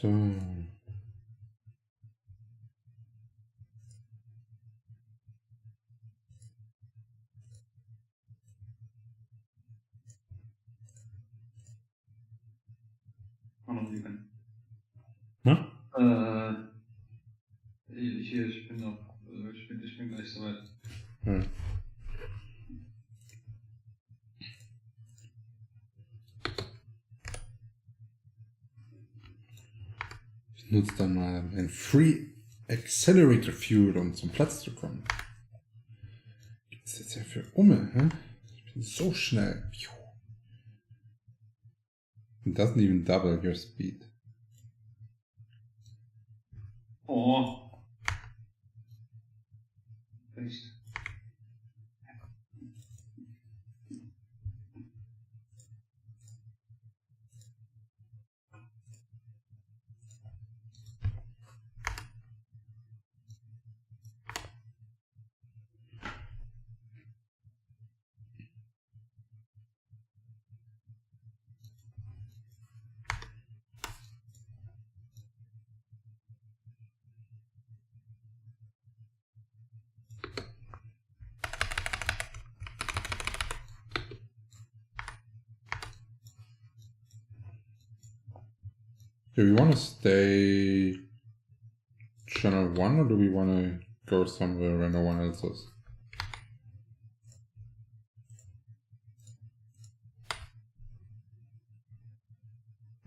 So. Hm? Ich bin noch, ich bin gleich soweit. Hm. Ich nutze dann mal ein Free Accelerator Fuel, um zum Platz zu kommen. Gibt's jetzt ja für Umme, hä? Ich bin so schnell. It doesn't even double your speed. Oh. Echt? Do we want to stay channel 1 or do we want to go somewhere where no one else is?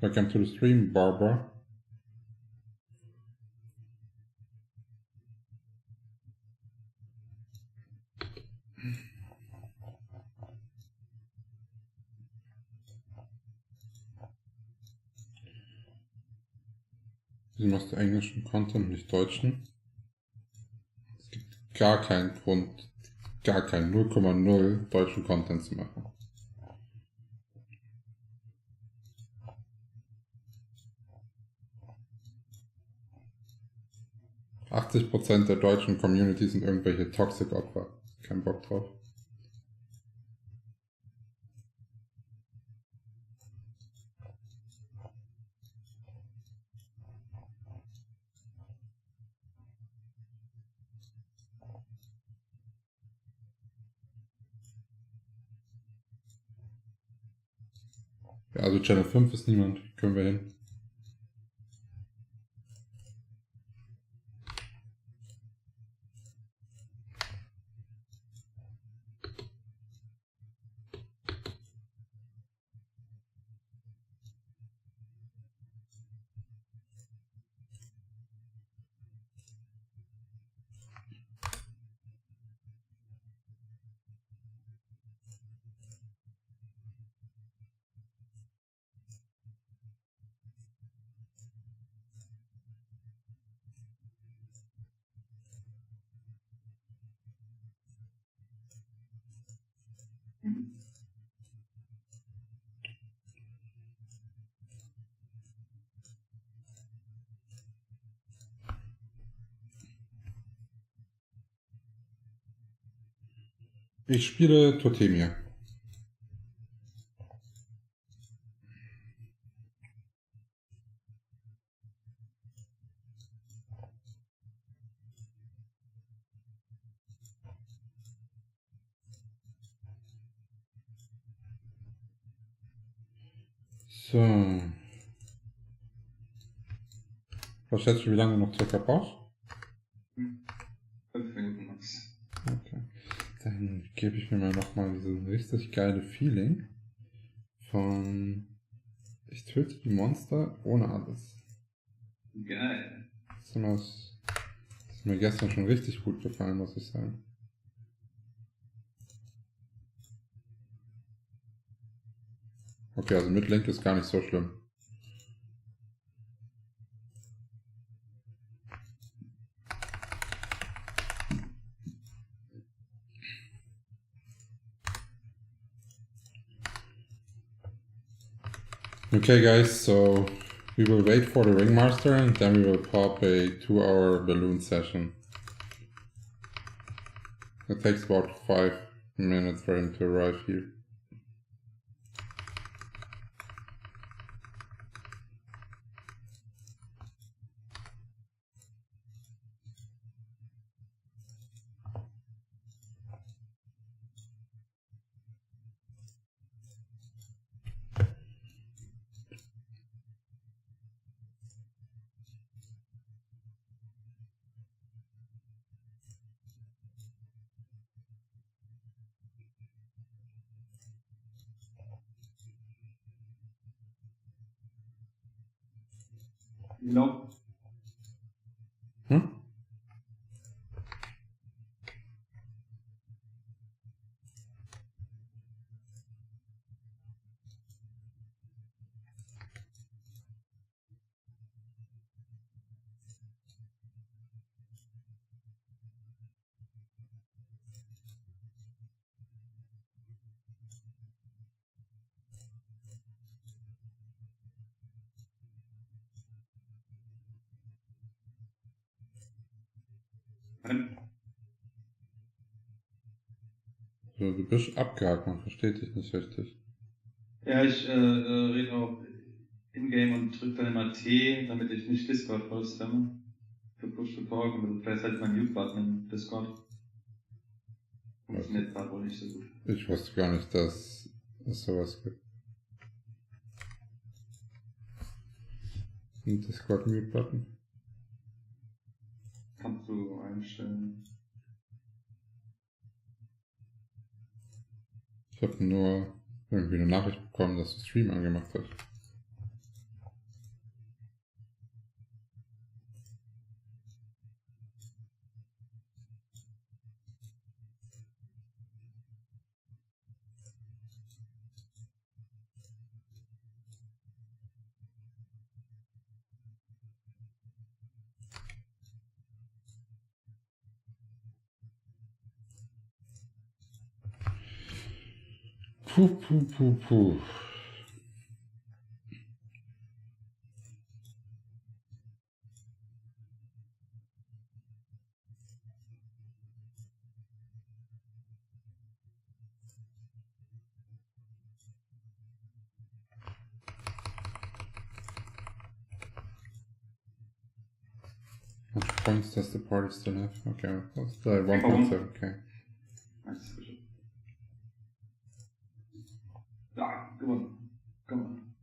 Welcome to the stream, Barbara. Sie machst englischen Content, nicht deutschen. Es gibt gar keinen Grund, gar keinen 0,0 deutschen Content zu machen. %80 der deutschen Community sind irgendwelche Toxic-Opfer. Kein Bock drauf. Ja, also Channel 5 ist niemand. Können wir hin. Ich spiele Totemia. So. Was schätzt du, wie lange noch circa brauchst? 5 Minuten max. Okay. Dann gebe ich mir mal nochmal dieses richtig geile Feeling von ich töte die Monster ohne alles. Geil. Das ist mir gestern schon richtig gut gefallen, muss ich sagen. Okay, also mit Link ist gar nicht so schlimm. Okay guys, so we will wait for the Ringmaster and then we will pop a 2-hour balloon session. It takes about 5 minutes for him to arrive here. Genau. Hm? So, du bist abgehakt, man versteht dich nicht richtig. Ja, ich rede auch Endgame und drücke dann immer T, damit ich nicht Discord vollstamme. Für Push to Talk und vielleicht halt mein Mute-Button im Discord. Funktioniert gerade wohl nicht so gut. Ich wusste gar nicht, dass es sowas gibt. Ein Discord-Mute-Button. Kannst du einstellen. Ich habe nur irgendwie eine Nachricht bekommen, dass der Stream angemacht hat. Puh. Which points does the party still have? Okay, that's the 1.7k. Nice. Ja, gewonnen. Gewonnen.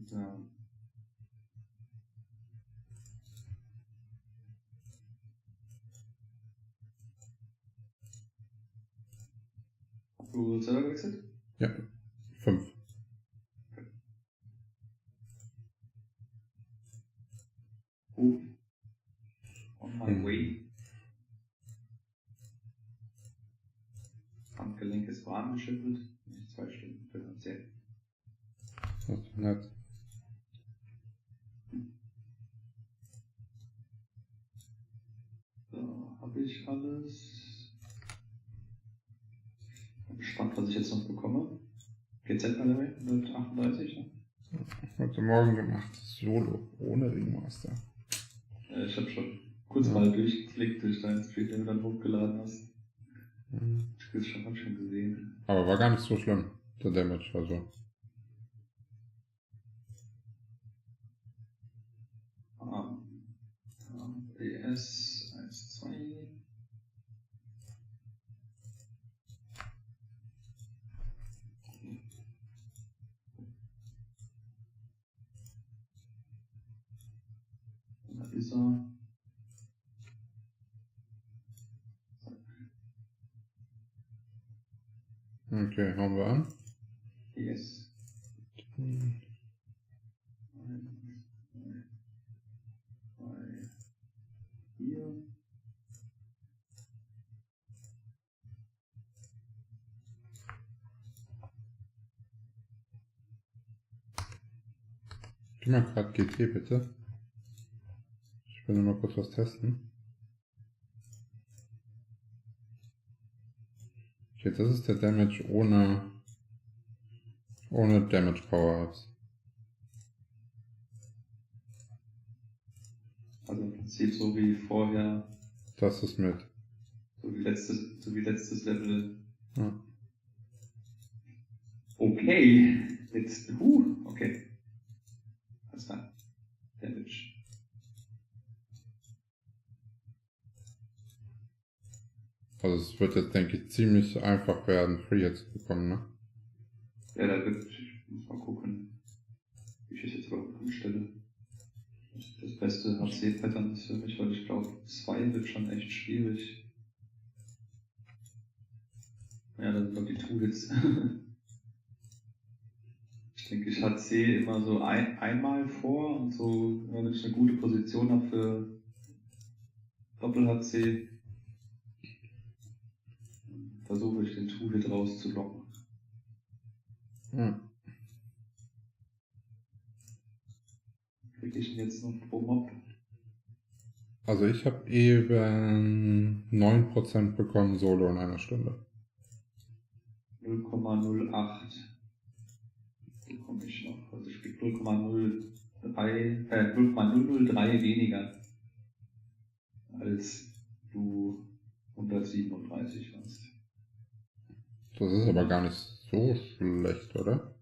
So. Hast du selber gewechselt? Ja, 5. On my way. Handgelenk ist warm geschüttelt. Nicht 2 Stunden für 10. Das ist nett. So, habe ich alles. Bin gespannt, was ich jetzt noch bekomme. GZ by the way, 138, ne? Heute Morgen gemacht, Solo, ohne Ringmaster. Ich habe schon kurz mal durchgeklickt durch deinen Stream, den du dann hochgeladen hast. Das hab ich schon gesehen. Aber war gar nicht so schlimm, der Damage, also. ES 1, 2. Da ist er. Okay, hauen wir an. Yes. 1, 2, 3, 4. Gib mal gerade GT bitte. Ich will nur mal kurz was testen. Okay, das ist der Damage ohne Damage Power-Ups. Also im Prinzip so wie vorher. Das ist mit. So wie letztes Level. Ja. Okay. Jetzt. Okay. Alles klar. Damage. Also es wird jetzt, denke ich, ziemlich einfach werden, Free Hits zu bekommen, ne? Ja, da wird. Ich muss mal gucken. das beste HC-Pattern ist für mich, weil ich glaube, 2 wird schon echt schwierig. Ja, das sind doch die Tools. Ich denke, ich HC immer so einmal vor und so, wenn ich eine gute Position habe für Doppel-HC, versuche ich den Tool rauszulocken. Ja. Kriege ich ihn jetzt noch pro Mob? Also ich habe eben 9% bekommen Solo in einer Stunde. 0,08 bekomme ich noch. Also ich kriege 0,003 weniger als du 137 hast. Das ist aber gar nicht so schlecht, oder?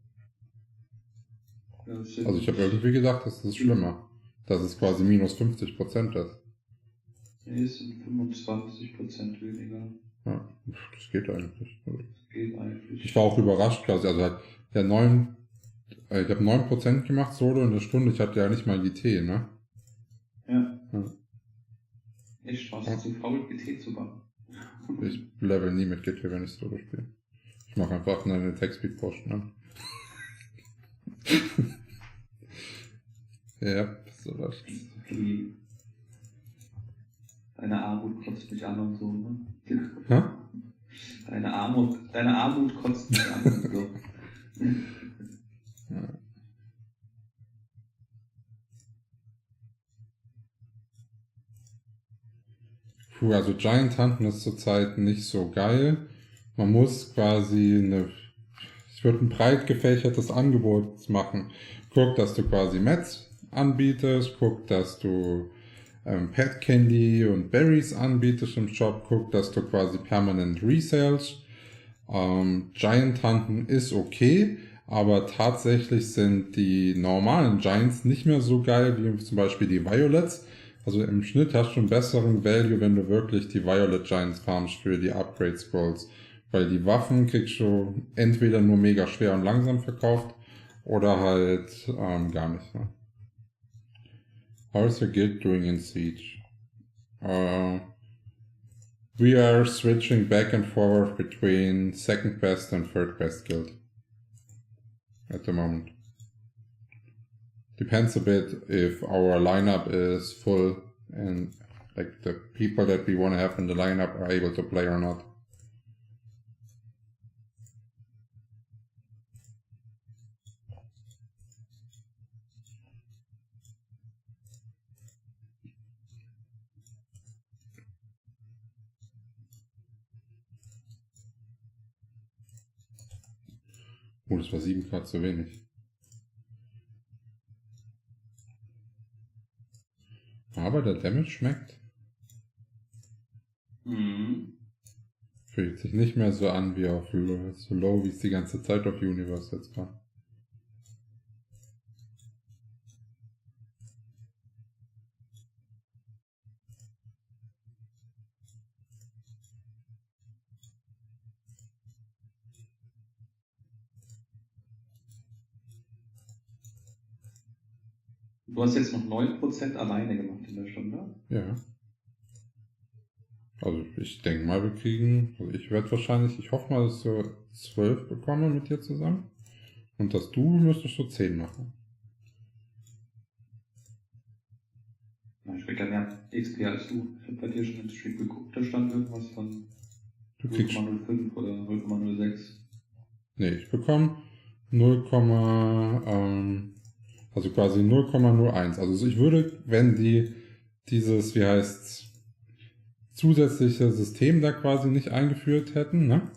Ja, Also ich habe irgendwie gedacht, das ist schlimmer. Dass es quasi minus 50% ist. Nee, es sind 25% weniger. Ja, das geht eigentlich. Das geht eigentlich. Ich war auch überrascht quasi. Also halt, ja, ich habe 9% gemacht Solo in der Stunde. Ich hatte ja nicht mal GT, ne? Ja. Ja. Echt fast zu faul, GT zu machen. Ich level nie mit GT, wenn ich Solo spiele. Ich mache einfach eine Attack-Speed-Potion, ne? Ja, so was. Okay. Deine Armut kotzt mich an und so, ne? Hä? Deine Armut kotzt mich an und so. Ja. Puh, also Giant Hunten ist zurzeit nicht so geil. Man muss quasi ich würde ein breit gefächertes Angebot machen. Guck, dass du quasi Mets anbietest, guck, dass du Pet Candy und Berries anbietest im Shop, guck, dass du quasi permanent resales. Giant Hunten ist okay, aber tatsächlich sind die normalen Giants nicht mehr so geil wie zum Beispiel die Violets. Also im Schnitt hast du einen besseren Value, wenn du wirklich die Violet Giants farmst für die Upgrade Scrolls. Weil die Waffen kriegst du entweder nur mega schwer und langsam verkauft oder halt gar nicht. Ne? How is your guild doing in Siege? We are switching back and forth between second best and third best guild at the moment. Depends a bit if our lineup is full and like the people that we want to have in the lineup are able to play or not. Oh, das war 7 zu wenig. Aber der Damage schmeckt. Mhm. Fühlt sich nicht mehr so an wie auf so low, wie es die ganze Zeit auf Universe jetzt war. Du hast jetzt noch 9% alleine gemacht in der Stunde. Ja. Also ich denke mal, wir kriegen, also ich werde wahrscheinlich, ich hoffe mal, dass ich so 12 bekomme mit dir zusammen. Und dass du müsstest so 10 machen. Na, ich krieg ja mehr XP als du. Ich habe bei dir schon im Stream geguckt, da stand irgendwas von Du kriegst 0,05 oder 0,06. Nee, ich bekomme 0, also quasi 0,01. Also ich würde, wenn die dieses, wie heißt's, zusätzliche System da quasi nicht eingeführt hätten, ne,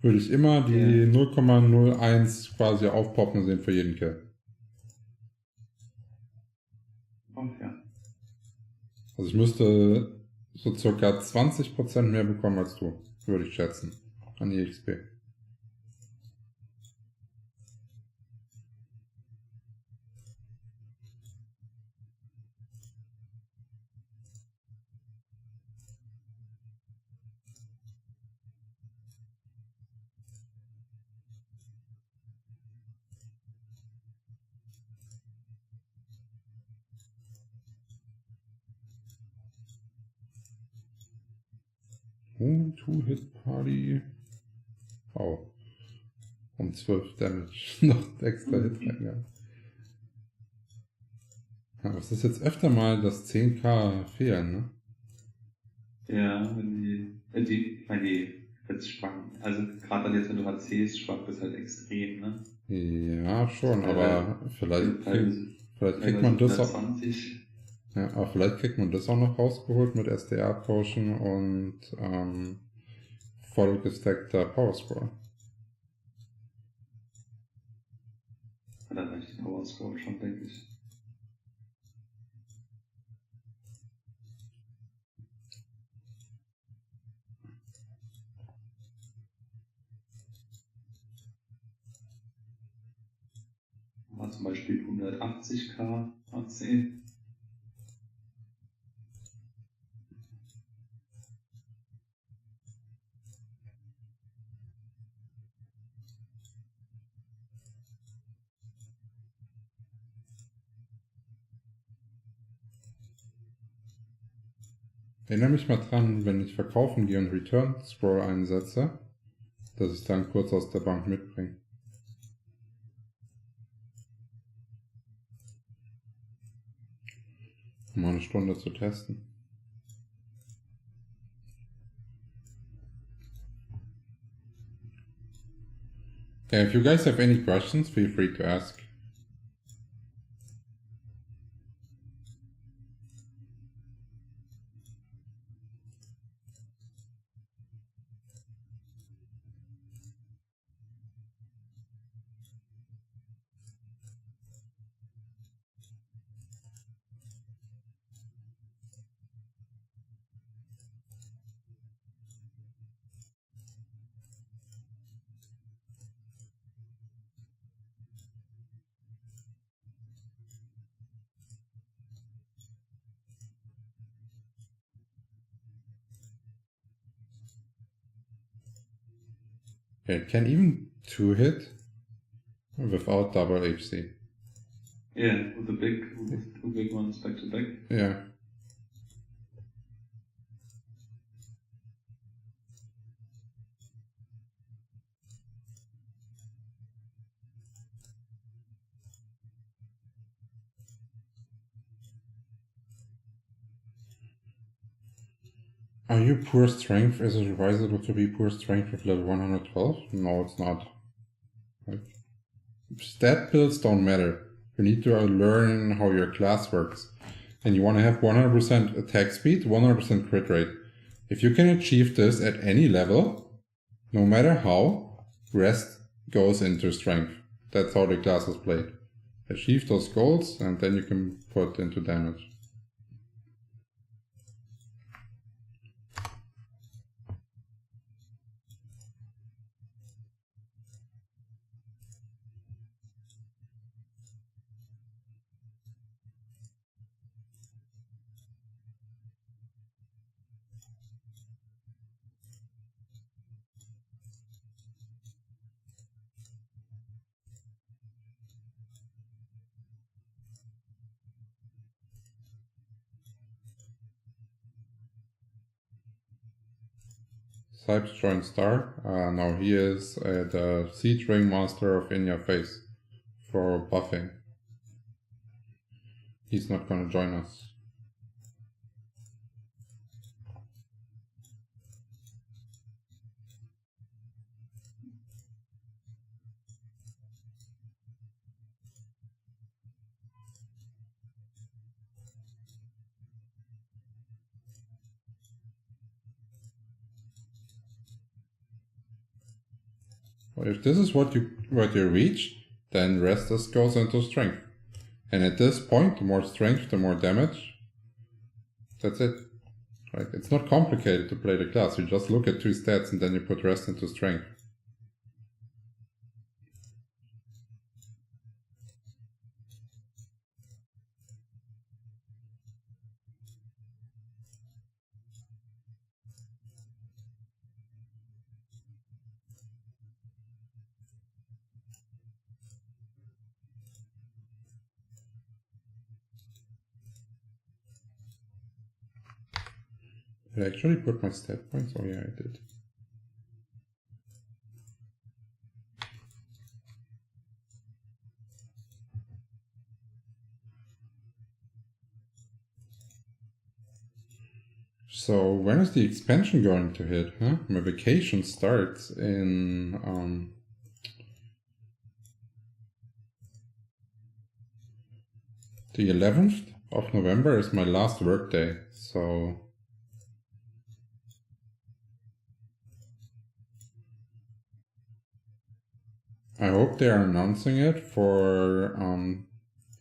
würde ich immer die 0,01 quasi aufpoppen sehen für jeden Kill. Oh ja. Also ich müsste so circa 20% mehr bekommen als du, würde ich schätzen, an EXP. Two-Hit Party. Oh. 12 Damage. Noch extra Hit reingegangen. Ja, aber es ist jetzt öfter mal, dass 10k fehlen, ne? Ja, wenn die jetzt schwanken. Also gerade dann jetzt, wenn du HCs schwankt, das halt extrem, ne? Ja, schon, aber vielleicht kriegt man das auch. 120. Ja, aber vielleicht kriegt man das auch noch rausgeholt mit SDA Potion und voll gestackter Power Scroll. Ja, dann reicht die Power Scroll schon, denke ich. Aber zum Beispiel 180k AC. Erinnere mich mal dran, wenn ich verkaufen gehe und Return Scroll einsetze, dass ich dann kurz aus der Bank mitbringe. Um mal eine Stunde zu testen. Yeah, if you guys have any questions, feel free to ask. It can even two-hit without double HC. Yeah, with two big ones back to back. Yeah. Are you poor strength? Is it advisable to be poor strength with level 112? No, it's not. Like, stat builds don't matter. You need to learn how your class works. And you want to have 100% attack speed, 100% crit rate. If you can achieve this at any level, no matter how, rest goes into strength. That's how the class is played. Achieve those goals and then you can put into damage. Sipes joined Star. Now he is the Siege Ring Master of In Your Face for buffing. He's not gonna join us. Well, if this is what you reach, then rest just goes into strength. And at this point, the more strength, the more damage. That's it. Like, it's not complicated to play the class. You just look at two stats and then you put rest into strength. Did I actually put my stat points? Oh yeah, I did. So when is the expansion going to hit? Huh? My vacation starts in the 11th of November is my last work day. So I hope they are announcing it for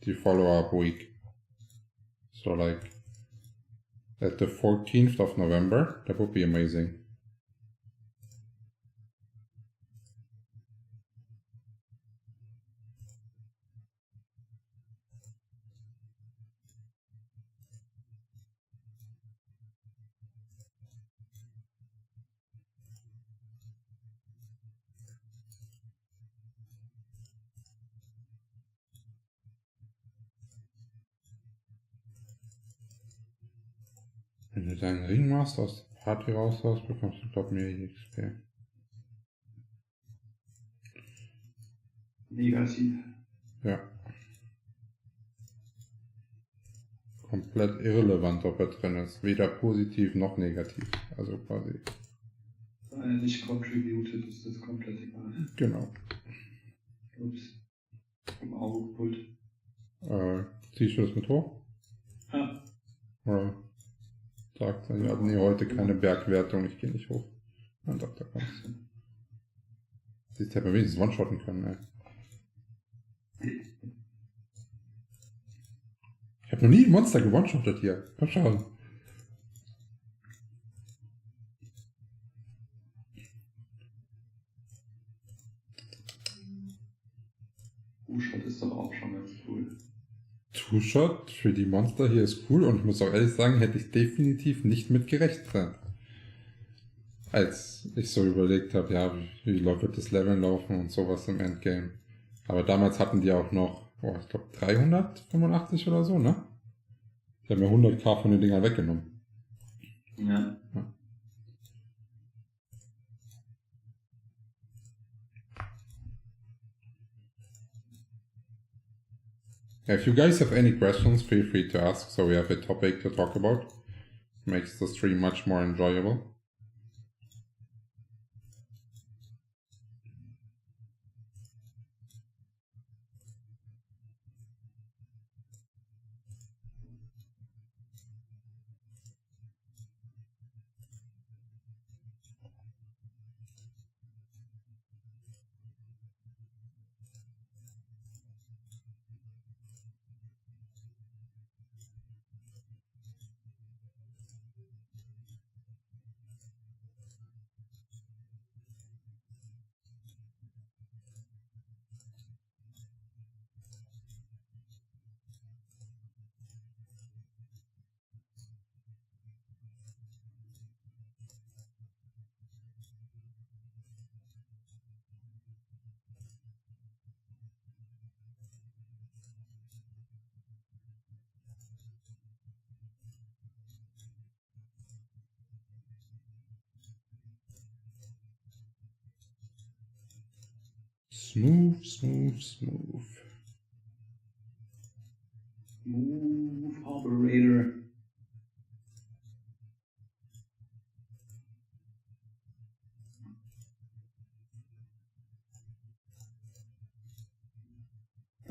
the follow-up week. So like at the 14th of November, that would be amazing. Wenn du deinen Ringmaster aus der Party raushaust, bekommst du, glaub mir, XP. Negativ. Ja. Komplett irrelevant, ob er drin ist. Weder positiv noch negativ. Also quasi. Weil er nicht contributed, ist das komplett egal. Genau. Ups. Vom Auge gepult. Ziehst du das mit hoch? Ja. Oder sagt er, ja, nee, heute keine Bergwertung, ich gehe nicht hoch. Ja, doch, da kommst du. Siehst du, hätte man wenigstens one-shotten können, ey. Ich habe noch nie ein Monster gewone-shottet hier. Komm schon. Two-Shot ist doch auch schon ganz cool. Two-Shot für die Monster hier ist cool und ich muss auch ehrlich sagen, hätte ich definitiv nicht mit gerechnet. Als ich so überlegt habe, ja, wie wird das Level laufen und sowas im Endgame. Aber damals hatten die auch noch, ich glaube 385 oder so, ne? Die haben ja 100k von den Dingern weggenommen. Ja. If you guys have any questions, feel free to ask, so we have a topic to talk about. Makes the stream much more enjoyable. Smooth, smooth, smooth. Move Operator.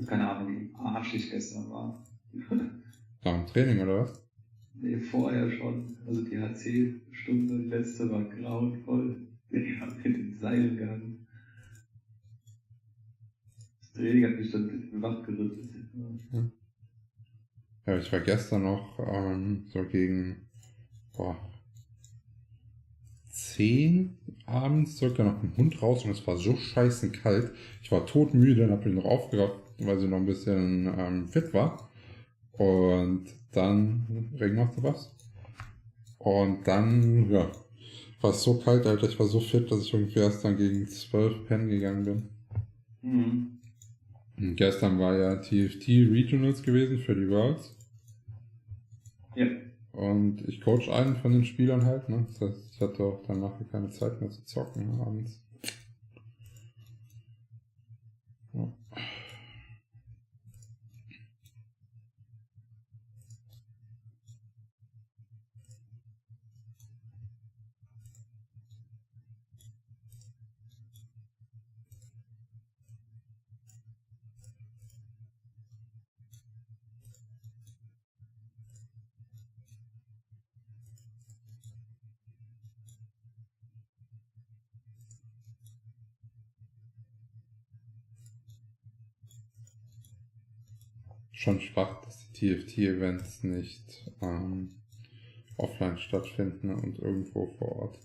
Keine Ahnung, wie arschig gestern war. Nach dem Training oder was? Nee, vorher schon. Also die HC-Stunde, die letzte war grauenvoll. Ich hab mit den Seilen gehangen. Das Training hat mich dann wachgerüttelt. Ja, ich war gestern noch so gegen 10 abends circa noch mit dem Hund raus und es war so scheißen kalt. Ich war todmüde und habe mich noch aufgerafft, weil sie noch ein bisschen fit war. Und dann, Regen macht was. Und dann, ja, war es so kalt, Alter, ich war so fit, dass ich irgendwie erst dann gegen 12 pennen gegangen bin. Mhm. Und gestern war ja TFT Regionals gewesen für die Worlds. Ja. Und ich coach einen von den Spielern halt, ne? Das heißt, ich hatte auch dann nachher keine Zeit mehr zu zocken abends. Ja. Schon schwach, dass die TFT-Events nicht offline stattfinden und irgendwo vor Ort.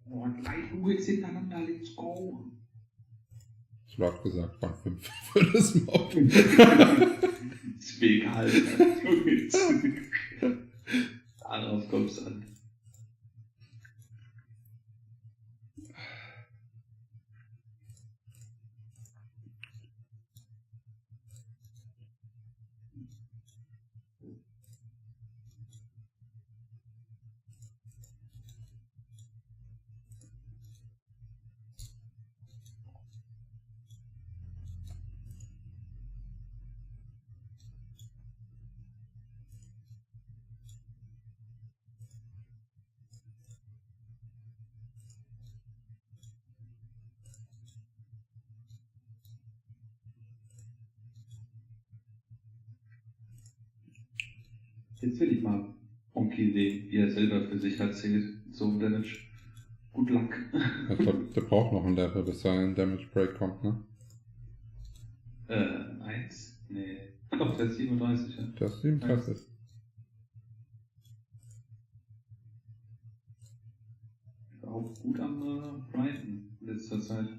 Oh, 3 Uhr jetzt hintereinander, let's go. Ich habe gesagt, Band 5 für das Mob. Ist mir egal. Darauf kommt's an. Jetzt will ich mal Onkel sehen, wie er selber für sich erzählt. So Damage. Good luck. Ich glaube, der braucht noch ein Level, bis sein Damage Break kommt, ne? 1? Nee. Doch, der ist 37, ja. Der ist 37. Auch gut am Brighton in letzter Zeit.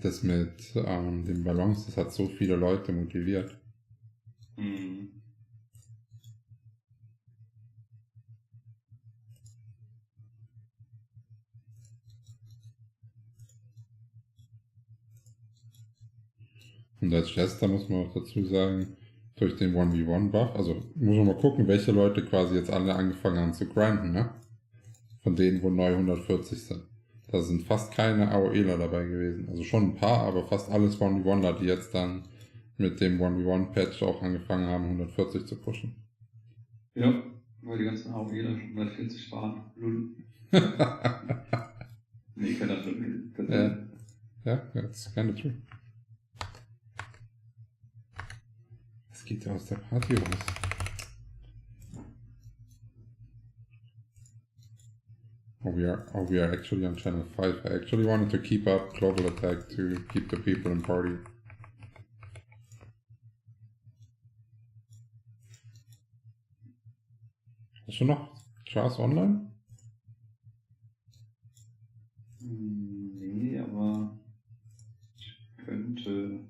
Das mit den Ballons, das hat so viele Leute motiviert. Mhm. Und als Chester muss man auch dazu sagen, durch den 1v1-Buff, also muss man mal gucken, welche Leute quasi jetzt alle angefangen haben zu grinden, ne? Von denen, wo neu 140 sind. Da sind fast keine AOEler dabei gewesen. Also schon ein paar, aber fast alles 1v1er, die jetzt dann mit dem 1v1-Patch auch angefangen haben, 140 zu pushen. Ja, weil die ganzen AOEler schon 140 waren. Lull. Nee, keiner schon. Ja, that's kind of true. Es geht ja aus der Party raus. Oh, we are actually on channel 5. I actually wanted to keep up global attack to keep the people in party. Hast du noch Chars online? Nee, aber ich könnte.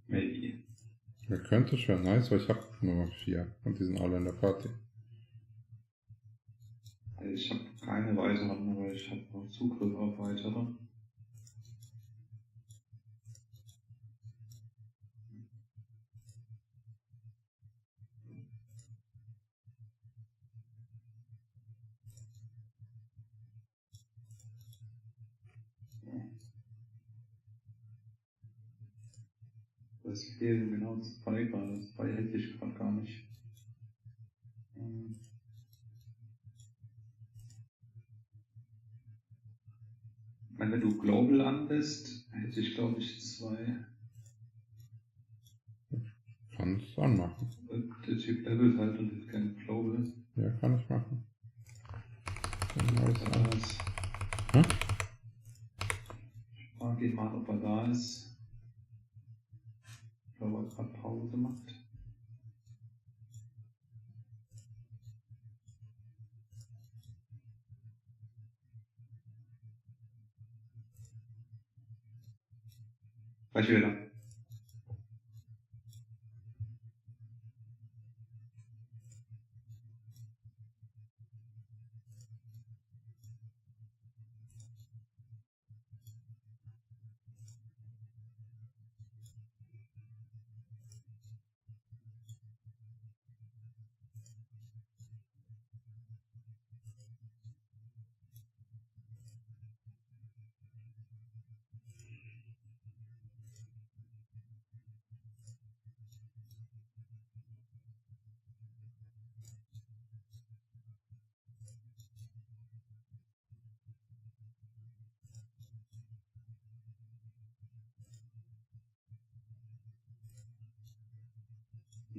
Maybe. Wer könnte schon nice, weil ich habe nur noch 4 und die sind alle in der Party. Ich habe keine weiteren, aber ich habe noch Zugriff auf weitere. Das fehlen genau 2 gerade. 2 hätte ich gerade gar nicht. Wenn du Global anlässt, hätte ich glaube ich 2. Kann es anmachen. Der Typ levelt halt und ist kein Global. Ja, kann ich machen. Hm? Ich frage ihn mal, ob er da ist. Ich glaube, er gerade Pause macht. Gleich wieder.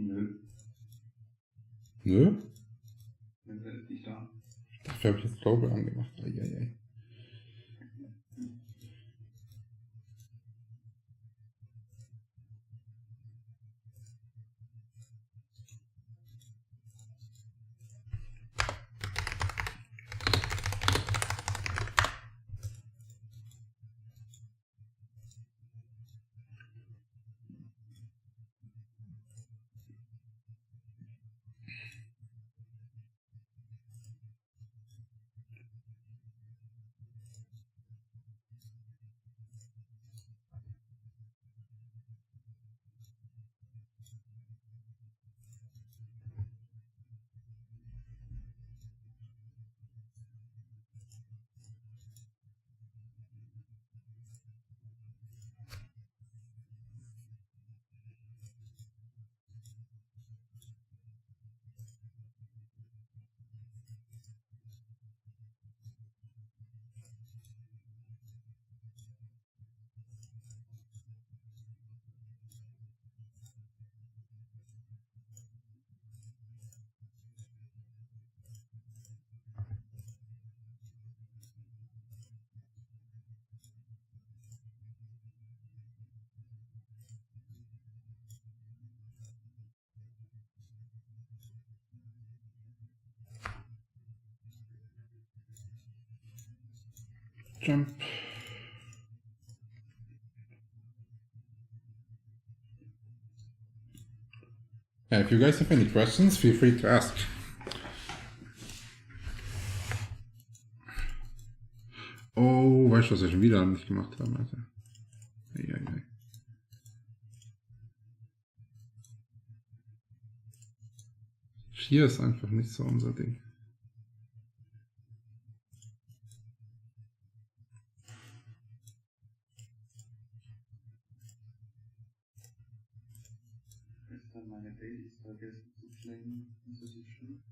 Nö. Nö? Der ist nicht da. Dafür habe ich jetzt Global angemacht. Eieiei. Jump. Yeah, if you guys have any questions, feel free to ask. Oh, weißt du, was ich schon wieder nicht gemacht habe, Alter? Eieiei. Hier ist einfach nicht so unser Ding. Gestern meine Dailies vergessen zu claimen. Das ist nicht schlimm.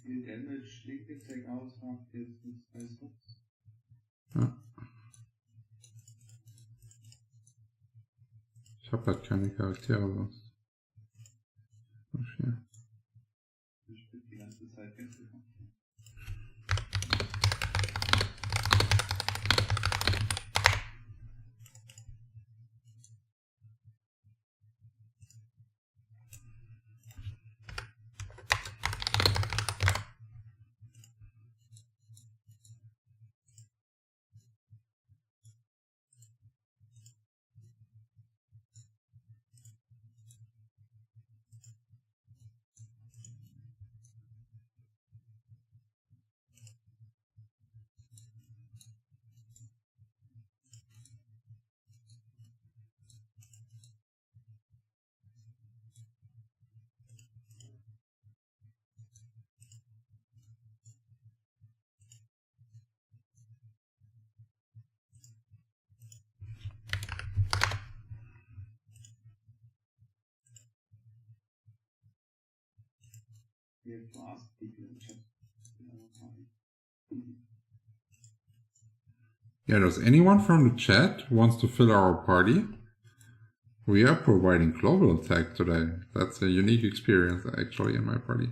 Viel Damage, Exitlag aus, macht jetzt nichts Besseres. Ja. Ich habe halt keine Charaktere sonst. Okay. Ich bin die ganze Zeit gestern. We have to ask people in chat. Yeah, does anyone from the chat wants to fill our party We are providing global tech today. That's a unique experience actually in my party.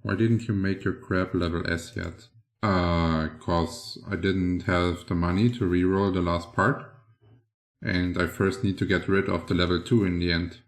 Why didn't you make your grab level S yet? Cause I didn't have the money to reroll the last part. And I first need to get rid of the level 2 in the end.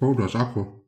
Oh, du hast Akku.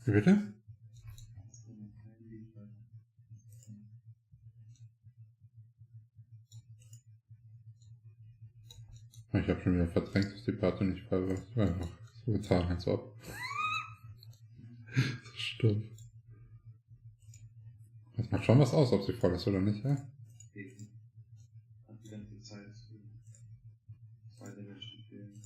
Wie bitte? Ich habe schon wieder verdrängt, dass die Party nicht voll war. Einfach so getan, als ob. Das stimmt. Das macht schon was aus, ob sie voll ist oder nicht, ja? Hat die ganze Zeit zweite Menschen fehlen.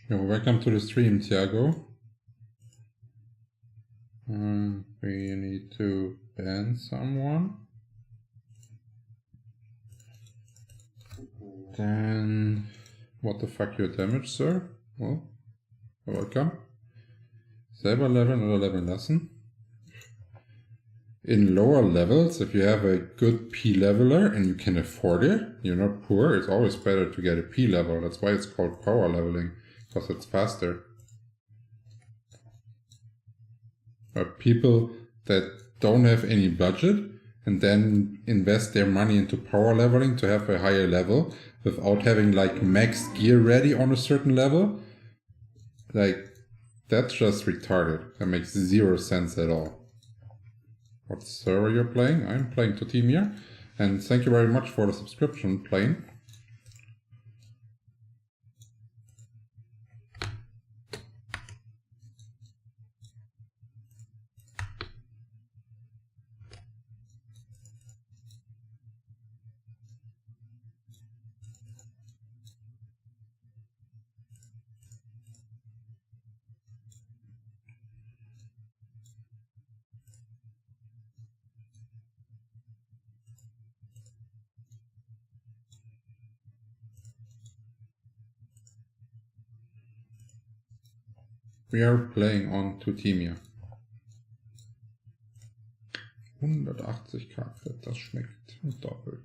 Yo, welcome to the stream, Thiago. We need to ban someone. Then, what the fuck your damage, sir? Well, you're welcome. Selber leveln oder leveln lassen. In lower levels, if you have a good P leveler and you can afford it, you're not poor, it's always better to get a P level. That's why it's called power leveling, because it's faster. But people that don't have any budget and then invest their money into power leveling to have a higher level without having like max gear ready on a certain level, like that's just retarded. That makes zero sense at all. What server you're playing? I'm playing Totimia, and thank you very much for the subscription, Plane. We are playing on Totimia. 180k Fett, das schmeckt doppelt.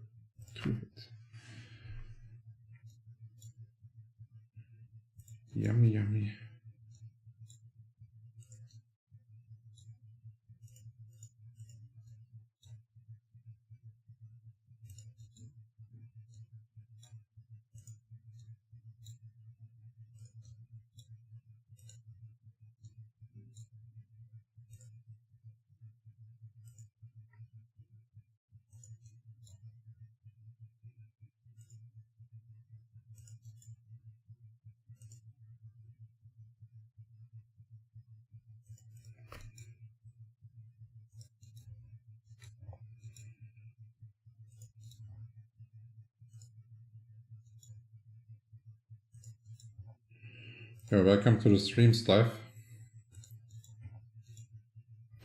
Yummy, yummy. Yeah, welcome to the stream, Flyff.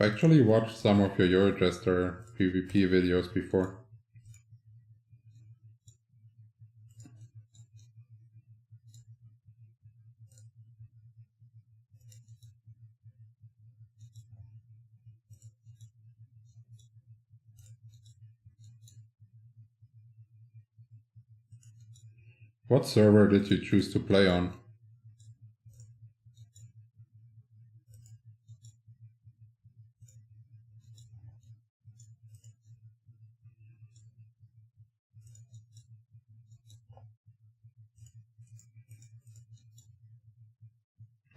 I've actually watched some of your Eurojester PvP videos before. What server did you choose to play on?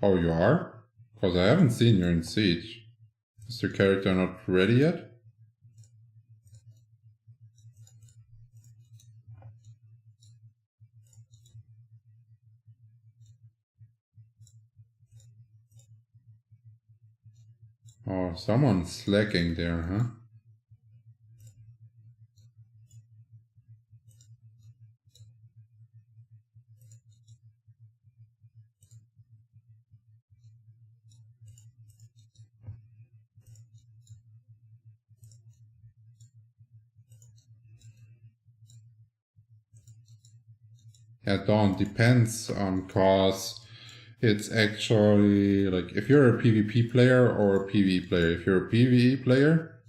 Oh, you are? Because I haven't seen you in Siege. Is your character not ready yet? Oh, someone's slacking there, huh? Yeah, Dawn, depends, cause it's actually, like, if you're a PvP player or a PvE player. If you're a PvE player,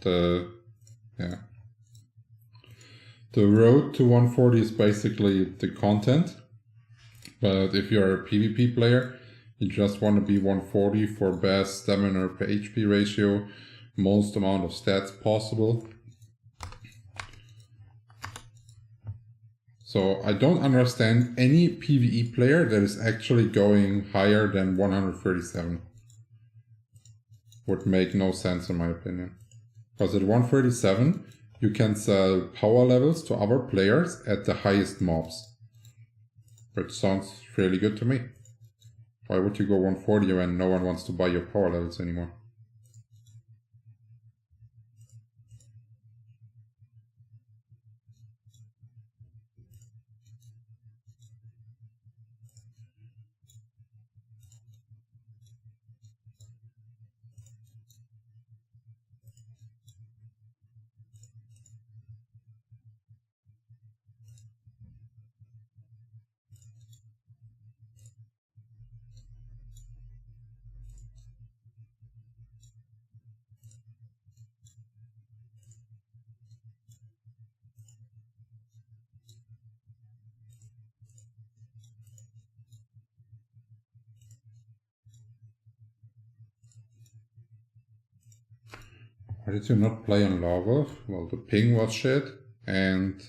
the road to 140 is basically the content. But if you're a PvP player, You just want to be 140 for best stamina per HP ratio, most amount of stats possible. So I don't understand any PvE player that is actually going higher than 137. Would make no sense in my opinion. Because at 137, you can sell power levels to other players at the highest mobs. Which sounds really good to me. Why would you go 140 when no one wants to buy your power levels anymore? Why did you not play on Lava? Well, the ping was shit, and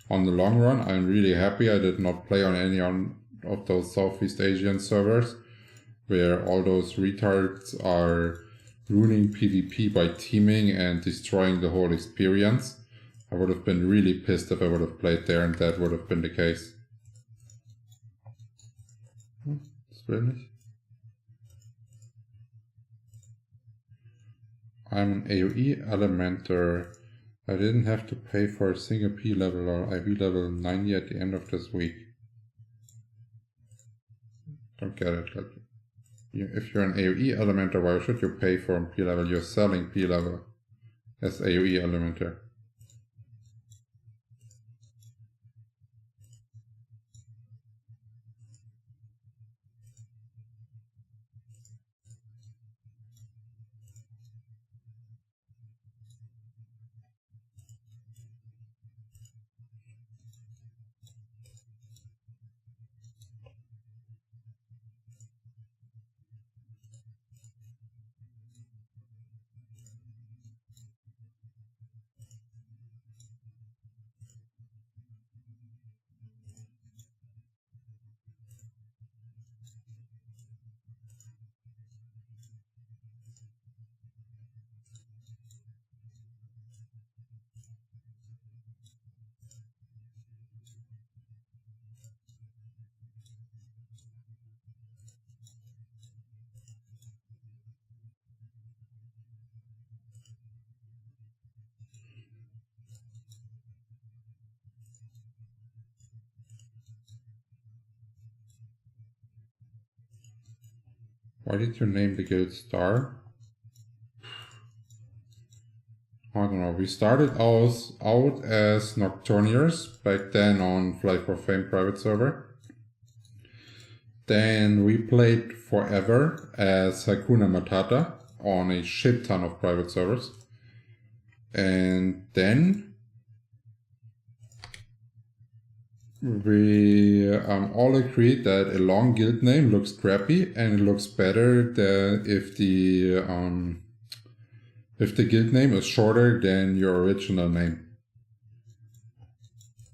on the long run, I'm really happy I did not play on any of those Southeast Asian servers, where all those retards are ruining PvP by teaming and destroying the whole experience. I would have been really pissed if I would have played there and that would have been the case. Das will nicht. I'm an AoE Elementer. I didn't have to pay for a single P level or IV level 90 at the end of this week. Don't get it. Like, if you're an AoE Elementer, why should you pay for a P level? You're selling P level as AoE Elementer. Why did you name the guild Star? I don't know. We started out as Nocturniers back then on Flyff for Fame private server. Then we played forever as Hakuna Matata on a shit ton of private servers. And then we all agreed that a long guild name looks crappy and it looks better than if the guild name is shorter than your original name.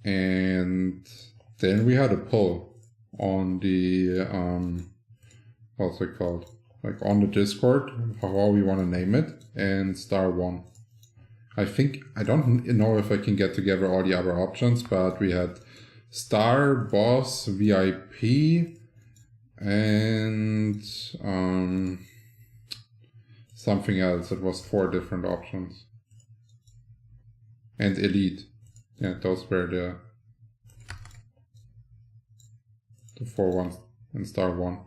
And then we had a poll on the what's it called? Like on the Discord, how we want to name it, and Star won. I don't know if I can get together all the other options, but we had Star, Boss, VIP, and something else. It was 4 different options. And Elite. Yeah, those were the 4 ones in Star 1.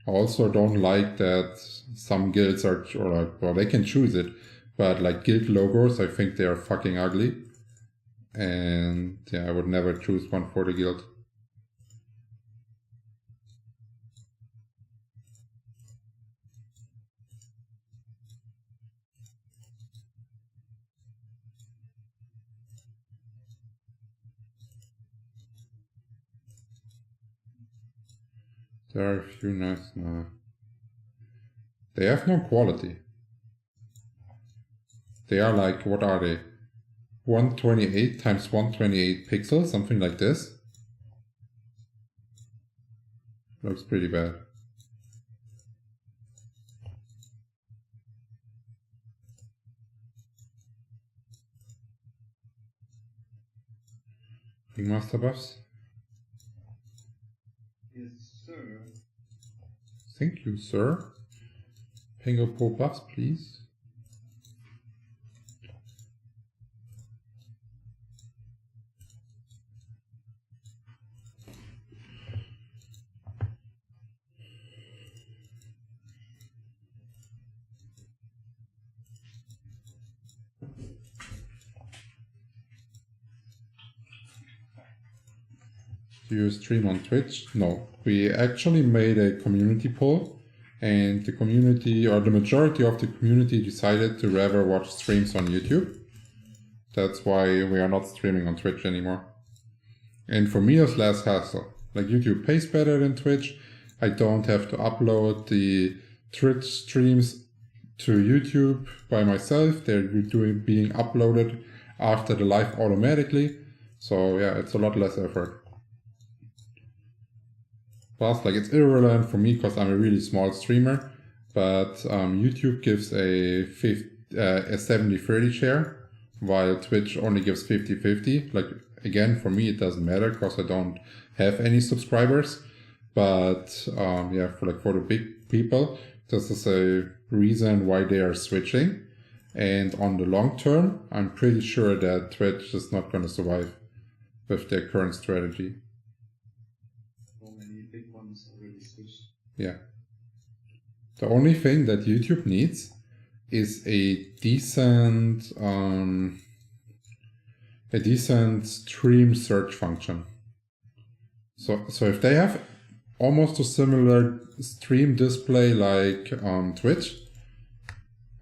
I also don't like that some guilds are, well, they can choose it, but like guild logos, I think they are fucking ugly. And yeah, I would never choose one for the guild. There are a few nice. Nah. They have no quality. They are like, what are they? 128 times 128 pixels, something like this. Looks pretty bad. Ringmaster buffs? Yes, sir. Thank you, sir. Pingo Pro buffs, please. Do you stream on Twitch? No. We actually made a community poll, and the community, or the majority of the community, decided to rather watch streams on YouTube. That's why we are not streaming on Twitch anymore. And for me, it's less hassle. Like, YouTube pays better than Twitch. I don't have to upload the Twitch streams to YouTube by myself. They're being uploaded after the live automatically. So yeah, it's a lot less effort. Plus, like, it's irrelevant for me because I'm a really small streamer, but YouTube gives a 70-30 share, while Twitch only gives 50-50. Like, again, for me, it doesn't matter because I don't have any subscribers. But yeah, for the big people, this is a reason why they are switching. And on the long term, I'm pretty sure that Twitch is not going to survive with their current strategy. Yeah. The only thing that YouTube needs is a decent stream search function. So if they have almost a similar stream display like Twitch,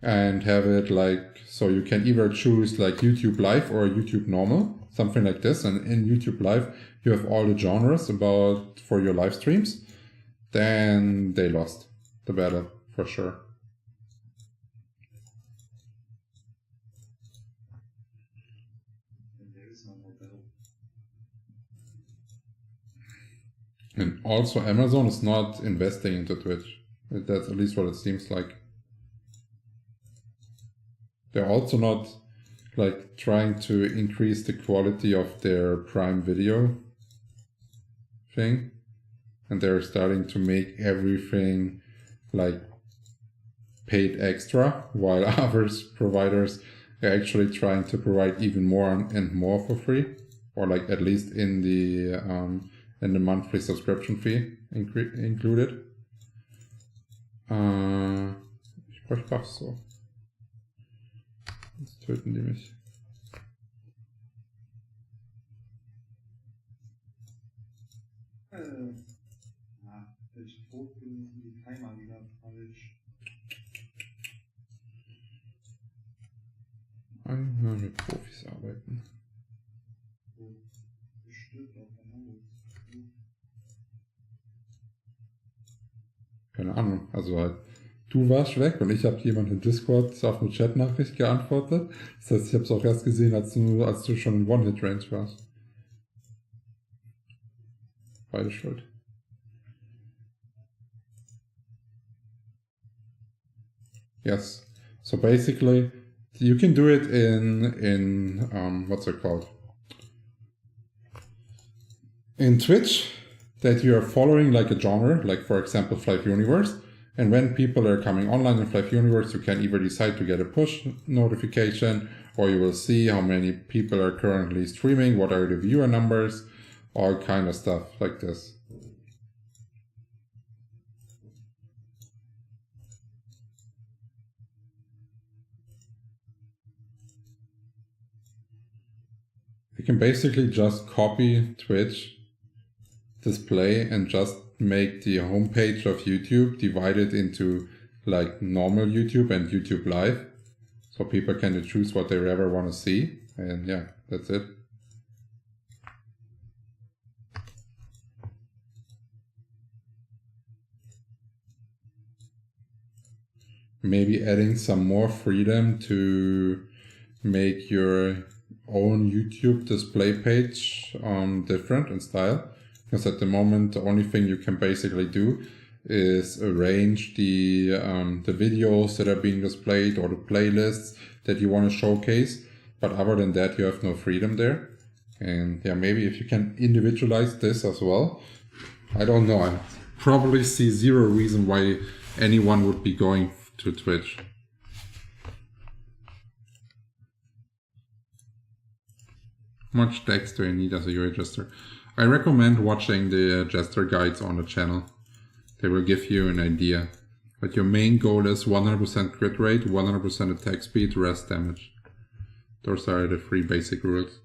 and have it like, so you can either choose like YouTube Live or YouTube Normal, something like this, and in YouTube Live you have all the genres for your live streams, then they lost the battle for sure. And also Amazon is not investing into Twitch. That's at least what it seems like. They're also not like trying to increase the quality of their Prime Video thing. And they're starting to make everything like paid extra, while others providers are actually trying to provide even more and more for free, or like at least in the monthly subscription fee included. Ich brauche Buffs so. Jetzt töten die mich. Wenn ich tot bin, sind die Timer wieder falsch. Einmal mit Profis arbeiten. Keine Ahnung, also halt, du warst weg und ich habe jemand in Discord auf eine Chat-Nachricht geantwortet. Das heißt, ich habe es auch erst gesehen, als du schon in One-Hit-Range warst. Beide schuld. Yes. So basically, you can do it in what's it called? In Twitch, that you are following like a genre, like for example, Flyff Universe. And when people are coming online in Flyff Universe, you can either decide to get a push notification, or you will see how many people are currently streaming, what are the viewer numbers, all kind of stuff like this. You can basically just copy Twitch display and just make the homepage of YouTube divided into like normal YouTube and YouTube Live. So people can choose what they ever want to see. And yeah, that's it. maybe adding some more freedom to make your own YouTube display page different in style. Because at the moment, the only thing you can basically do is arrange the videos that are being displayed or the playlists that you want to showcase. But other than that, you have no freedom there. And yeah, maybe if you can individualize this as well, I don't know. I probably see zero reason why anyone would be going to Twitch. How much text do I need as a UI jester? I recommend watching the jester guides on the channel. They will give you an idea. But your main goal is 100% crit rate, 100% attack speed, rest damage. Those are the 3 basic rules.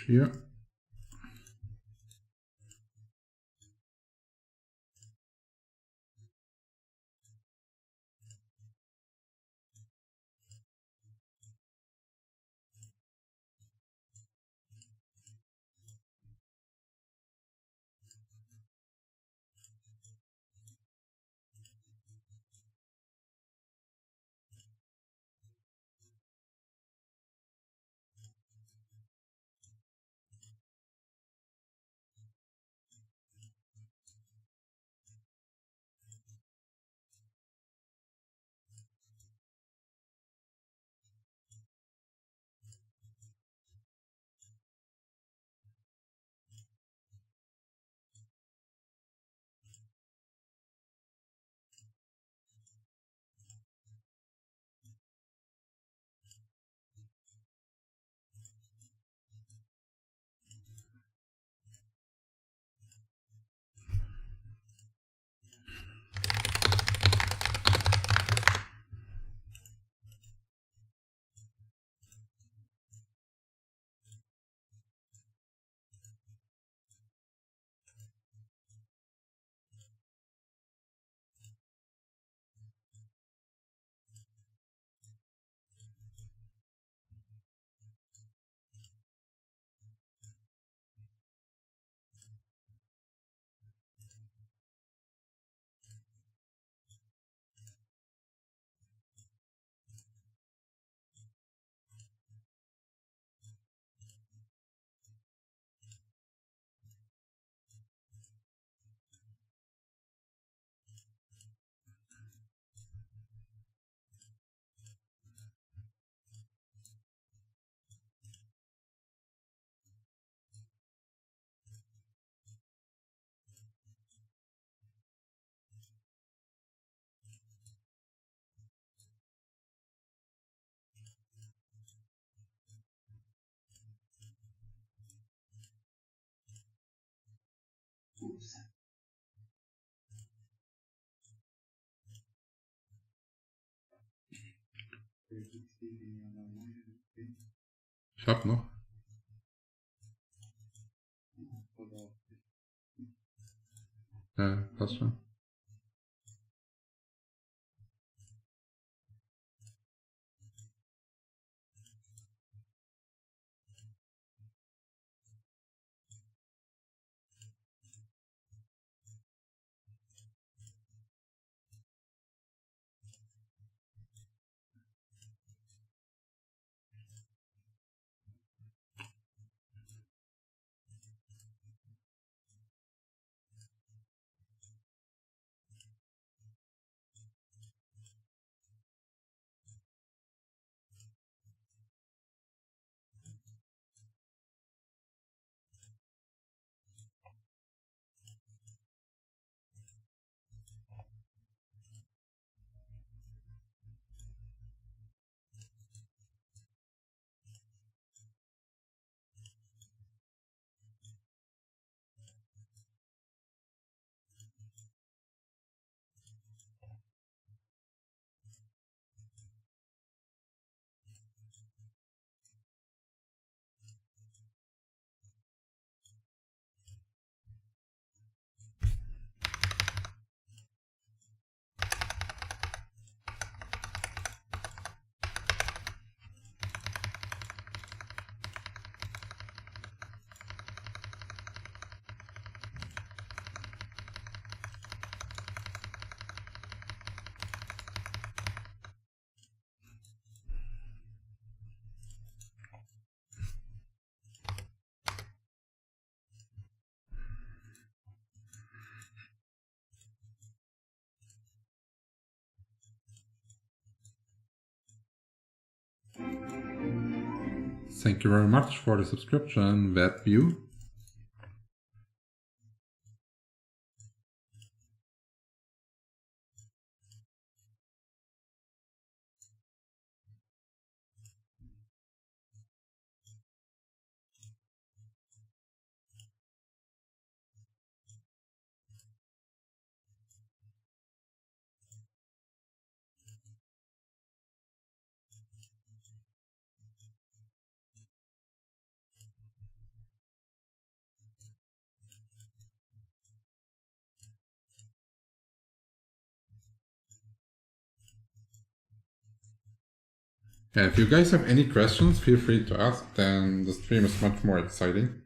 Here. Ich hab noch. Ja, passt schon. Thank you very much for the subscription, WebView. Yeah, if you guys have any questions, feel free to ask, then the stream is much more exciting.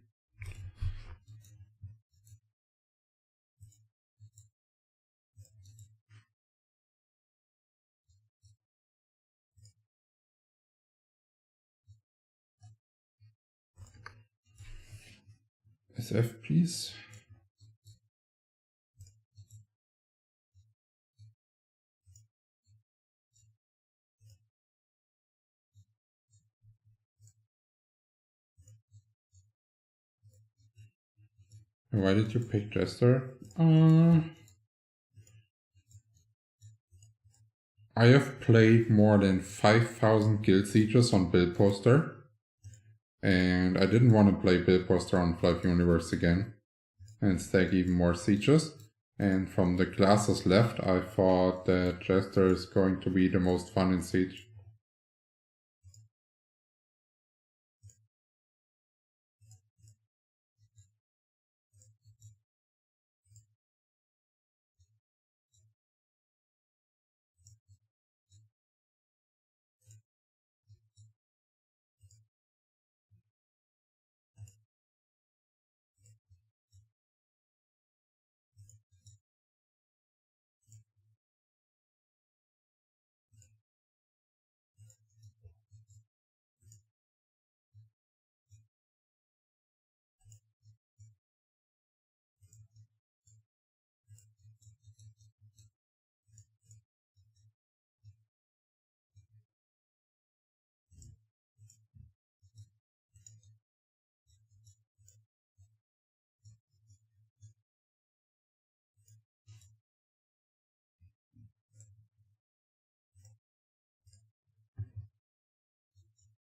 SF, please. Why did you pick Jester? I have played more than 5,000 guild sieges on Build Poster, and I didn't want to play Build Poster on Flyff Universe again and stack even more sieges. And from the classes left, I thought that Jester is going to be the most fun in Siege.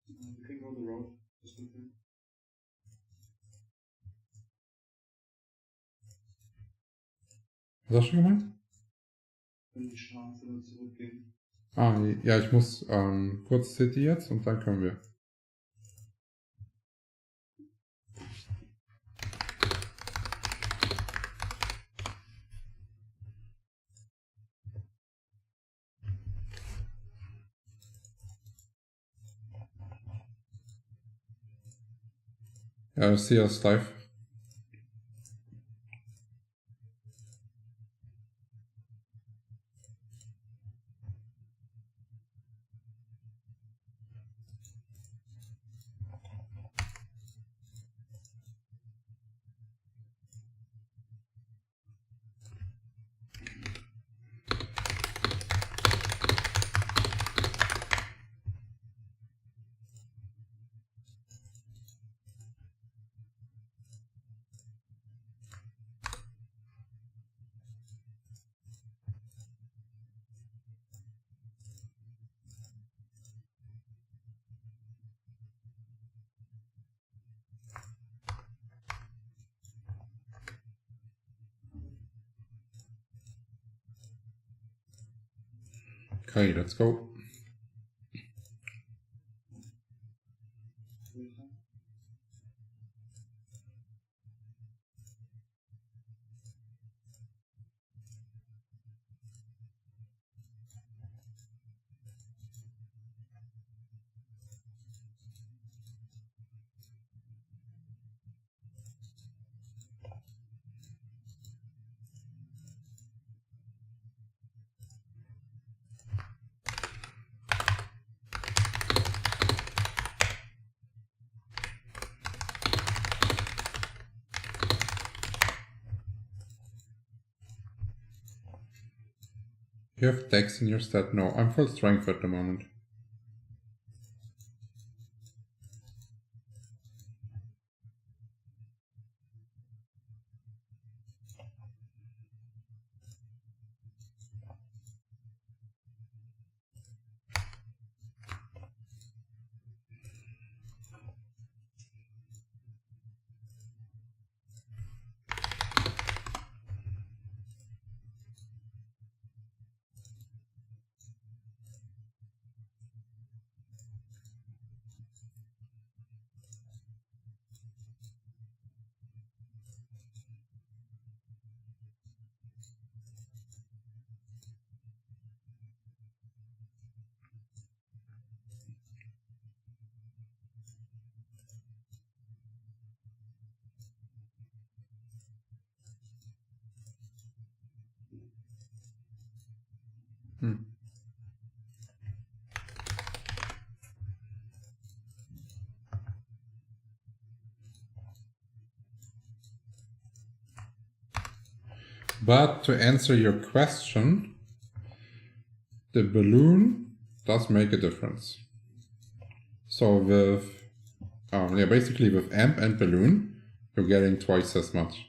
You can go the road. Just with him. Was hast du gemeint? Wenn die Straße dann zurückgehen. Ja, ich muss kurz City jetzt und dann können wir. Ja, see us live. Okay, let's go. You have Dex in your stat? No, I'm full strength at the moment. But to answer your question, the balloon does make a difference. So with, basically with amp and balloon, you're getting twice as much.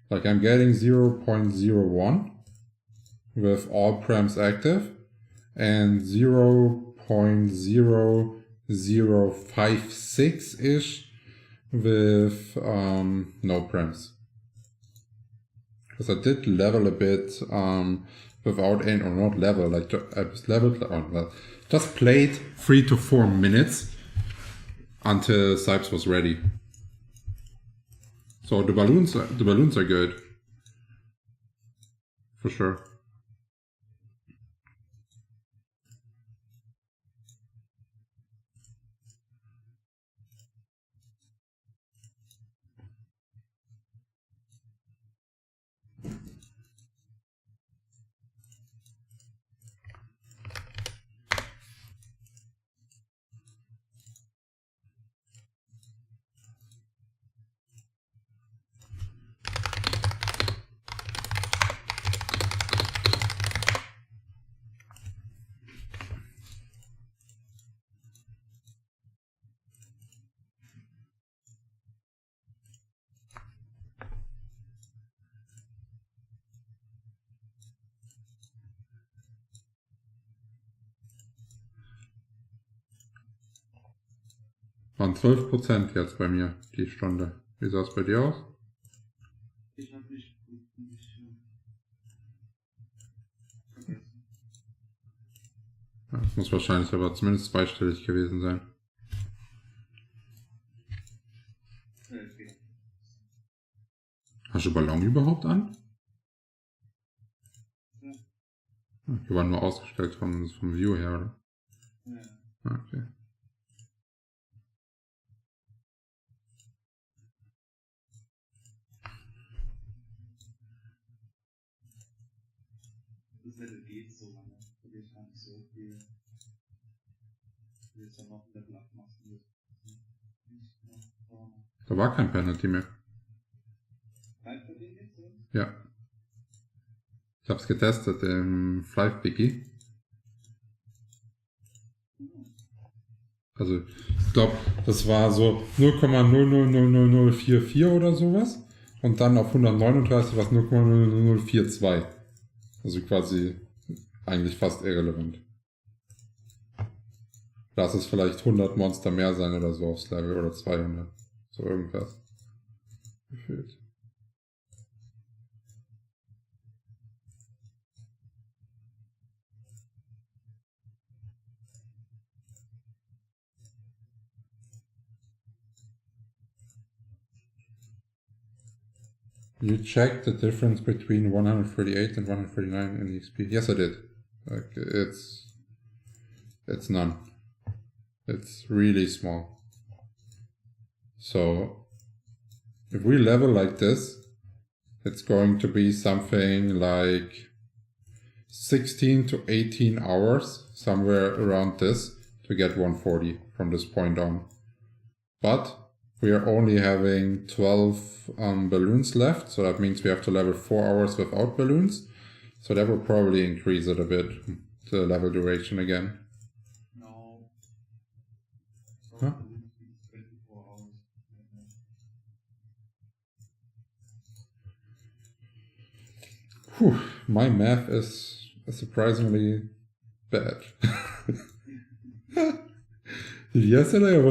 Like I'm getting 0.01 with all prems active and 0.0056-ish with no prems. Because I did level a bit without any, or not level, like I was leveled, just played 3 to 4 minutes until Sipes was ready. So the balloons are good. For sure. Waren 12% jetzt bei mir, die Stunde. Wie sah es bei dir aus? Ich habe nicht vergessen. Ja, muss wahrscheinlich aber zumindest zweistellig gewesen sein. Okay. Hast du Ballon überhaupt an? Ja. Die waren nur ausgestellt vom View her, oder? Ja. Okay. Das Level geht so lange. Da geht gar nicht so viel. Du willst dann noch ein Level abmachen. Da war kein Penalty mehr. Bleibt bei denen jetzt so? Ja. Ich hab's getestet im Flyff Wiki. Also, ich glaube, das war so 0,000044 oder sowas. Und dann auf 139 war es 0,00042. Also quasi eigentlich fast irrelevant. Lass es vielleicht 100 Monster mehr sein oder so aufs Level oder 200. So irgendwas. Gefühlt. You checked the difference between 138 and 139 in the XP? Yes, I did. Like, it's none. It's really small. So, if we level like this, it's going to be something like 16 to 18 hours, somewhere around this, to get 140 from this point on. But we are only having 12 balloons left, so that means we have to level 4 hours without balloons. So that will probably increase it a bit, the level duration again. No. Huh? 24 hours. Whew, my math is surprisingly bad. Yesterday I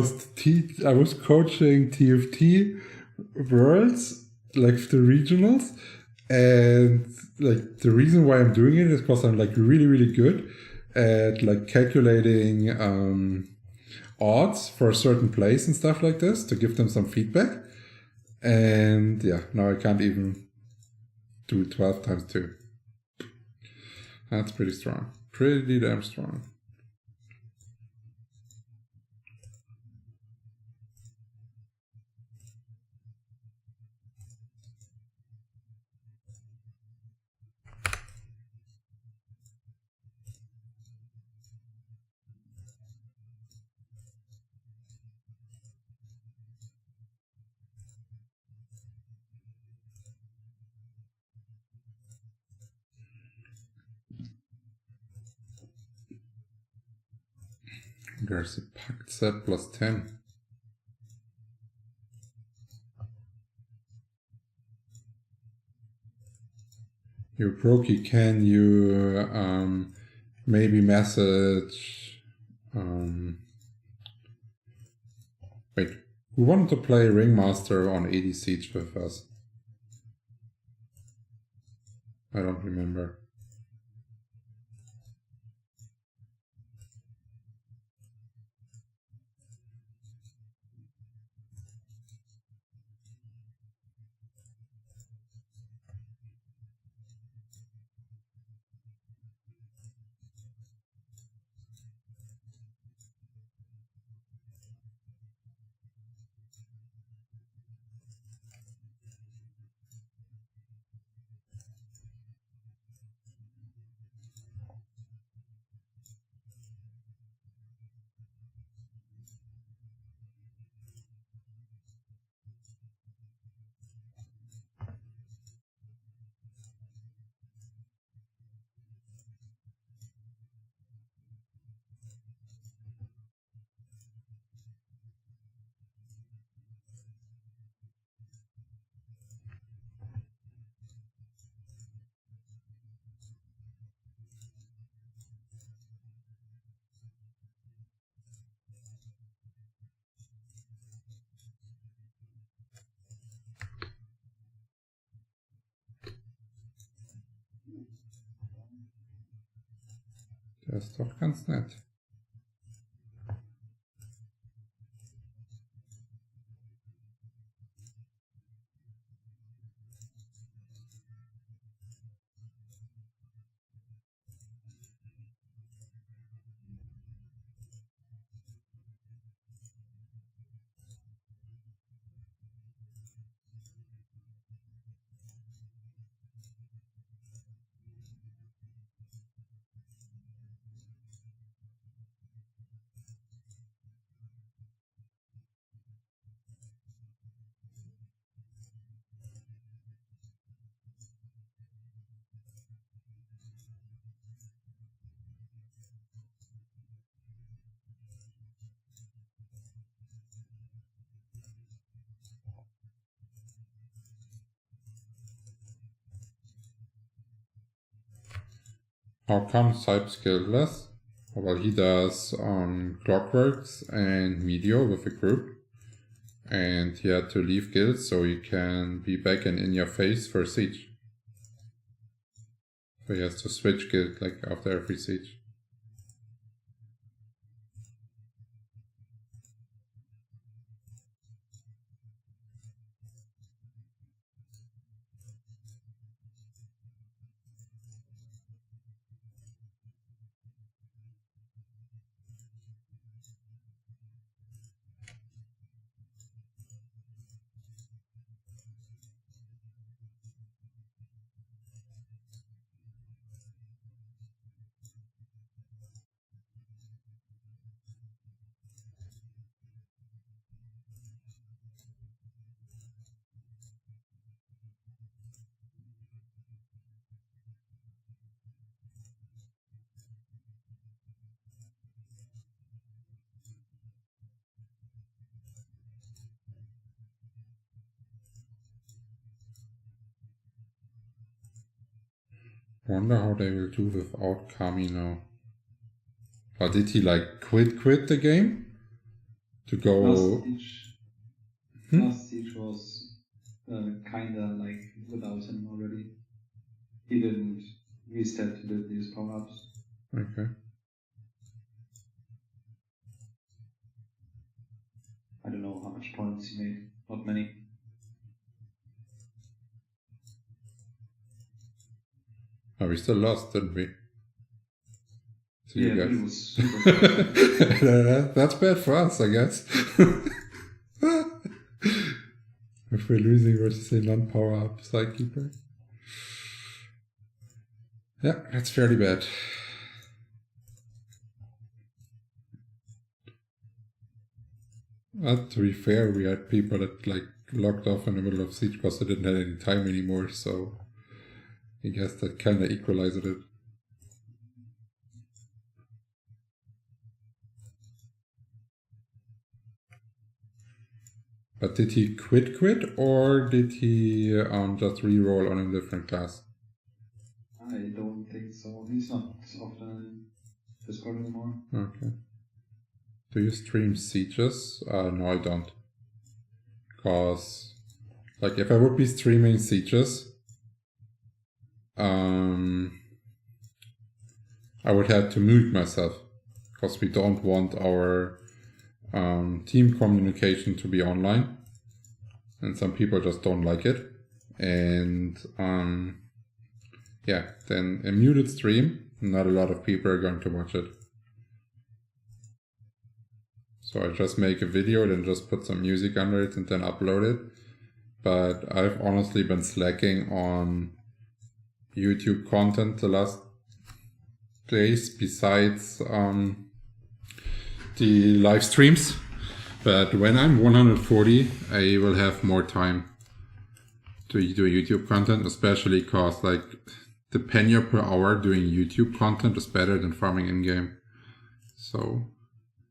was coaching TFT Worlds, like the regionals, and like the reason why I'm doing it is because I'm like really good at like calculating odds for a certain place and stuff like this to give them some feedback. And yeah, now I can't even do 12 times 2. That's pretty strong. Pretty damn strong. There's a packed set plus 10. You Brokey, can you maybe message wait, who wanted to play Ringmaster on 80 Siege with us? I don't remember. Der ist doch ganz nett. How come Type skillless? Well, he does clockworks and video with a group, and he had to leave guild so he can be back and in your face for siege. So he has to switch guild like after every siege. Wonder how they will do without Kami now. Or did he like quit the game? To go... Last siege was kinda like without him already. He didn't restart to do these power-ups. Okay. I don't know how much points he made. Not many. Oh, we still lost, didn't we? So Yeah, you guys... it was super. That's bad for us, I guess. If we're losing versus a non-power-up Psykeeper. Yeah, that's fairly bad. To be fair, we had people that like locked off in the middle of siege because they didn't have any time anymore, so I guess that kinda equalized it. But did he quit or did he just reroll on a different class? I don't think so. He's not often in Discord anymore. Okay. Do you stream sieges? No, I don't. Cause, like, if I would be streaming sieges, I would have to mute myself. Because we don't want our team communication to be online. And some people just don't like it. And, yeah, then a muted stream, not a lot of people are going to watch it. So I just make a video, then just put some music under it and then upload it. But I've honestly been slacking on YouTube content the last days besides the live streams. But when I'm 140, I will have more time to do YouTube content, especially because like the penny per hour doing YouTube content is better than farming in-game. So,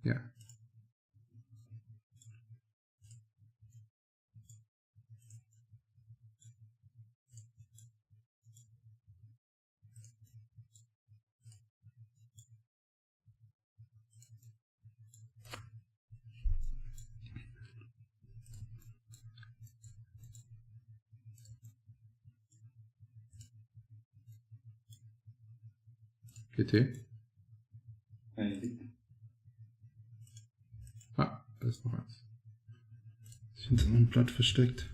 yeah. GT? Ah, da ist noch eins. Ist hinter noch ein Blatt versteckt.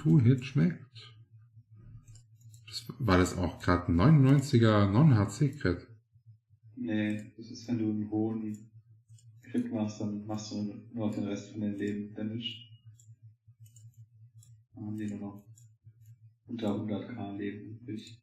Two-Hit schmeckt. War das auch gerade ein 99er Non-Hard-Secret? Nee, das ist, wenn du einen hohen Crit machst, dann machst du nur auf den Rest von deinem Leben Damage. Dann haben die nur noch unter 100k Leben übrig.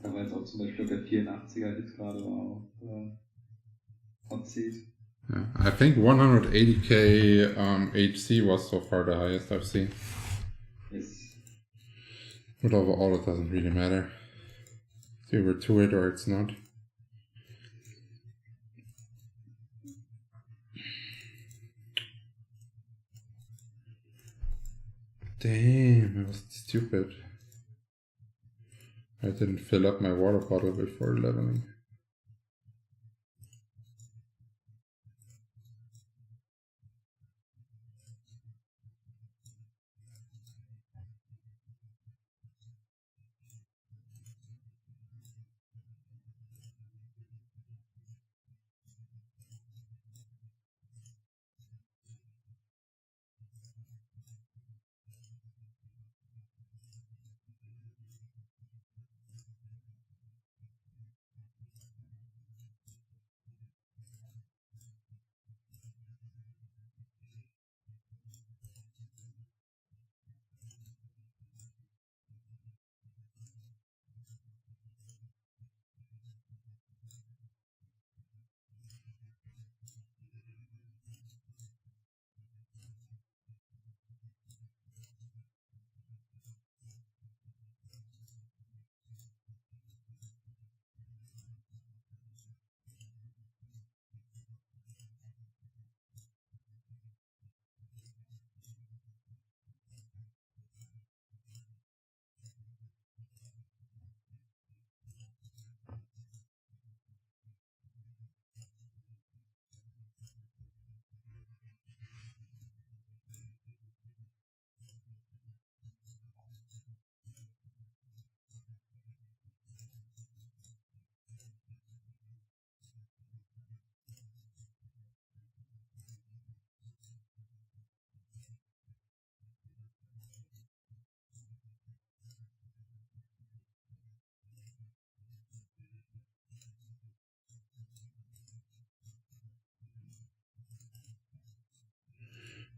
Da war jetzt auch zum Beispiel der 84er Hit gerade war auch Hot Seat. Yeah, I think 180k HC was so far the highest I've seen. Yes. But overall it doesn't really matter. It's either to it or it's not. Damn, I was stupid. I didn't fill up my water bottle before leveling.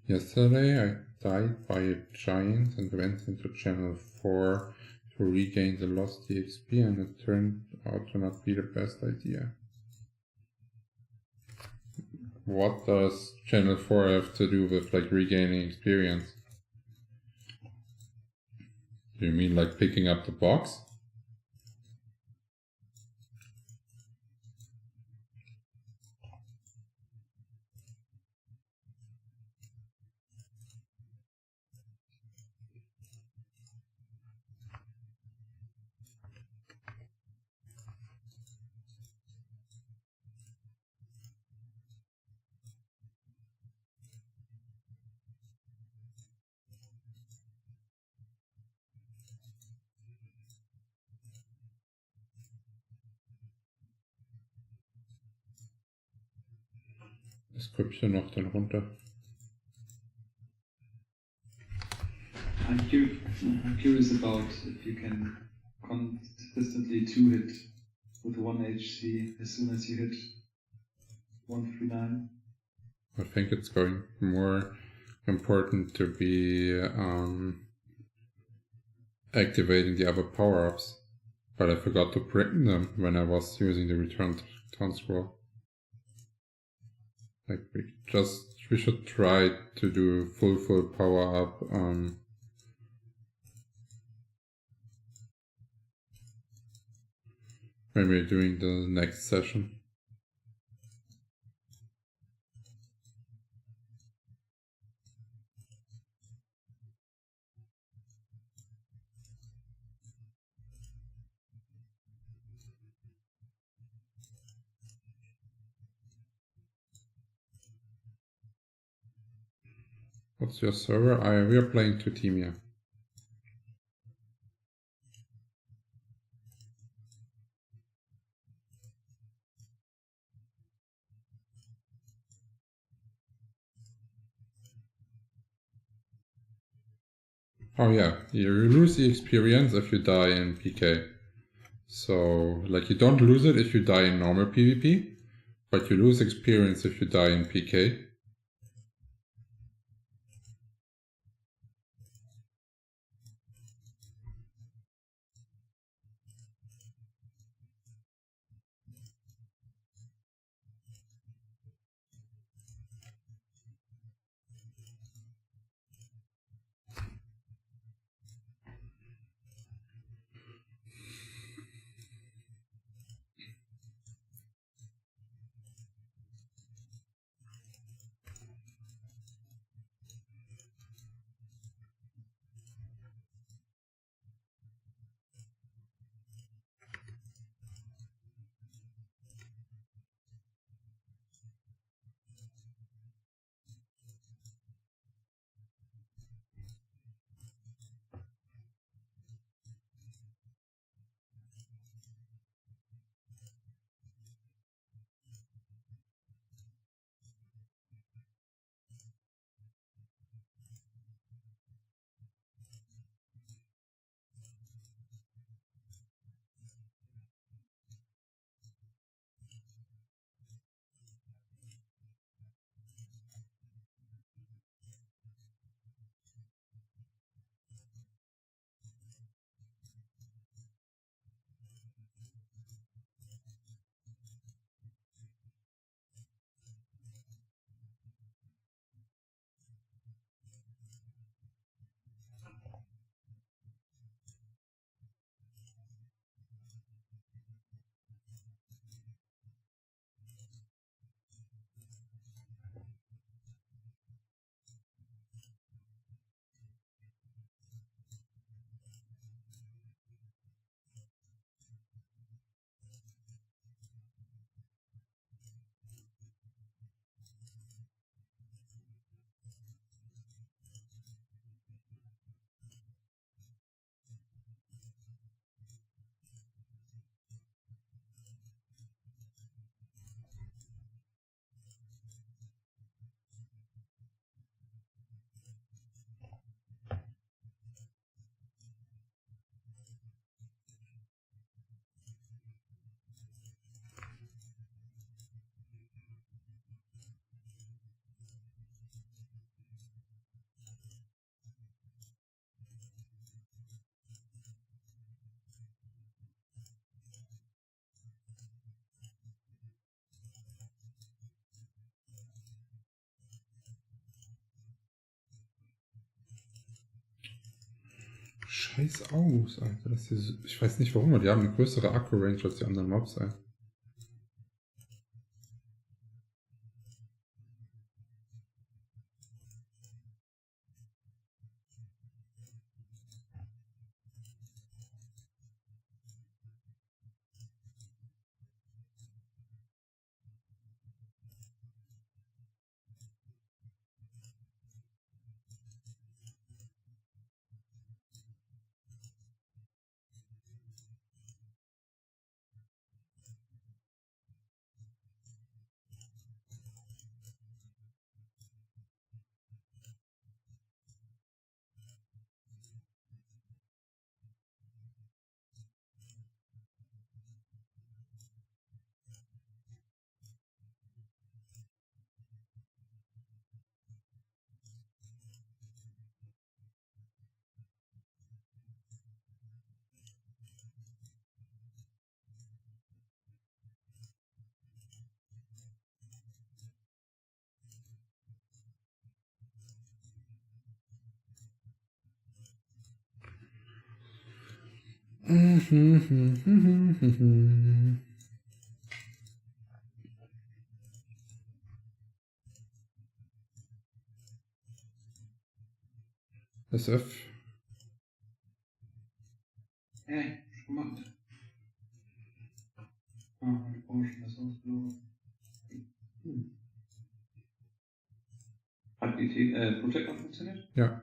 Yesterday I died by a giant and went into channel 4 to regain the lost EXP, and it turned out to not be the best idea. What does channel 4 have to do with like regaining experience? Do you mean like picking up the box? Description noch dann runter. I'm curious about if you can consistently 2-hit with 1 HC as soon as you hit 139. I think it's going more important to be activating the other power-ups, but I forgot to bring them when I was using the return scroll. Like we should try to do full power-up when we're doing the next session. What's your server? We are playing Tutimia. Oh yeah, you lose the experience if you die in PK. So, like, you don't lose it if you die in normal PvP, but you lose experience if you die in PK. scheiß aus, Alter. Das hier so, ich weiß nicht warum, aber die haben eine größere Akku-Range als die anderen Mobs, ey. SF. Was gemacht? Ah, ich brauche schon das ausgelaufen. Hat die Project auch funktioniert? Ja.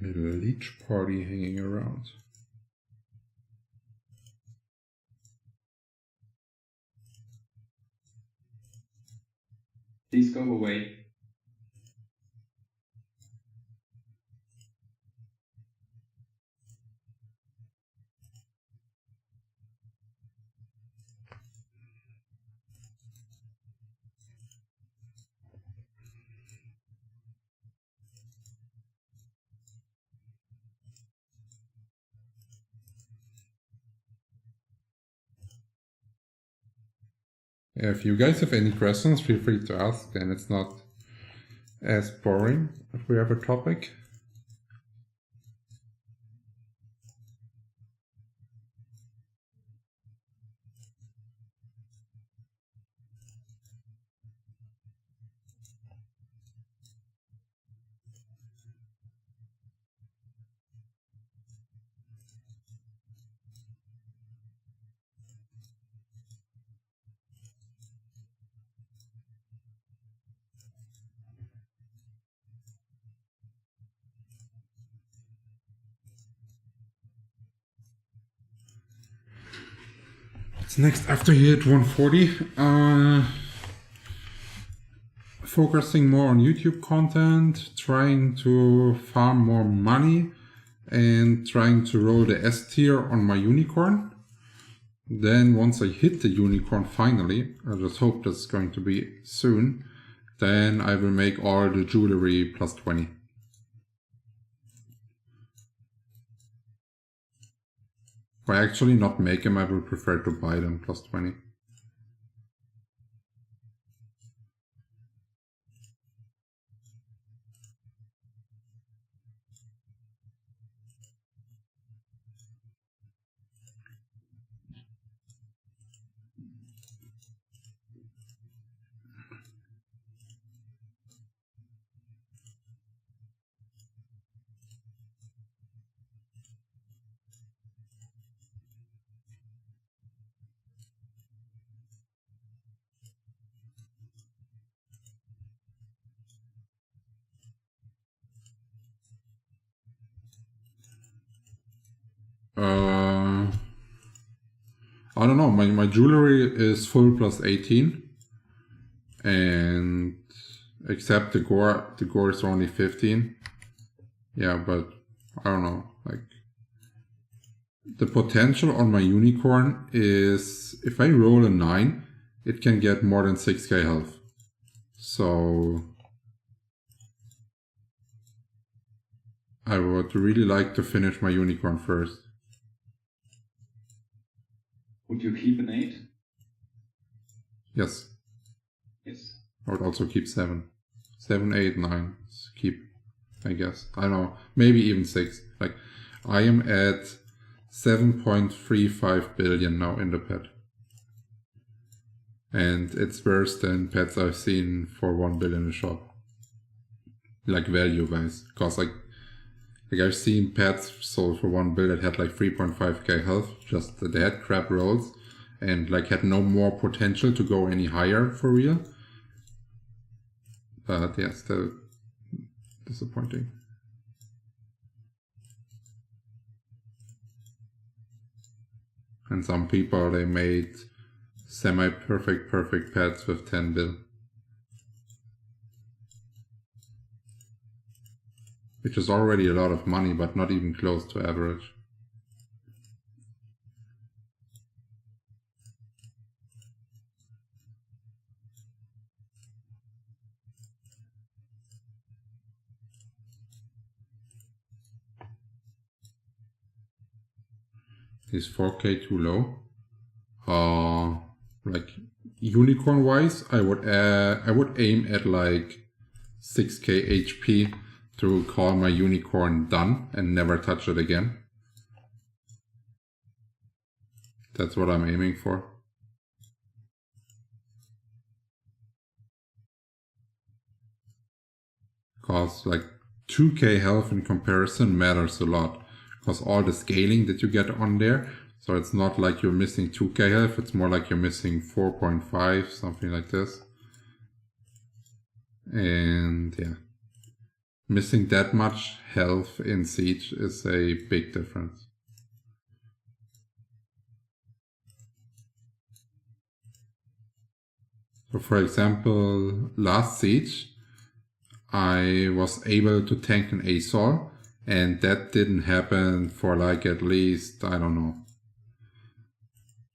Little leech party hanging around. Please go away. Yeah, if you guys have any questions, feel free to ask, and it's not as boring if we have a topic. What's next after you hit 140? Focusing more on YouTube content, trying to farm more money, and trying to roll the S tier on my unicorn. Then once I hit the unicorn finally, I just hope that's going to be soon, then I will make all the jewelry plus 20. Or actually not make them, I will prefer to buy them plus 20. I don't know. My jewelry is full plus 18, and except the gore is only 15. Yeah, but I don't know. Like the potential on my unicorn is if I roll a 9, it can get more than 6k health. So I would really like to finish my unicorn first. Would you keep an 8? Yes. Yes. I would also keep 7. 7, 8, 9. Keep, I guess. I don't know. Maybe even 6. Like, I am at 7.35 billion now in the pet. And it's worse than pets I've seen for 1 billion in the shop. Like, value-wise. Because, like I've seen pets sold for 1 bill that had like 3.5k health, just they had crap rolls and like had no more potential to go any higher for real. But yeah, still disappointing. And some people, they made semi-perfect pets with 10 bill. Which is already a lot of money, but not even close to average. Is 4k too low? Like unicorn wise, I would aim at like 6k HP to call my unicorn done and never touch it again. That's what I'm aiming for. Cause like 2k health in comparison matters a lot. Cause all the scaling that you get on there. So it's not like you're missing 2k health, it's more like you're missing 4.5, something like this. And yeah. Missing that much health in Siege is a big difference. So for example, last Siege, I was able to tank an ASOL, and that didn't happen for like at least, I don't know,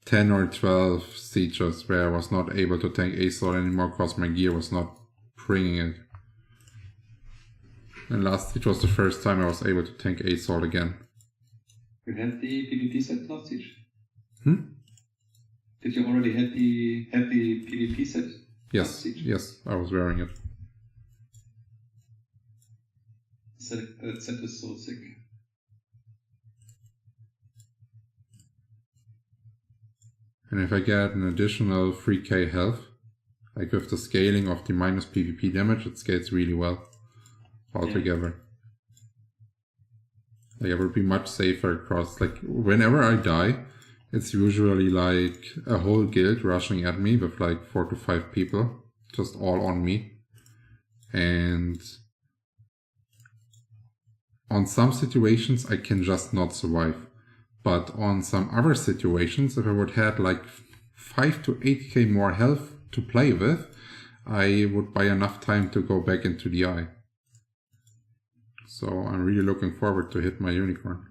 10 or 12 sieges where I was not able to tank ASOL anymore because my gear was not bringing it. And last siege was the first time I was able to tank ASOL again. You had the PvP set last siege? Hmm? Did you already have the PvP set? Yes, yes, I was wearing it. That set is so sick. And if I get an additional 3k health, like with the scaling of the minus PvP damage, it scales really well altogether. Yeah. Like I would be much safer across, like whenever I die, it's usually like a whole guild rushing at me with like 4 to 5 people, just all on me. And on some situations I can just not survive. But on some other situations, if I would have like 5 to 8k more health to play with, I would buy enough time to go back into the eye. So I'm really looking forward to hit my unicorn.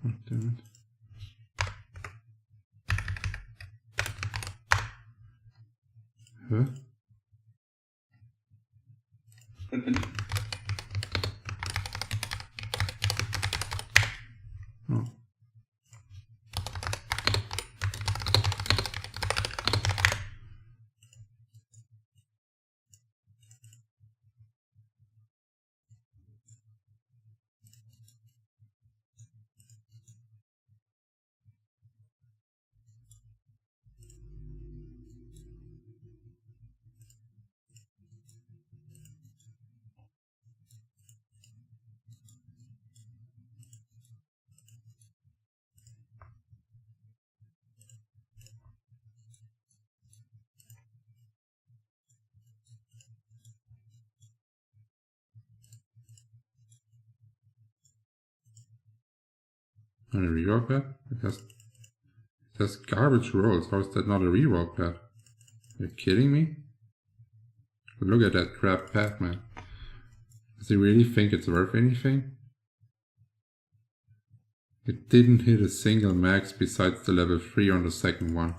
Oh, damn it. Huh? Oh. On a reroll pad? It has garbage rolls. How is that not a reroll pad? Are you kidding me? Look at that crap pad, man. Does he really think it's worth anything? It didn't hit a single max besides the level 3 on the second one.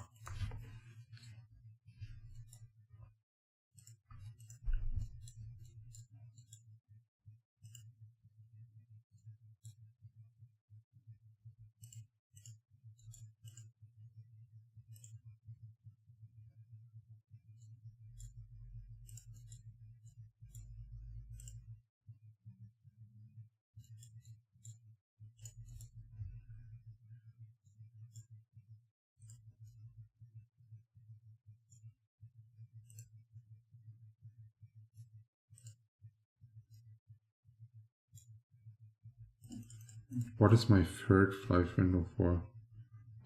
What is my third Flyff window for?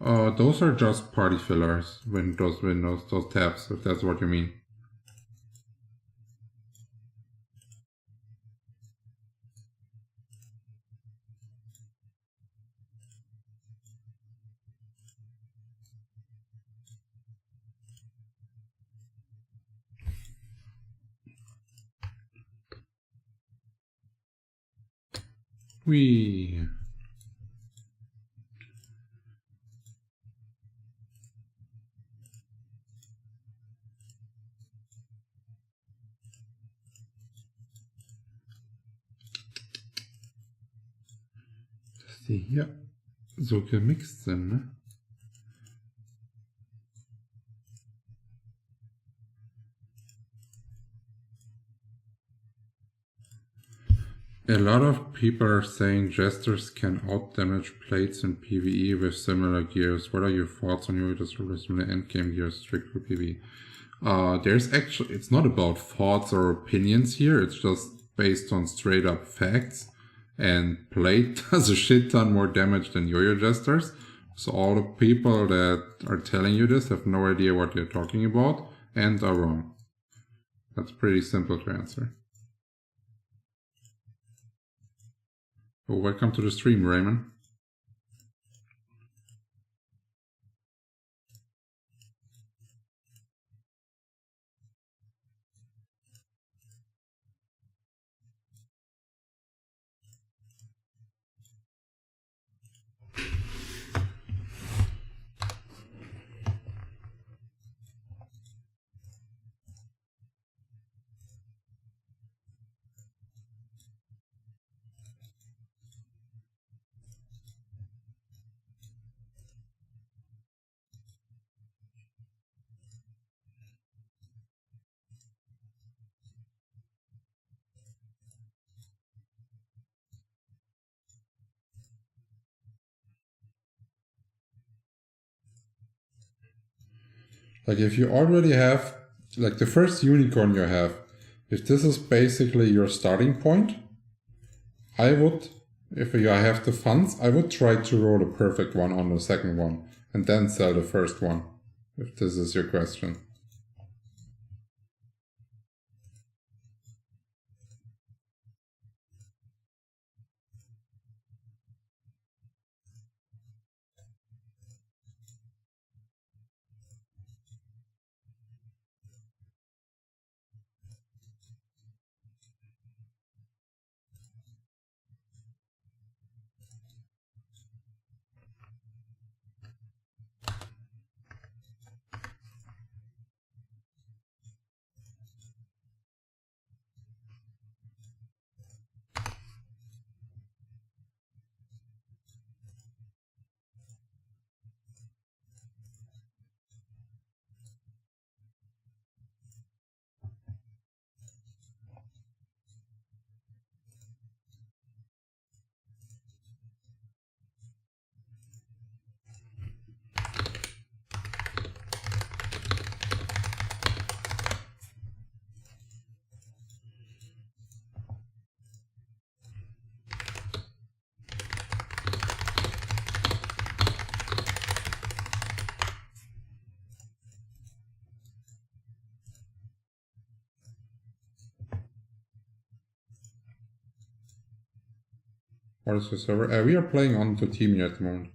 Those are just party fillers, those windows, those tabs, if that's what you mean. Whee! Dass die hier so gemixt sind, ne? A lot of people are saying jesters can out-damage plates in PvE with similar gears. What are your thoughts on your similar endgame gears strict for PvE? There's actually, it's not about thoughts or opinions here, it's just based on straight up facts. And plate does a shit ton more damage than yo-yo jesters. So all the people that are telling you this have no idea what they're talking about and are wrong. That's pretty simple to answer. Oh, welcome to the stream, Raymond. Like if you already have, like the first unicorn you have, if this is basically your starting point, I would, if you have the funds, I would try to roll a perfect one on the second one and then sell the first one, if this is your question. What is your server? We are playing on the team at the moment.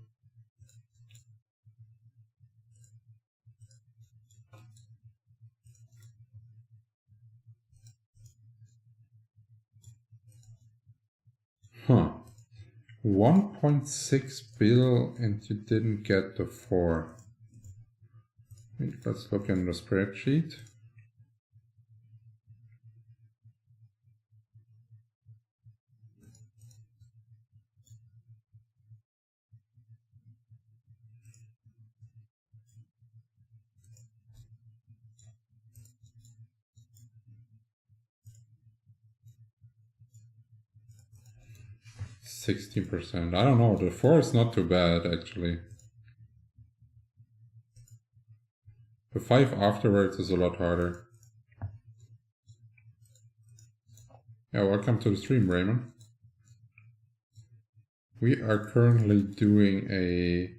Huh. 1.6 bill and you didn't get the 4. Let's look in the spreadsheet. %. I don't know, the 4 is not too bad actually. The 5 afterwards is a lot harder. Yeah, welcome to the stream, Raymond. We are currently doing a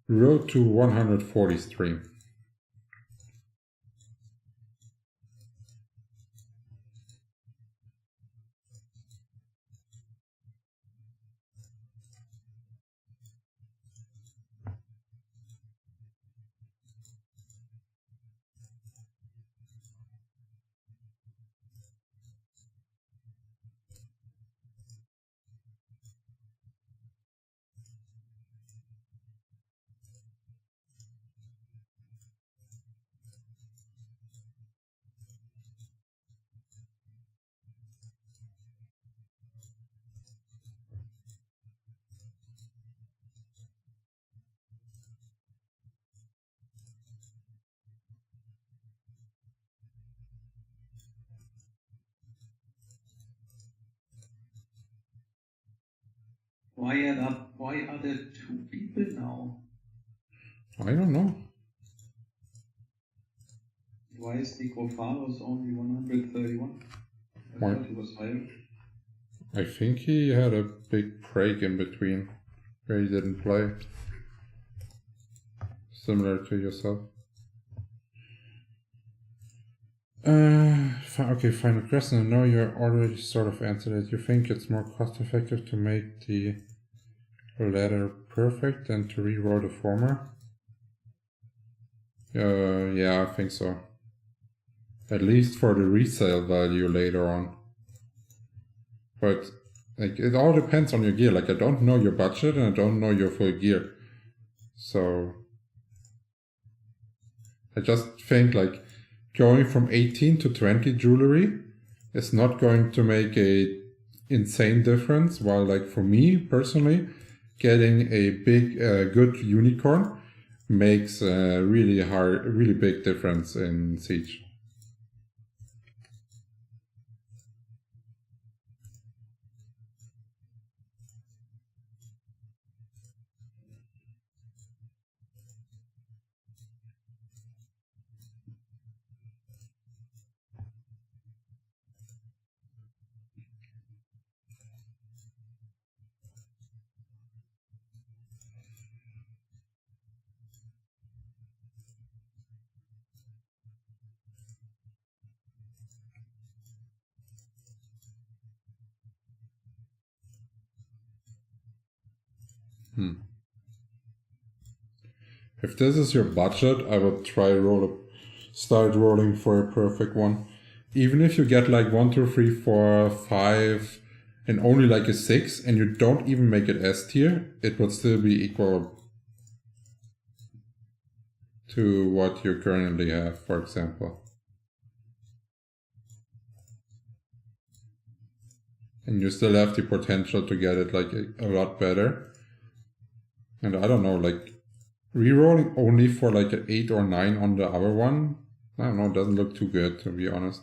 Road to 140 stream. Why are there 2 people now? I don't know. Why is Nico Faros only 131? I thought he was higher. I think he had a big break in between where he didn't play. Similar to yourself. Okay, final question. I know you already sort of answered it. You think it's more cost effective to make the latter perfect than to reroll the former? Yeah, I think so. At least for the resale value later on. But like it all depends on your gear. Like I don't know your budget and I don't know your full gear. So I just think like going from 18 to 20 jewelry is not going to make a insane difference. While like for me personally, getting a big good unicorn makes a really big difference in Siege. If this is your budget, I would start rolling for a perfect one. Even if you get like 1, 2, 3, 4, 5 and only like a 6 and you don't even make it S tier, it would still be equal to what you currently have, for example. And you still have the potential to get it like a lot better. And I don't know, like rerolling only for like an 8 or 9 on the other one, I don't know, doesn't look too good to be honest.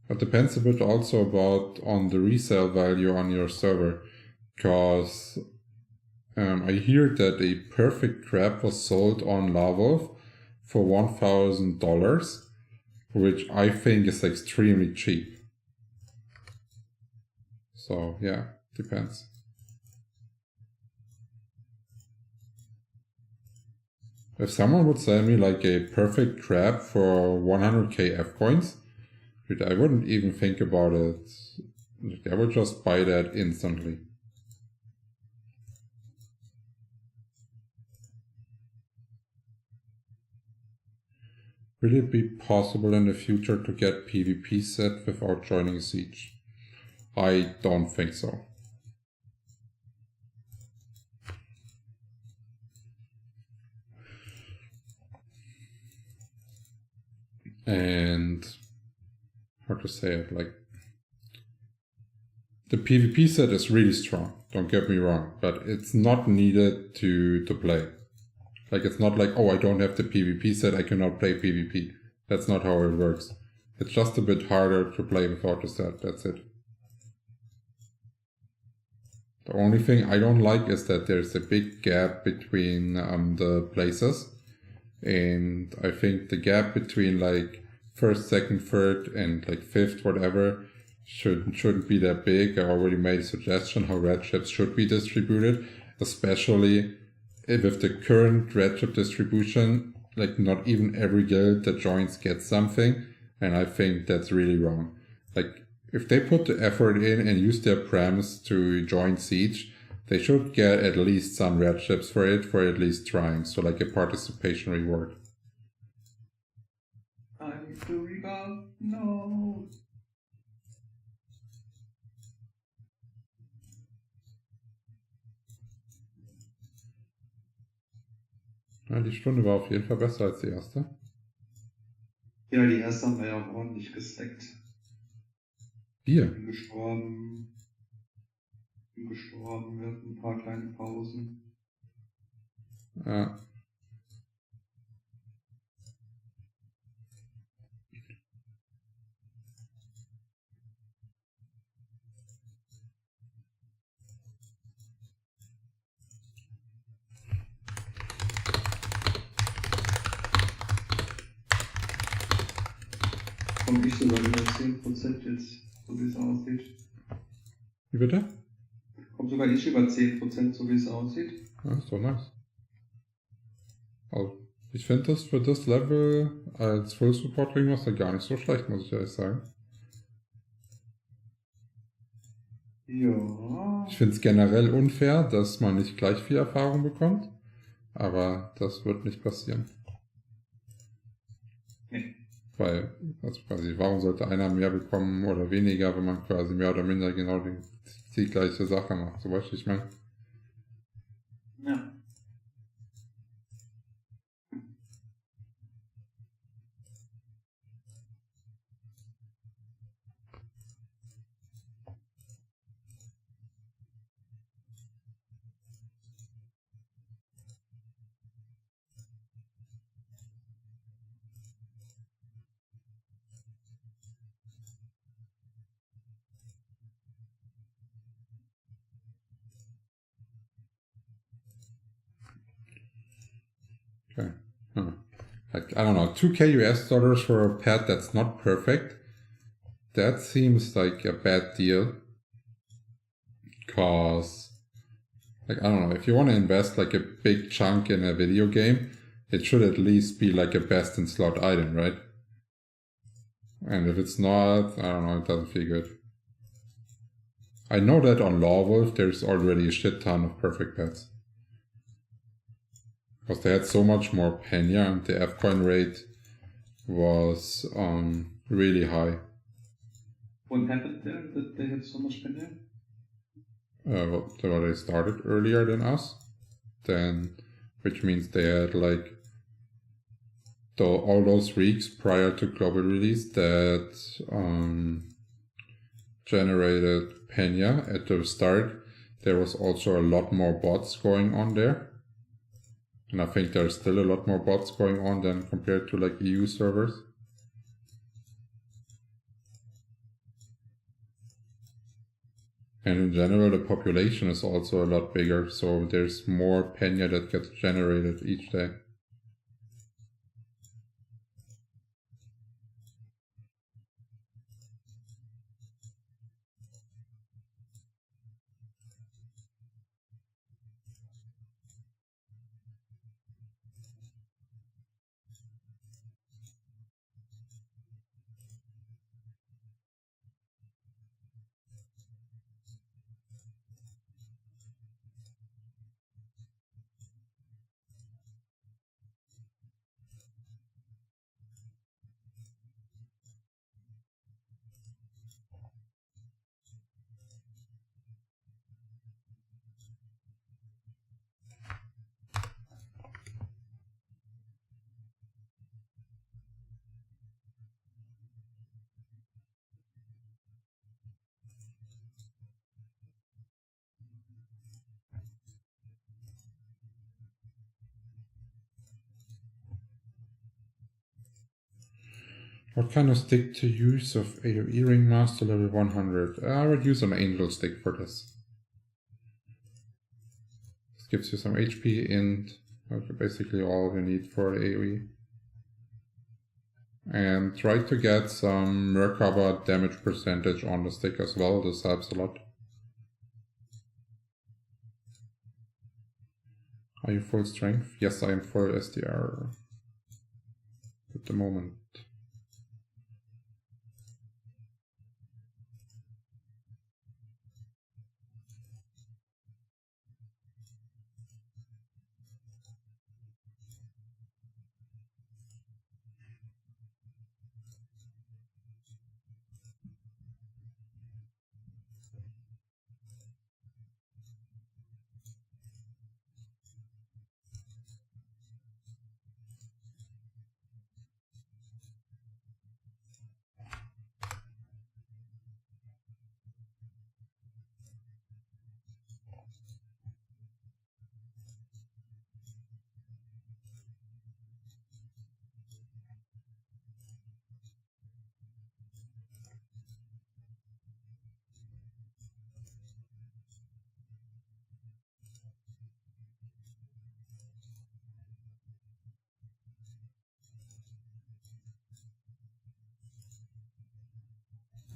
It depends a bit also on the resale value on your server, because I hear that a perfect crab was sold on Lavov for $1,000, which I think is extremely cheap. So yeah, depends. If someone would sell me like a perfect crab for 100k F coins, dude, I wouldn't even think about it. I would just buy that instantly. Will it be possible in the future to get PvP set without joining Siege? I don't think so. And how to say it, like, the PvP set is really strong, don't get me wrong, but it's not needed to play. Like, it's not like, oh, I don't have the PvP set, I cannot play PvP. That's not how it works. It's just a bit harder to play without the set, that's it. The only thing I don't like is that there's a big gap between the places. And I think the gap between like first, second, third, and like fifth, whatever, shouldn't be that big. I already made a suggestion how red chips should be distributed, especially with the current red chip distribution. Like, not even every guild that joins gets something, and I think that's really wrong. Like, if they put the effort in and use their prems to join Siege, they should get at least some red chips for it, for at least trying. So like a participation reward. I need to rebound. No. Ja, die Stunde war auf jeden Fall besser als die erste. Ja, die erste haben wir ja auch ordentlich gesteckt. Wir? Bin gestorben. Wir hatten ein paar kleine Pausen. Ja. Komme ich sogar über 10% jetzt, so wie es aussieht. Wie bitte? Kommt sogar ich über 10%, so wie es aussieht. Ja, ist doch nice. Also, ich finde das für das Level als Full Support Ringmaster gar nicht so schlecht, muss ich ehrlich sagen. Ja. Ich finde es generell unfair, dass man nicht gleich viel Erfahrung bekommt, aber das wird nicht passieren. Nee. Weil, also quasi, warum sollte einer mehr bekommen oder weniger, wenn man quasi mehr oder minder genau die gleiche Sache macht? So, weißt du, ich meine. Ja. Okay. Like, I don't know, 2k US dollars for a pet that's not perfect. That seems like a bad deal. Cause, like, I don't know, if you want to invest like a big chunk in a video game, it should at least be like a best in slot item, right? And if it's not, I don't know, it doesn't feel good. I know that on Lawwolf there's already a shit ton of perfect pets. Because they had so much more Pena and the F-coin rate was really high. What happened there that they had so much Pena? Well, they started earlier than us, then, which means they had like all those weeks prior to global release that generated Pena at the start. There was also a lot more bots going on there. And I think there's still a lot more bots going on than compared to like EU servers. And in general, the population is also a lot bigger, so there's more Pena that gets generated each day. What kind of stick to use of AoE Ring Master level 100? I would use an Angel stick for this. This gives you some HP and basically all you need for AoE. And try to get some Merkaba damage percentage on the stick as well, this helps a lot. Are you full strength? Yes, I am full SDR at the moment.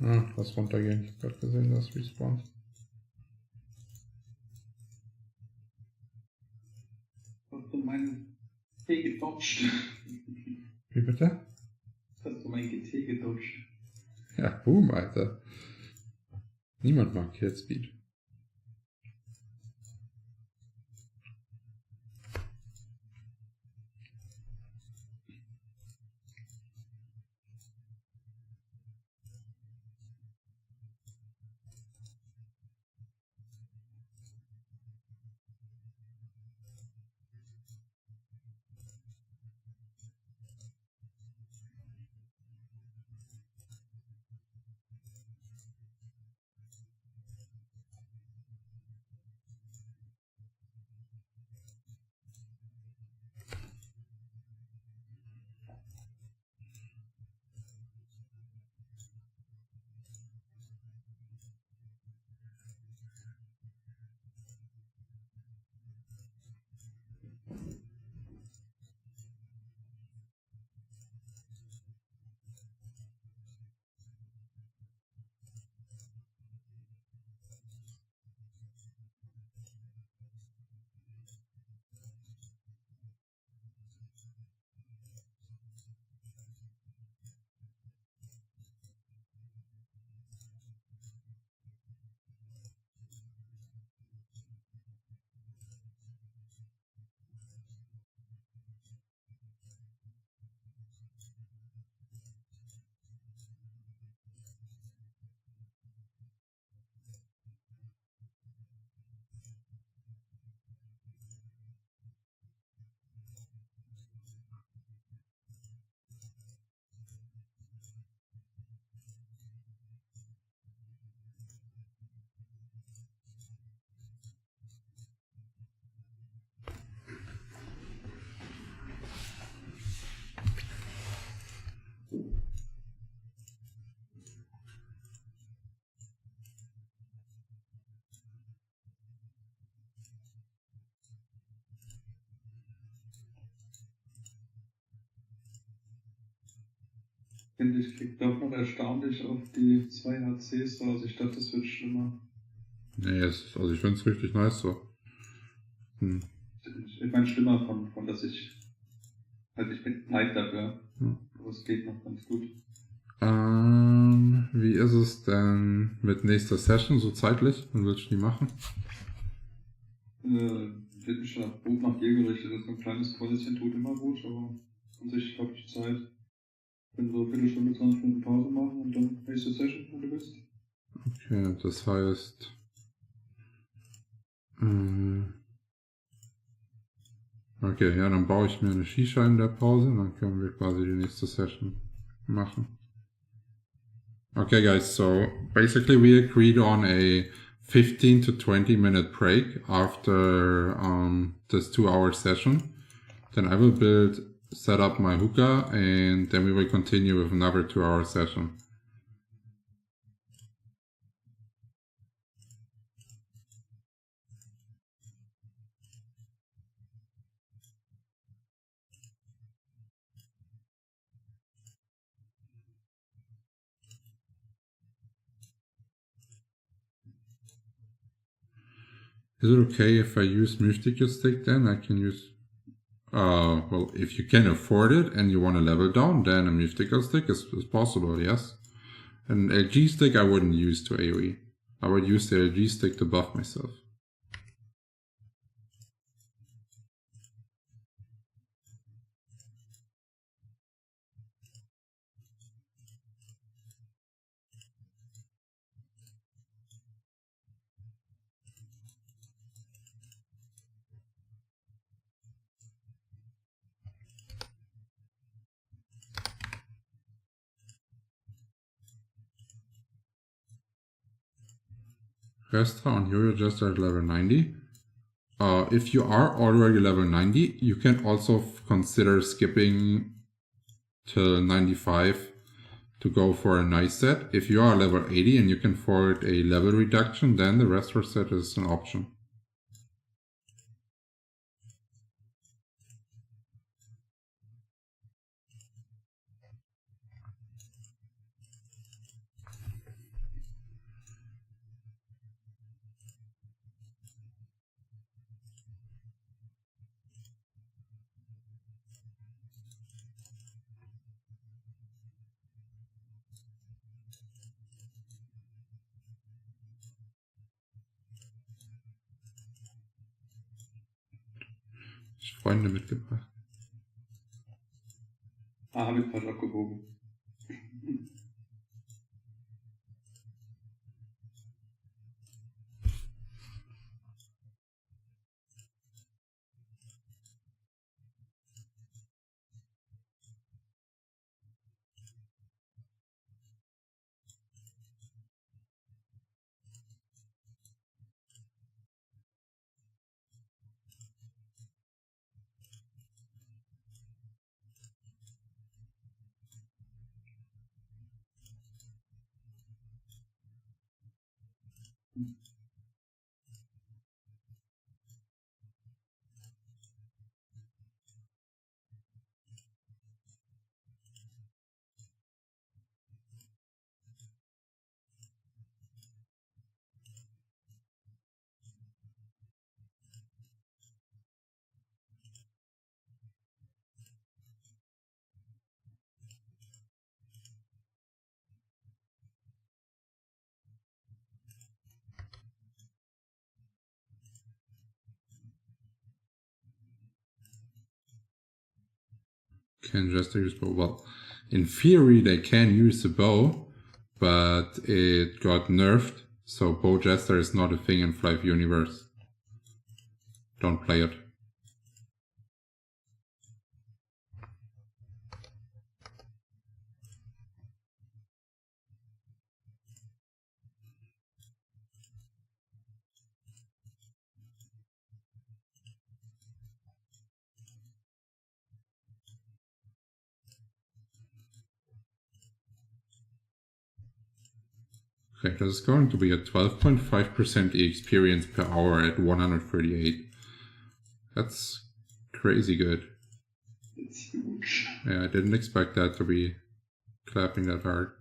Ah, das runtergehen. Ich hab gerade gesehen, das respawnt. Hast du meinen Tee gedodged? Wie bitte? Hast du meinen Tee gedodged? Ja, boom, Alter. Niemand mag Killspeed. Finde ich, kriegt doch noch erstaunlich auf die 2 HCs so. Also ich dachte, das wird schlimmer. Nee, also ich finde es richtig nice so. Ich meine schlimmer von dass ich halt, ich bin Zeit dafür. Aber es geht noch ganz gut. Wie ist es denn mit nächster Session, so zeitlich? Wann willst du die machen? Wird mich schon nach Buch nach dir gerichtet. Das ist ein kleines Päuschen, tut immer gut, aber an sich habe ich Zeit. Wenn so eine Viertelstunde, 20 Minuten Pause machen und dann nächste Session, wenn du bist. Okay, das heißt... Okay, ja, dann baue ich mir eine Shisha in der Pause und dann können wir quasi die nächste Session machen. Okay guys, so basically we agreed on a 15 to 20 minute break after this 2-hour session. Then I will build set up my hookah and then we will continue with another 2-hour session. Is it okay if I use mystical stick then? I can use, well, if you can afford it and you want to level down, then a mystical stick is possible, yes. An LG stick I wouldn't use to AoE. I would use the LG stick to buff myself. Resta on Yo-Yo just at level 90. If you are already level 90, you can also consider skipping till 95 to go for a nice set. If you are level 80 and you can afford a level reduction, then the Restorer set is an option. Freunde mitgebracht. Ah, habe ich falsch abgebogen. Can just use bow. Well, in theory they can use the bow, but it got nerfed, so bow jester is not a thing in Flyff universe. Don't play it. Okay, this is going to be a 12.5% experience per hour at 138. That's crazy good. It's huge. Yeah, I didn't expect that to be clapping that hard.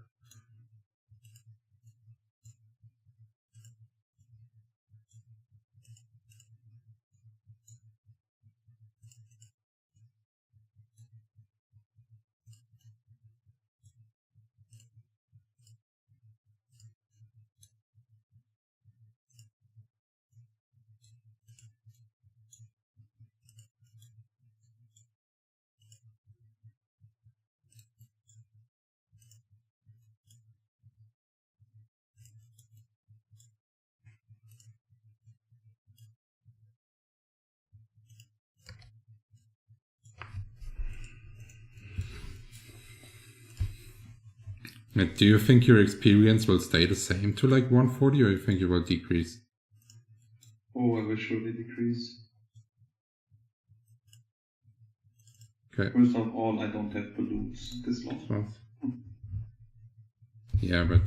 Do you think your experience will stay the same to like 140 or you think it will decrease? Oh, I will surely decrease. Okay. First of all, I don't have balloons this long. So, yeah, but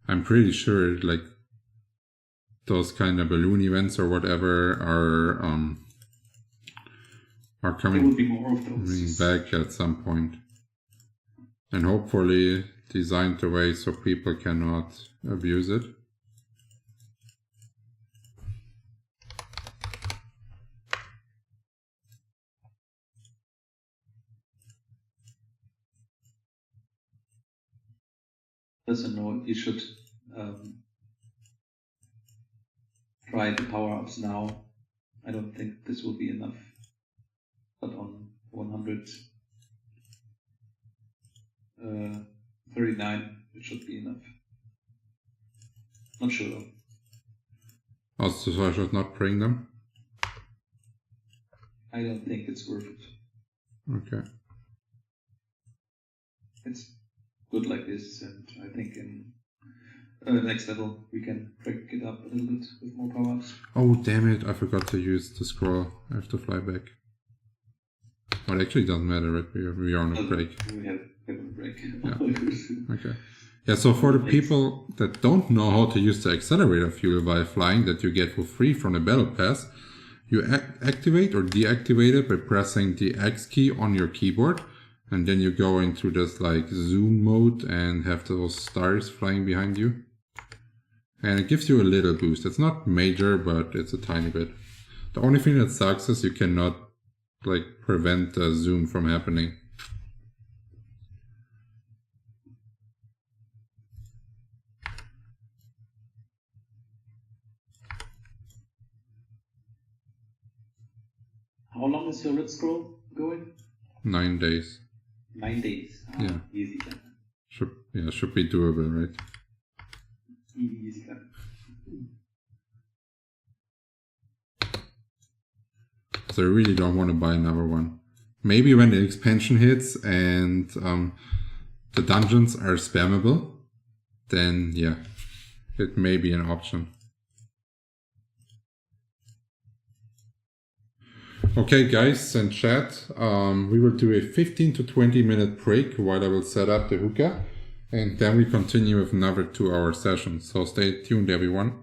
I'm pretty sure like those kind of balloon events or whatever are There coming will be more of those. back at some point. And hopefully designed a way so people cannot abuse it. Doesn't know, you should try the power-ups now. I don't think this will be enough. But on 139, it should be enough. Not sure though. Also, so I should not bring them? I don't think it's worth it. Okay. It's good like this, and I think in next level we can break it up a little bit with more power-ups. Oh, damn it. I forgot to use the scroll. I have to fly back. Well, it actually doesn't matter, right? We are on a break. We have a break. Yeah. Okay. Yeah, so for the people that don't know how to use the accelerator fuel while flying that you get for free from the battle pass, you activate or deactivate it by pressing the X key on your keyboard, and then you go into this like zoom mode and have those stars flying behind you. And it gives you a little boost. It's not major, but it's a tiny bit. The only thing that sucks is you cannot like prevent the zoom from happening. How long is your red scroll going? 9 days. 9 days. Yeah. Easy then. Should be doable, right? Easy then. So I really don't want to buy another one. Maybe when the expansion hits and the dungeons are spammable, then yeah, it may be an option. Okay, guys and chat, we will do a 15 to 20 minute break while I will set up the hookah, and then we continue with another 2-hour session. So stay tuned, everyone.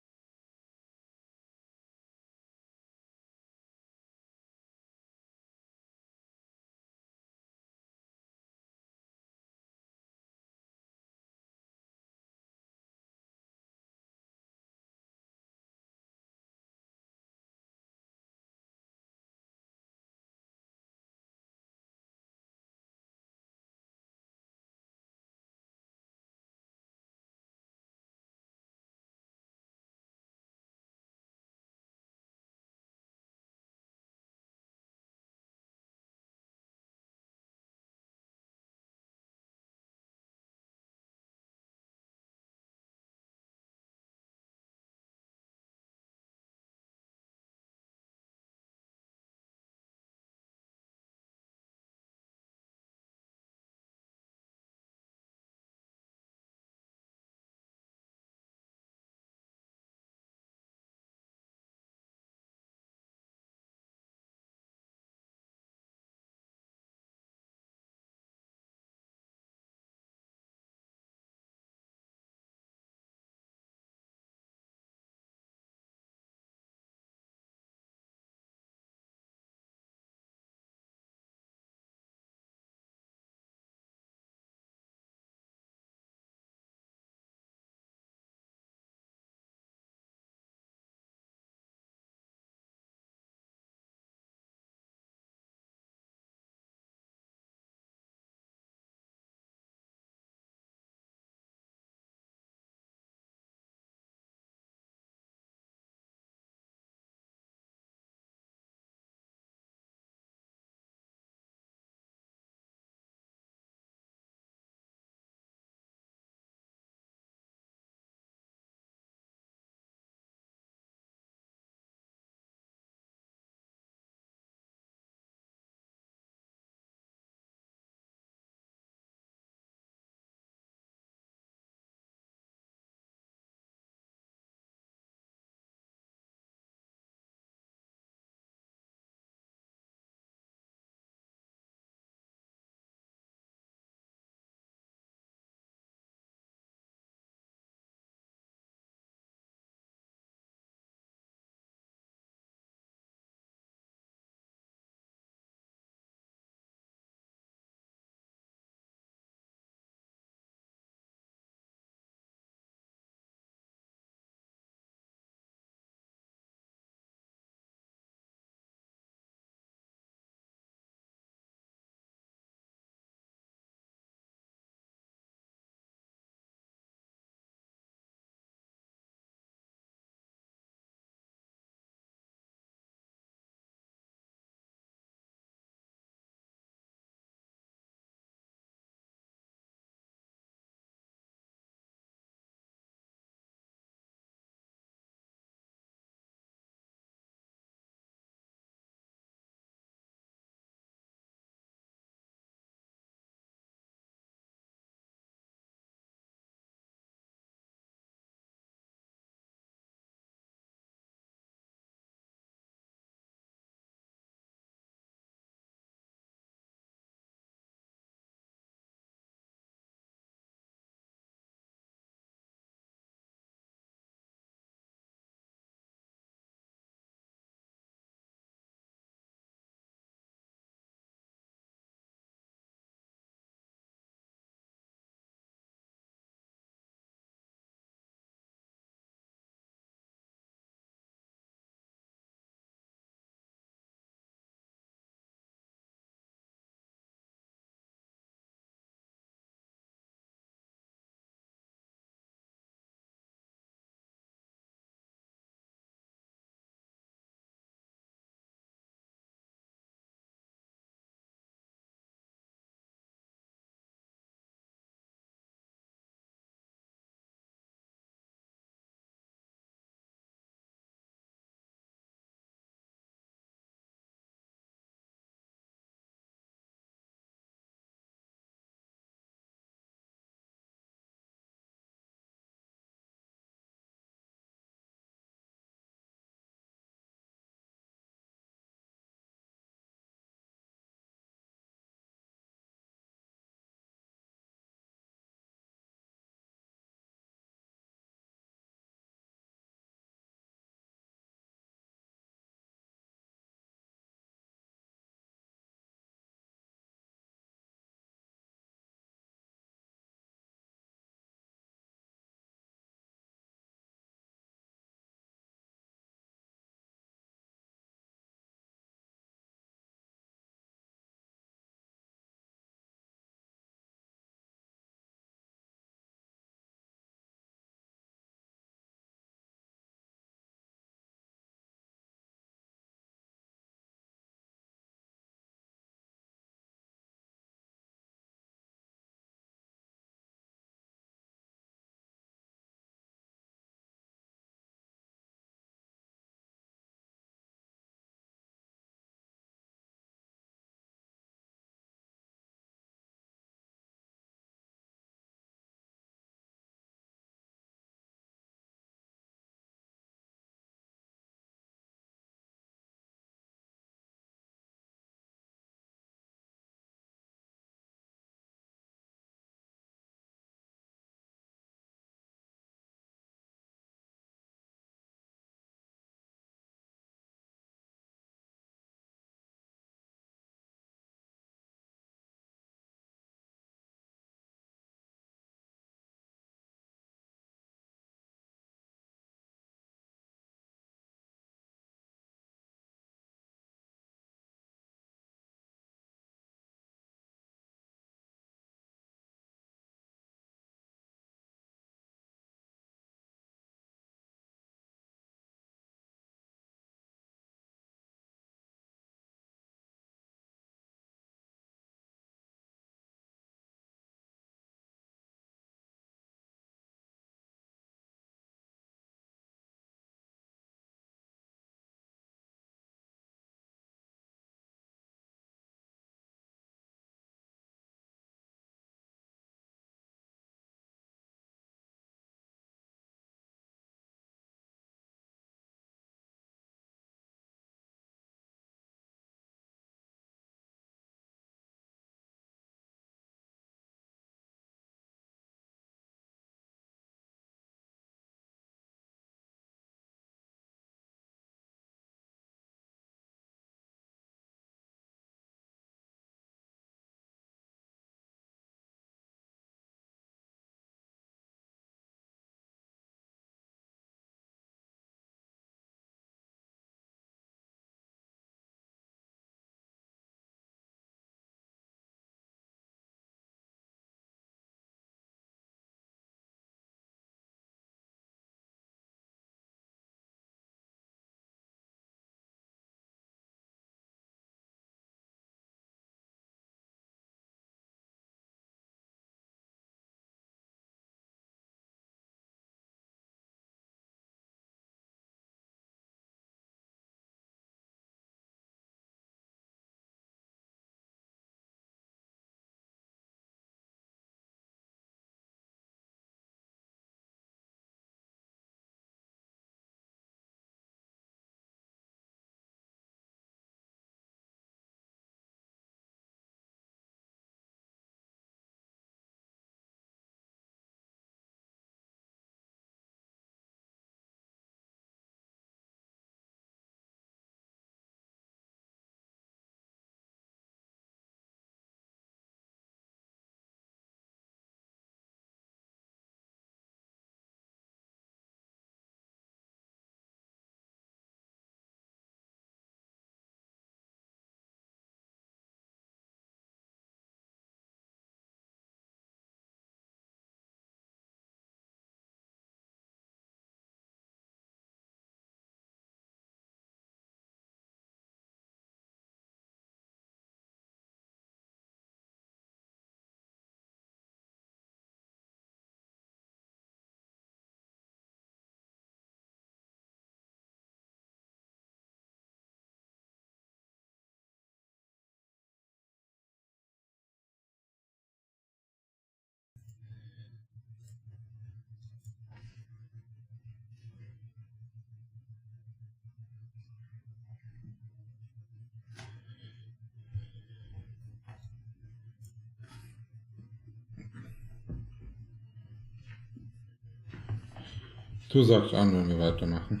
Du sagst an, wenn wir weitermachen.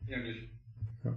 Ja, gleich. Ja.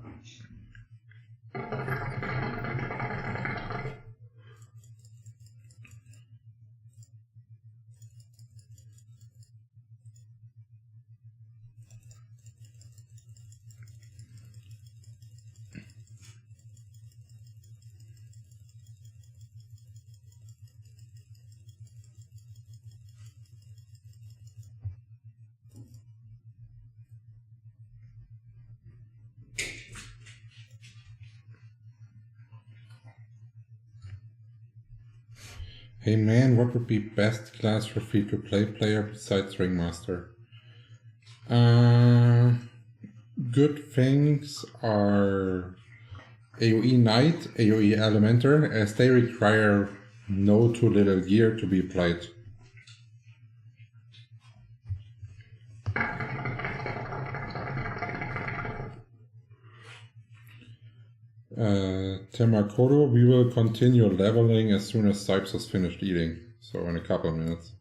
Hey man, what would be best class for free-to-play player besides Ringmaster? Good things are AoE Knight, AoE Elementer, as they require no too little gear to be applied. Temakoto, we will continue leveling as soon as Sipes has finished eating, so in a couple of minutes.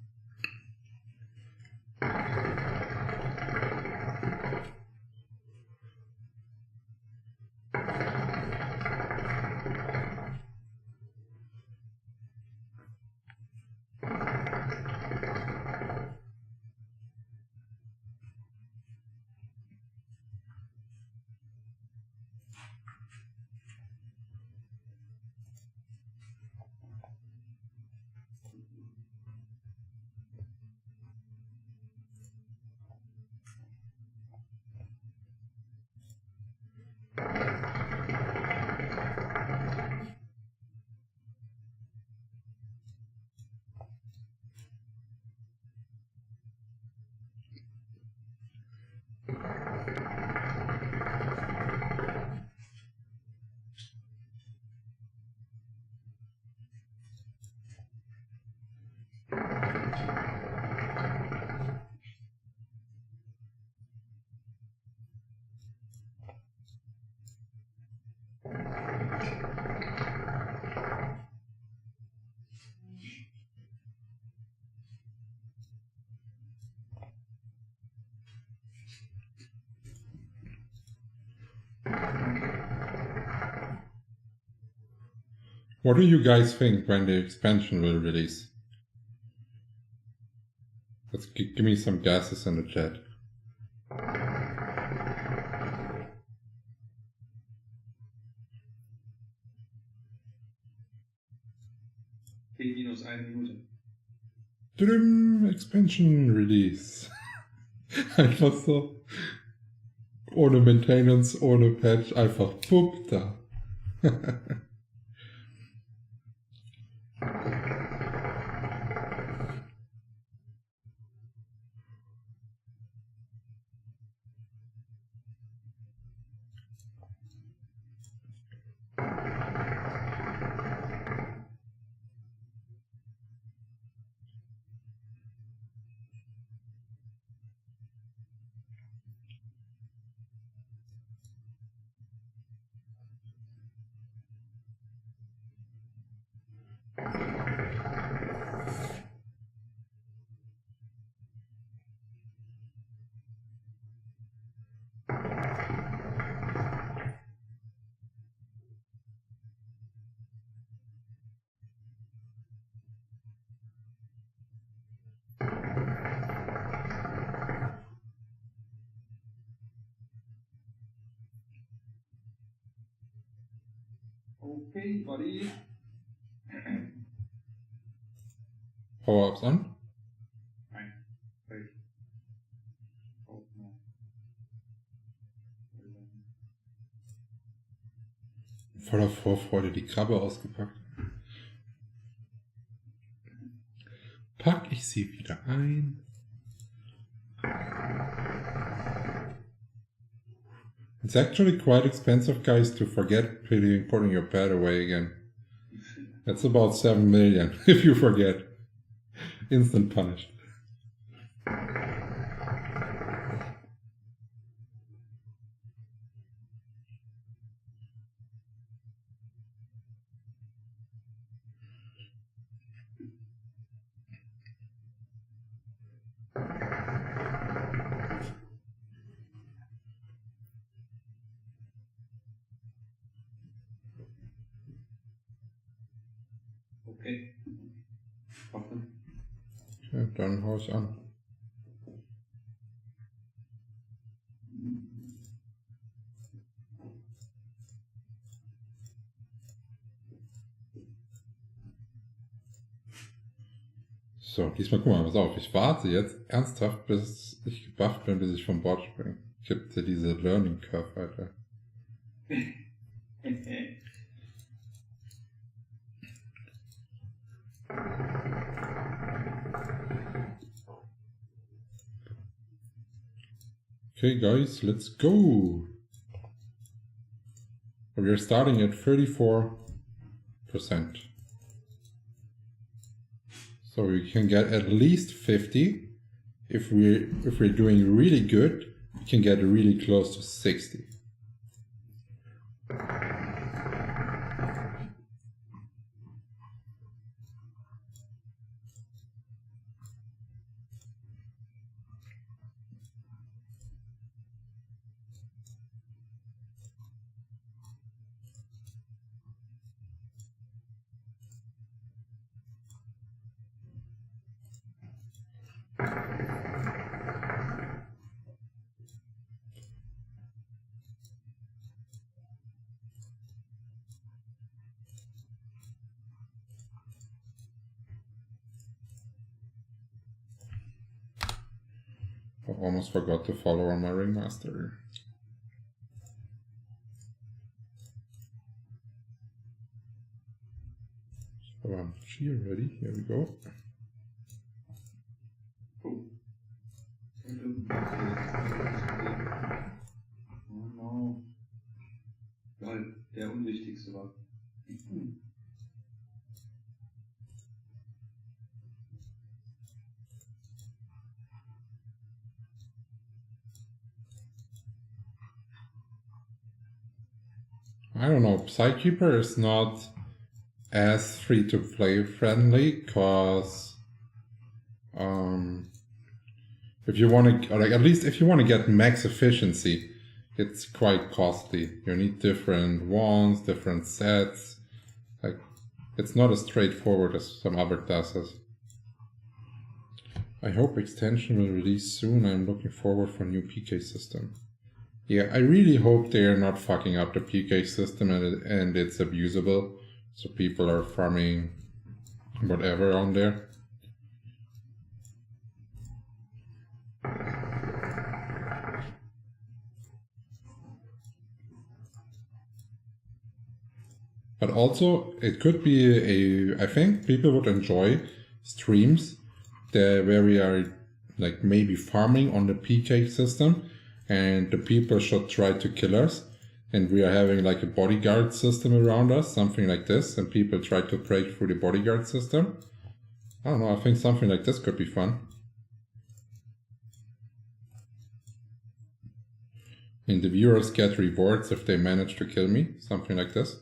What do you guys think when the expansion will release? Let's give me some guesses in the chat. Minus 1 Minute. Expansion Release. Einfach so. Ohne Maintenance, ohne Patch, einfach pup da. Okay, buddy. Power-Ups an? Nein. Wait. Oh, no. Voller Vorfreude die Krabbe ausgepackt. Pack ich sie wieder ein. It's actually quite expensive, guys, to forget putting your pet away again. That's about 7 million if you forget. Instant punished. Okay. Warte. Okay, dann hau ich an. So, diesmal guck mal, pass auf, ich warte jetzt ernsthaft, bis ich gebufft bin, bis ich vom Board springe. Gibt dir diese Learning Curve, Alter. Okay guys, let's go! We are starting at 34%. So we can get at least 50. If we're doing really good, we can get really close to 60. I almost forgot to follow on my ringmaster. So I'm cheer ready. Here we go. Oh no. Weil der unwichtigste war. I don't know, Psykeeper is not as free-to-play friendly, cause if you want to, like at least if you want to get max efficiency, it's quite costly. You need different wands, different sets. Like it's not as straightforward as some other classes. I hope extension will release soon. I'm looking forward for new PK system. Yeah, I really hope they are not fucking up the PK system and it's abusable, so people are farming whatever on there. But also, it could be I think people would enjoy streams where we are like maybe farming on the PK system, and the people should try to kill us, and we are having like a bodyguard system around us, something like this, and people try to break through the bodyguard system. I don't know, I think something like this could be fun. And the viewers get rewards if they manage to kill me, something like this.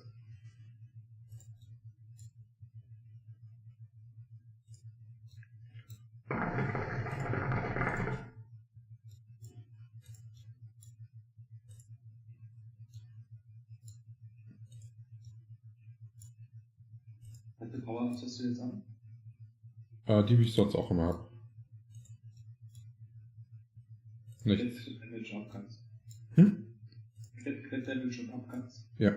Welche Power-Ups hast du jetzt an? Die ich sonst auch immer habe. Nicht. Crit Damage up kannst. Hm? Crit Damage und up kannst. Ja.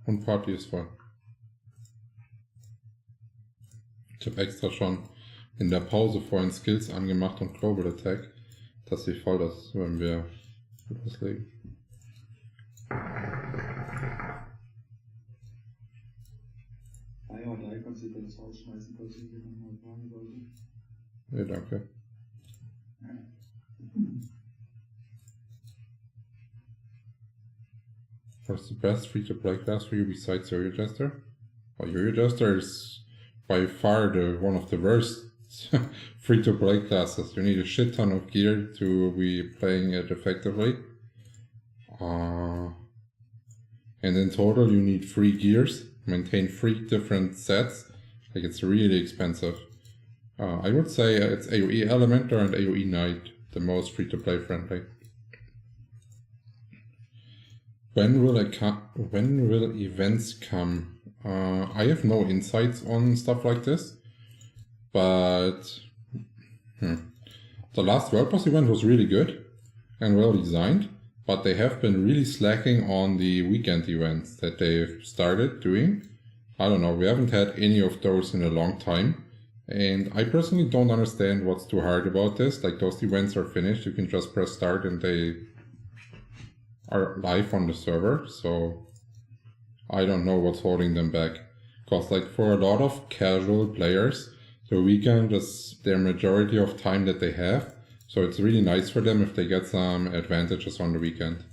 Und Party ist voll. Ich habe extra schon in der Pause vorhin Skills angemacht und Global Attack, dass sie voll ist, wenn wir loslegen. Ja, da kannst du das rausschmeißen, falls ich dir nochmal fragen wollte. Ja, danke. Ja. What's the best free-to-play class for you besides Yo-Yo Jester? Well, Yo-Yo Jester is by far one of the worst free-to-play classes. You need a shit ton of gear to be playing it effectively. And in total you need 3 gears, maintain 3 different sets. Like it's really expensive. I would say it's AoE Elementor and AoE Knight, the most free-to-play friendly. When will events come? I have no insights on stuff like this, but the last World Boss event was really good and well designed, but they have been really slacking on the weekend events that they've started doing. I don't know, we haven't had any of those in a long time, and I personally don't understand what's too hard about this. Like, those events are finished, you can just press start and they are live on the server, so I don't know what's holding them back. Because like for a lot of casual players, the weekend is their majority of time that they have, so it's really nice for them if they get some advantages on the weekend.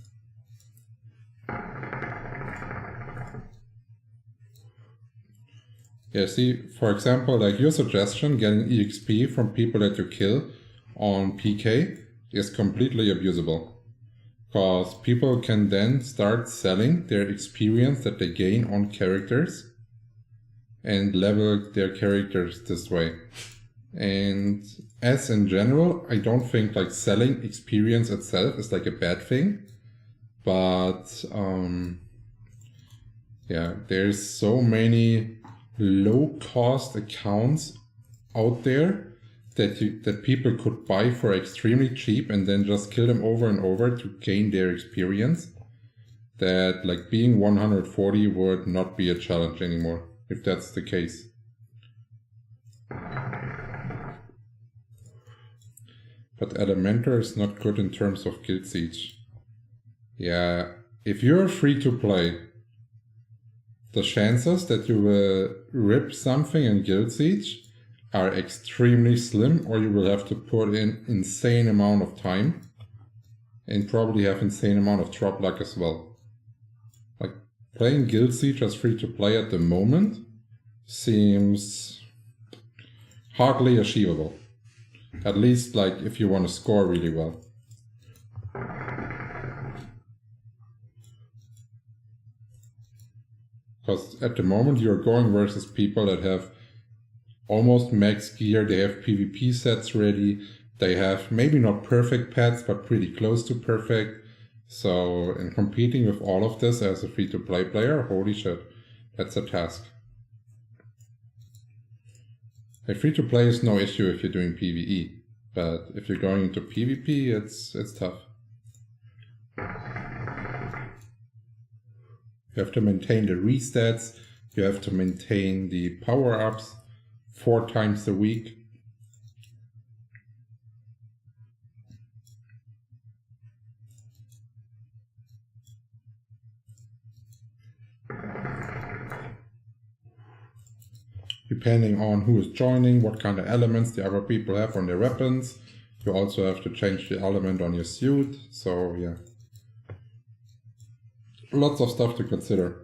Yeah, see, for example, like your suggestion, getting EXP from people that you kill on PK is completely abusable. Because people can then start selling their experience that they gain on characters and level their characters this way. And as in general, I don't think like selling experience itself is like a bad thing. But yeah, there's so many low-cost accounts out there that people could buy for extremely cheap and then just kill them over and over to gain their experience, that like being 140 would not be a challenge anymore, if that's the case. But Elementor is not good in terms of Guild Siege. Yeah, if you're free to play, the chances that you will rip something in Guild Siege are extremely slim, or you will have to put in insane amount of time and probably have insane amount of drop luck as well. Like, playing Guild Siege as free to play at the moment seems hardly achievable. At least like if you want to score really well. Because at the moment you're going versus people that have almost max gear, they have PvP sets ready, they have maybe not perfect pets, but pretty close to perfect. So in competing with all of this as a free-to-play player, holy shit, that's a task. A free-to-play is no issue if you're doing PvE, but if you're going into PvP, it's tough. You have to maintain the restats, you have to maintain the power-ups 4 times a week. Depending on who is joining, what kind of elements the other people have on their weapons. You also have to change the element on your suit, so yeah. Lots of stuff to consider.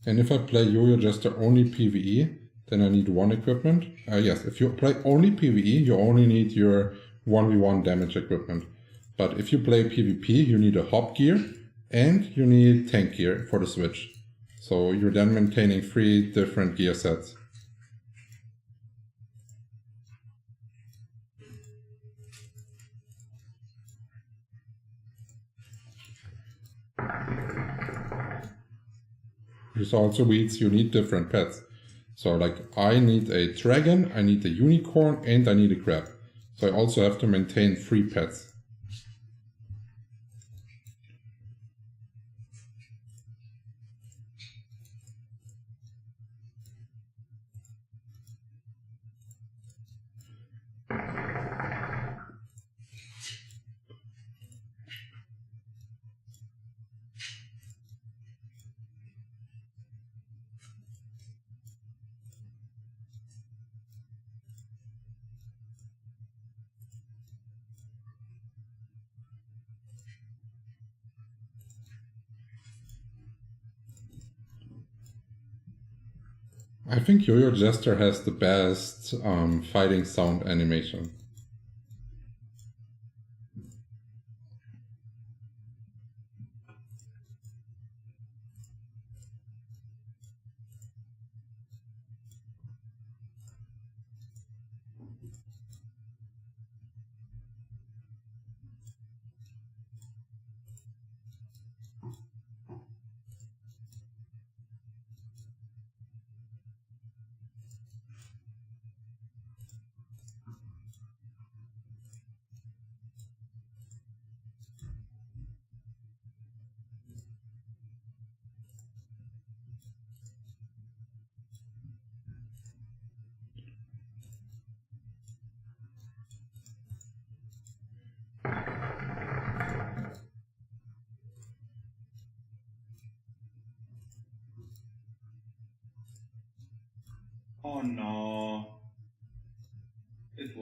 And if I play Yo-Yo Jester only PvE, then I need 1 equipment. Yes, if you play only PvE, you only need your 1v1 damage equipment. But if you play PvP, you need a hop gear and you need tank gear for the switch. So you're then maintaining 3 different gear sets. This also means you need different pets. So like I need a dragon, I need a unicorn, and I need a crab. So I also have to maintain 3 pets. I think Yo-Yo Jester has the best fighting sound animation.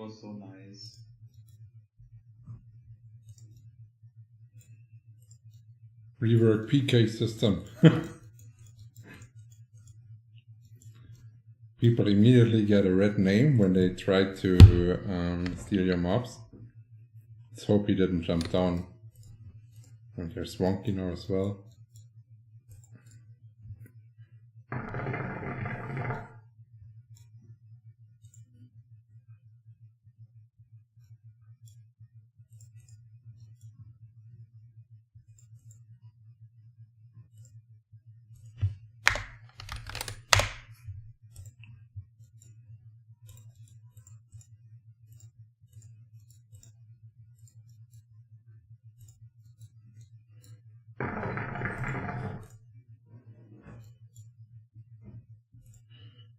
was so nice. Rework PK system. People immediately get a red name when they try to steal your mobs. Let's hope he didn't jump down. And there's Wonky now as well.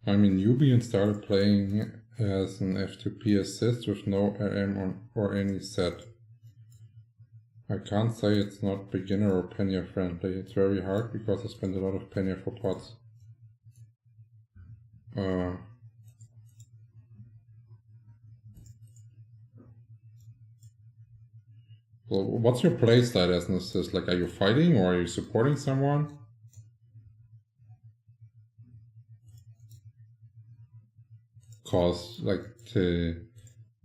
I'm a newbie and started playing as an F2P assist with no RM or any set. I can't say it's not beginner or Penya friendly. It's very hard because I spend a lot of Penya for pots. Well, what's your playstyle as an assist? Like, are you fighting or are you supporting someone? Cause like to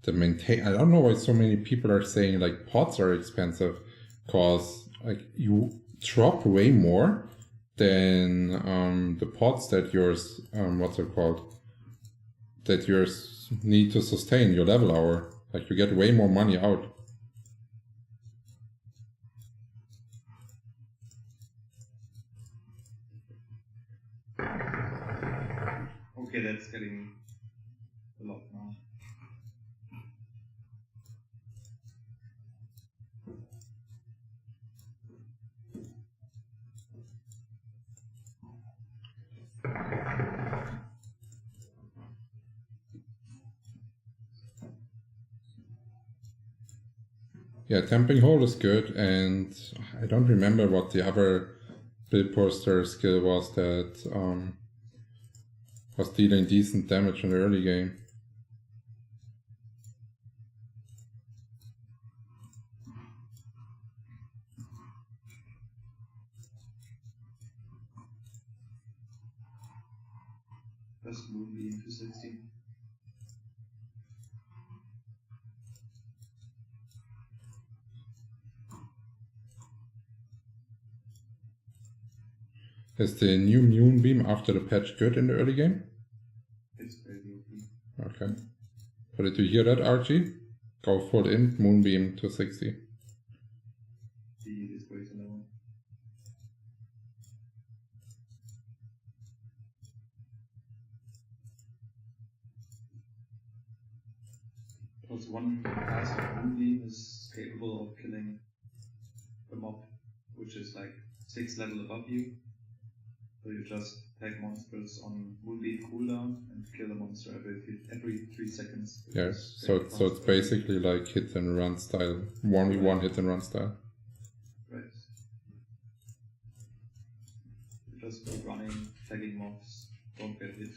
maintain, I don't know why so many people are saying like pots are expensive, cause like you drop way more than the pots that yours what's it called, that yours need to sustain your level hour. Like you get way more money out. Okay, that's getting a lot now. Yeah, temping hold is good, and I don't remember what the other build poster skill was that was dealing decent damage in the early game. That's Moonbeam 260. Is the new Moonbeam after the patch good in the early game? It's very OP. Okay. So did you hear that, Archie? Go full in, Moonbeam 260. The is way too low. Plus one pass of Moonbeam is capable of killing the mob, which is like 6 level above you. So you just tag monsters on Moonbeam cooldown and kill the monster every 3 seconds. Yes, so it's basically like hit and run style, 1v1 hit and run style. Right. You just keep running, tagging mobs, don't get hit.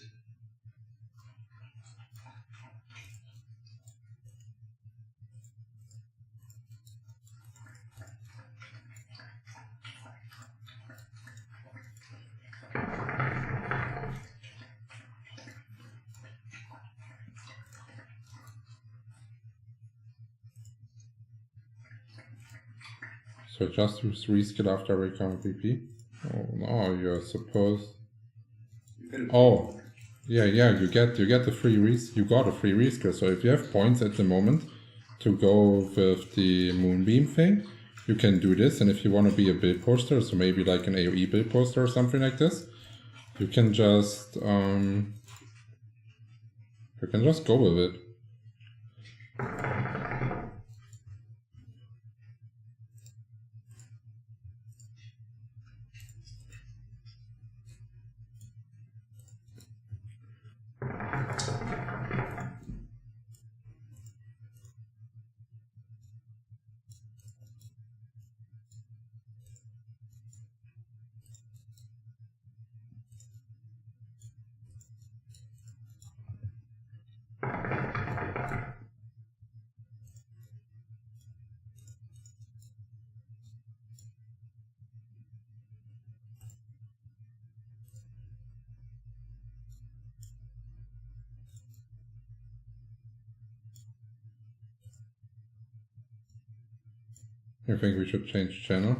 So just reskill after every common PP? Oh no, you're supposed... Oh, yeah, you get the free you got a free reskill. So if you have points at the moment to go with the Moonbeam thing, you can do this. And if you want to be a build poster, so maybe like an AoE build poster or something like this, you can just go with it. You think we should change channel?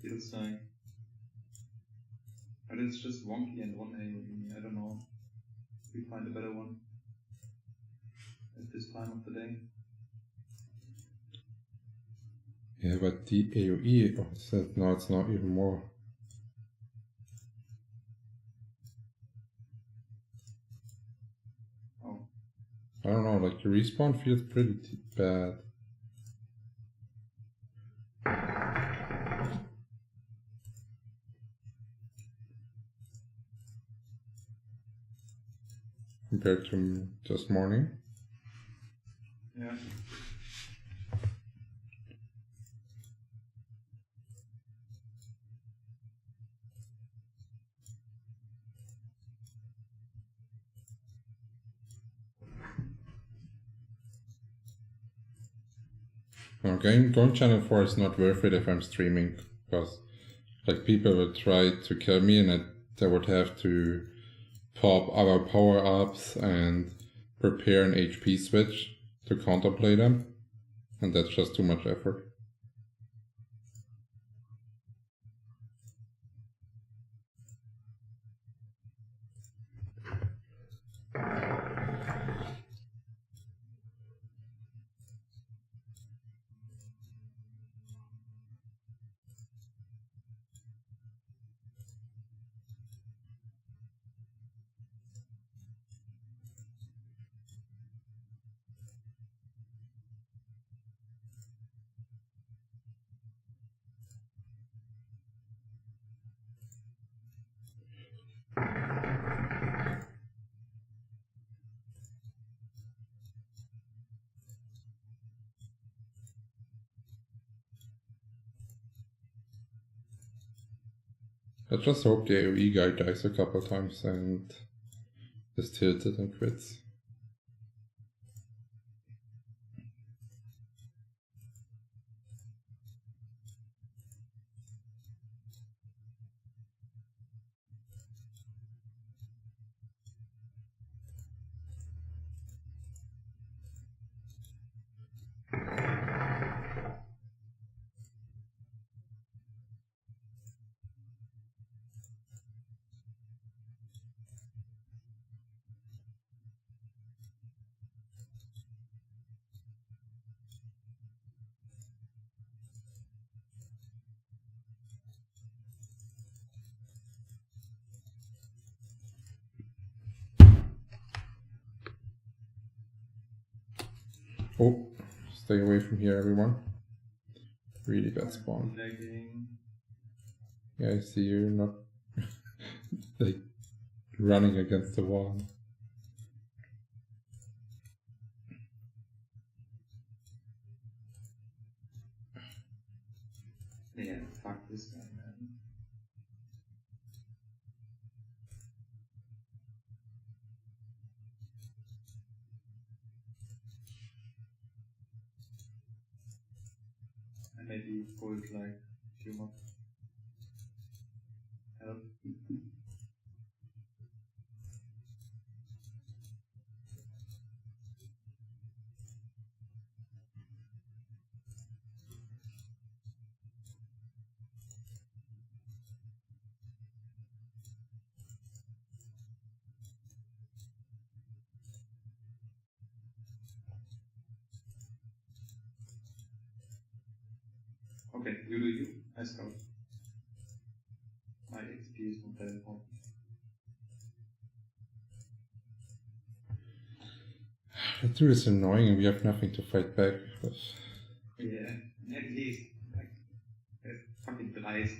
Feels like. But it's just wonky and one AOE. I don't know. We find a better one at this time of the day. Yeah, but the AOE, oh, no, it's not even more. Oh. I don't know, like the respawn feels pretty bad. Compared to just morning. Yeah. No, going channel 4 is not worth it if I'm streaming, because like people will try to kill me and they would have to pop other power-ups and prepare an HP switch to counterplay them, and that's just too much effort. I just hope the AoE guy dies a couple times and is tilted and quits. Oh, stay away from here, everyone. Really bad spawn. Yeah, I see you're not like running against the wall. Yeah, fuck this guy, man. And maybe hold like a few more. Help. Okay, you do you. I scout. My XP is not that important. That dude is annoying and we have nothing to fight back with. Yeah, at least. Like, fucking dreist.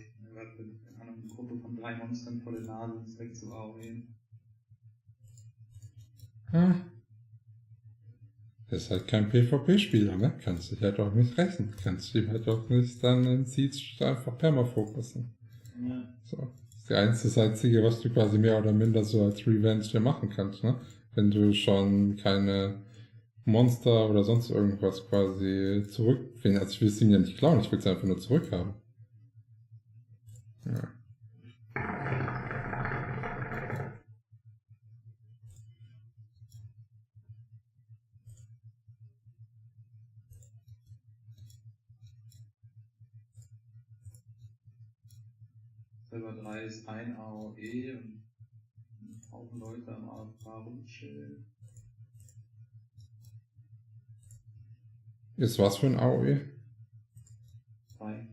Eine Gruppe von 3 Monstern vor der Nase ins wegzuarbeiten. Das ist halt kein PvP-Spieler, ne? Kannst dich halt auch nicht rächen. Kannst dich halt auch nicht dann in Siege einfach permafokussen. Ja. So. Das ist das Einzige, was du quasi mehr oder minder so als Revenge dir machen kannst, ne? Wenn du schon keine Monster oder sonst irgendwas quasi zurückfinden. Also ich will es ihm ja nicht klauen, ich will es einfach nur zurückhaben. Ja. Server 3 ist ein AOE und ein Haufen Leute am AFK rumchillen. Ist was für ein AOE? 3.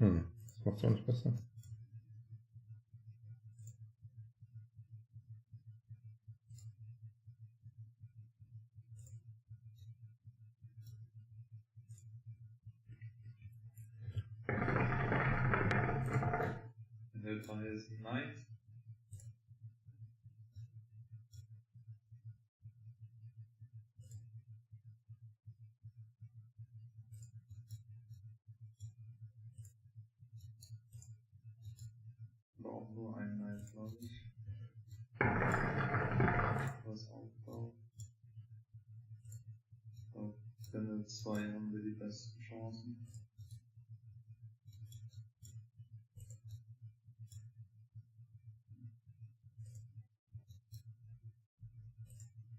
Das macht's auch nicht besser. Level 3 ist ein Knight. Aber auch nur ein Knight, glaube ich. Was aufbaut. Auf Level 2 haben wir die besten Chancen.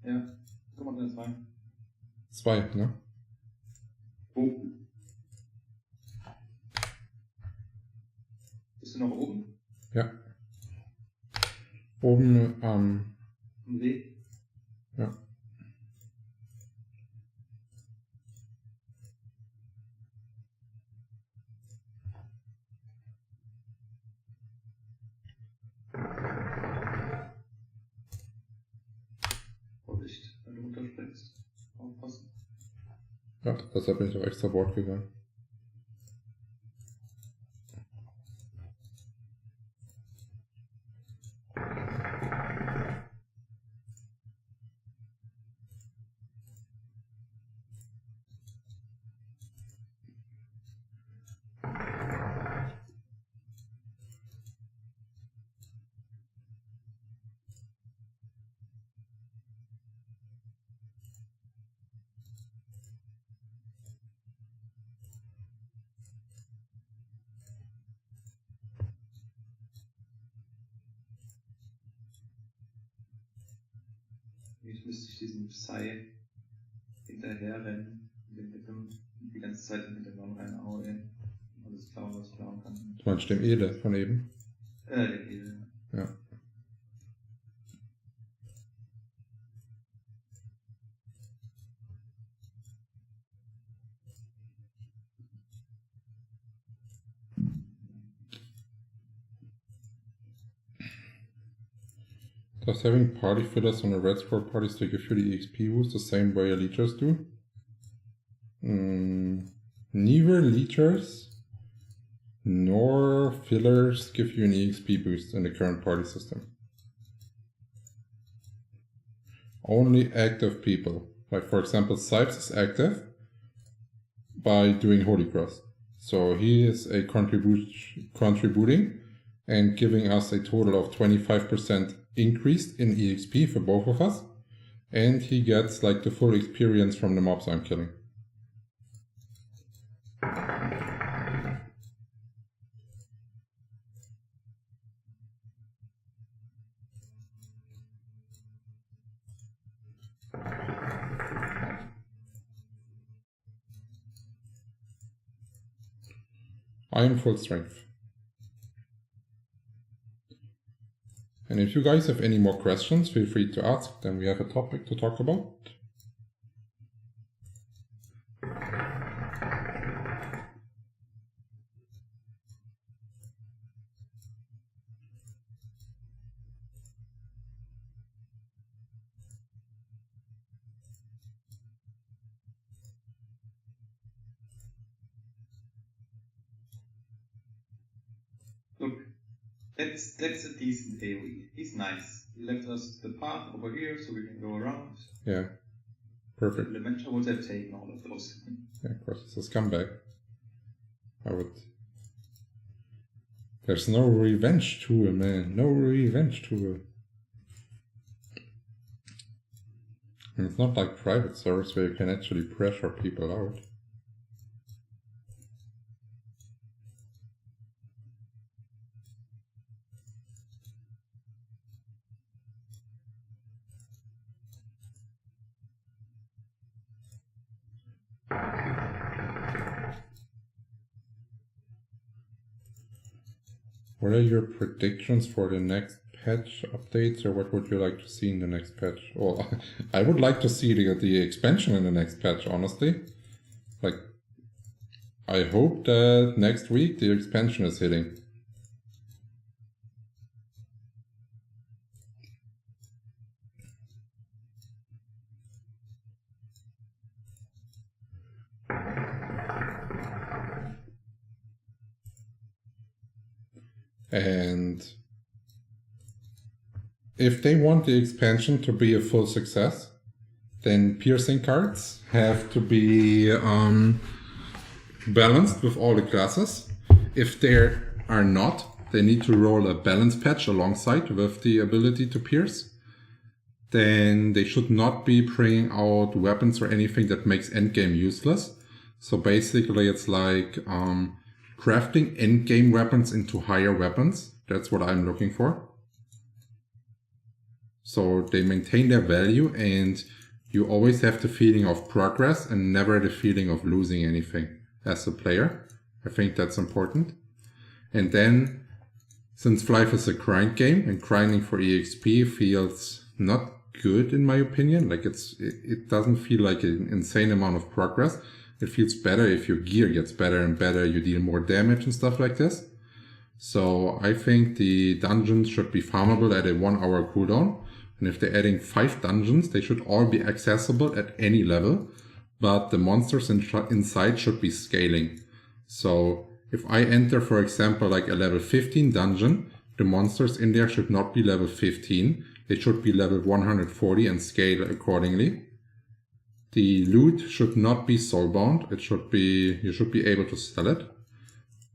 Ja, guck mal, Level 2. 2, ne? Oh. Bist du noch oben? Ja. Oben am... Im Weg? Ja. Vorsicht, wenn du runterspringst. Aufpassen. Ja, deshalb bin ich auch extra Board gegangen. Jetzt müsste ich diesen Psy hinterher rennen. Die ganze Zeit mit dem Mann rein AOE. Alles klauen, was ich klauen kann. Du meinst dem Ede von eben? Den Edel. Ja. Does having party fillers on a red square party still give you the EXP boost the same way leechers do? Neither leechers nor fillers give you an EXP boost in the current party system. Only active people. Like for example, Sipes is active by doing Holy Cross. So he is a contributing and giving us a total of 25% increased in EXP for both of us. And he gets like the full experience from the mobs I'm killing. I am full strength. And if you guys have any more questions, feel free to ask, then we have a topic to talk about. Look, that's a decent AoE. He's nice. He left us the path over here so we can go around. Yeah, perfect. The Dementor would have taken all of those. Yeah, of course, it's a scumbag. I would... There's no revenge tool, man. No revenge tool. And it's not like private servers where you can actually pressure people out. What are your predictions for the next patch updates, or what would you like to see in the next patch? Well, I would like to see the expansion in the next patch, honestly. Like, I hope that next week the expansion is hitting. And if they want the expansion to be a full success, then piercing cards have to be balanced with all the classes. If they are not, they need to roll a balance patch alongside with the ability to pierce. Then they should not be bringing out weapons or anything that makes Endgame useless. So basically it's like crafting endgame weapons into higher weapons. That's what I'm looking for. So they maintain their value and you always have the feeling of progress and never the feeling of losing anything as a player. I think that's important. And then, since Flyff is a grind game and grinding for EXP feels not good in my opinion, like it doesn't feel like an insane amount of progress. It feels better if your gear gets better and better, you deal more damage and stuff like this. So I think the dungeons should be farmable at a 1 hour cooldown. And if they're adding 5 dungeons, they should all be accessible at any level. But the monsters inside should be scaling. So if I enter, for example, like a level 15 dungeon, the monsters in there should not be level 15. They should be level 140 and scale accordingly. The loot should not be soulbound. It should be, you should be able to sell it.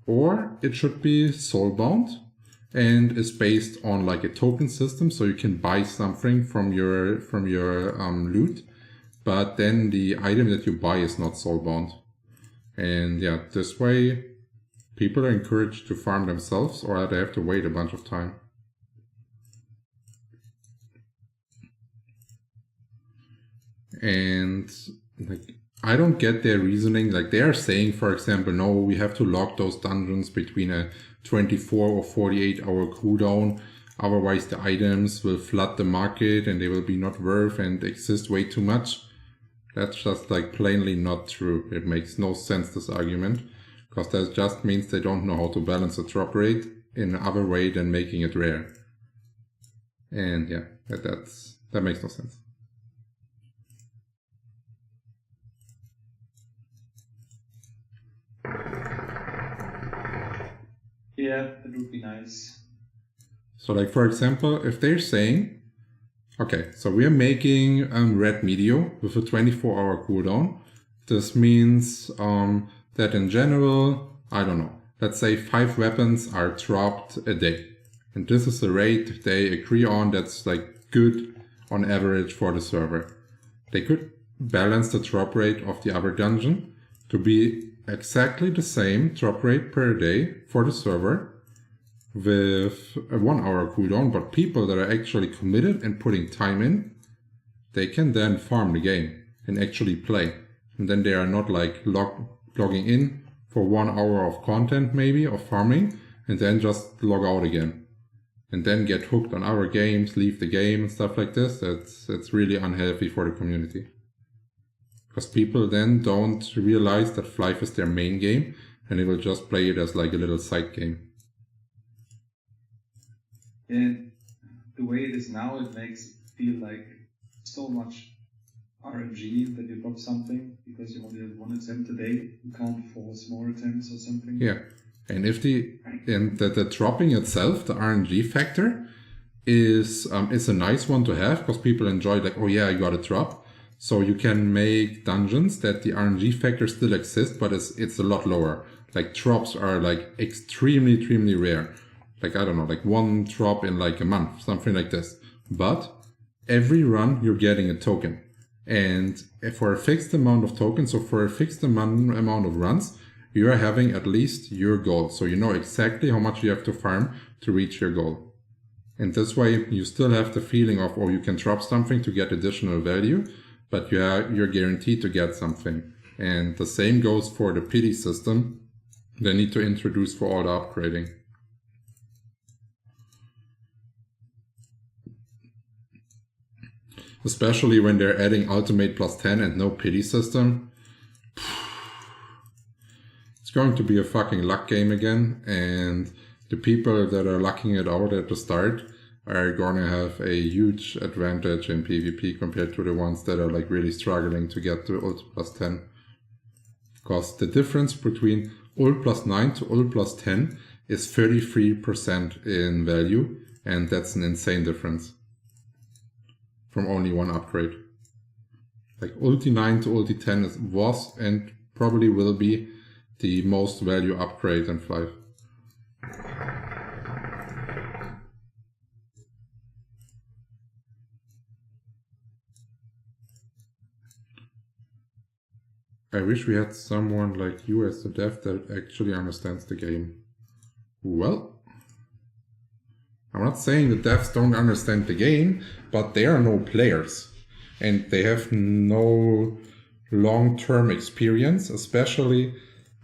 Or it should be soulbound and is based on like a token system, so you can buy something from your loot, but then the item that you buy is not soulbound. And yeah, this way people are encouraged to farm themselves, or they have to wait a bunch of time. And like, I don't get their reasoning. Like they are saying, for example, no, we have to lock those dungeons between a 24 or 48 hour cooldown. Otherwise the items will flood the market and they will be not worth and exist way too much. That's just like plainly not true. It makes no sense, this argument, because that just means they don't know how to balance the drop rate in another way than making it rare. And yeah, that makes no sense. Yeah, that would be nice. So like, for example, if they're saying, okay, so we are making red meteor with a 24 hour cooldown. This means that in general, I don't know, let's say 5 weapons are dropped a day. And this is the rate they agree on that's like good on average for the server. They could balance the drop rate of the other dungeon to be exactly the same drop rate per day for the server with a 1 hour cooldown, but people that are actually committed and putting time in, they can then farm the game and actually play. And then they are not like logging in for 1 hour of content maybe, of farming, and then just log out again. And then get hooked on other games, leave the game and stuff like this. That's really unhealthy for the community. Because people then don't realize that Flyff is their main game and they will just play it as like a little side game. And the way it is now, it makes it feel like so much RNG that you drop something because you only have 1 attempt a day. You can't force more attempts or something. Yeah. And if the dropping itself, the RNG factor, is a nice one to have because people enjoy like, oh yeah, I got a drop. So you can make dungeons that the RNG factor still exists, but it's a lot lower. Like drops are like extremely rare. Like, I don't know, like 1 drop in like a month, something like this. But every run you're getting a token. And for a fixed amount of tokens, so for a fixed amount of runs, you are having at least your goal. So you know exactly how much you have to farm to reach your goal. And this way you still have the feeling of, oh, you can drop something to get additional value, but you're guaranteed to get something. And the same goes for the pity system they need to introduce for all the upgrading. Especially when they're adding ultimate plus 10 and no pity system. It's going to be a fucking luck game again, and the people that are lucking it out at the start are gonna have a huge advantage in PvP compared to the ones that are like really struggling to get to ult plus 10. Because the difference between ult plus 9 to ult plus 10 is 33% in value, and that's an insane difference from only one upgrade. Like ulti 9 to ulti 10 was and probably will be the most value upgrade in Flyff. I wish we had someone like you as the dev that actually understands the game. Well, I'm not saying the devs don't understand the game, but they are no players. And they have no long-term experience, especially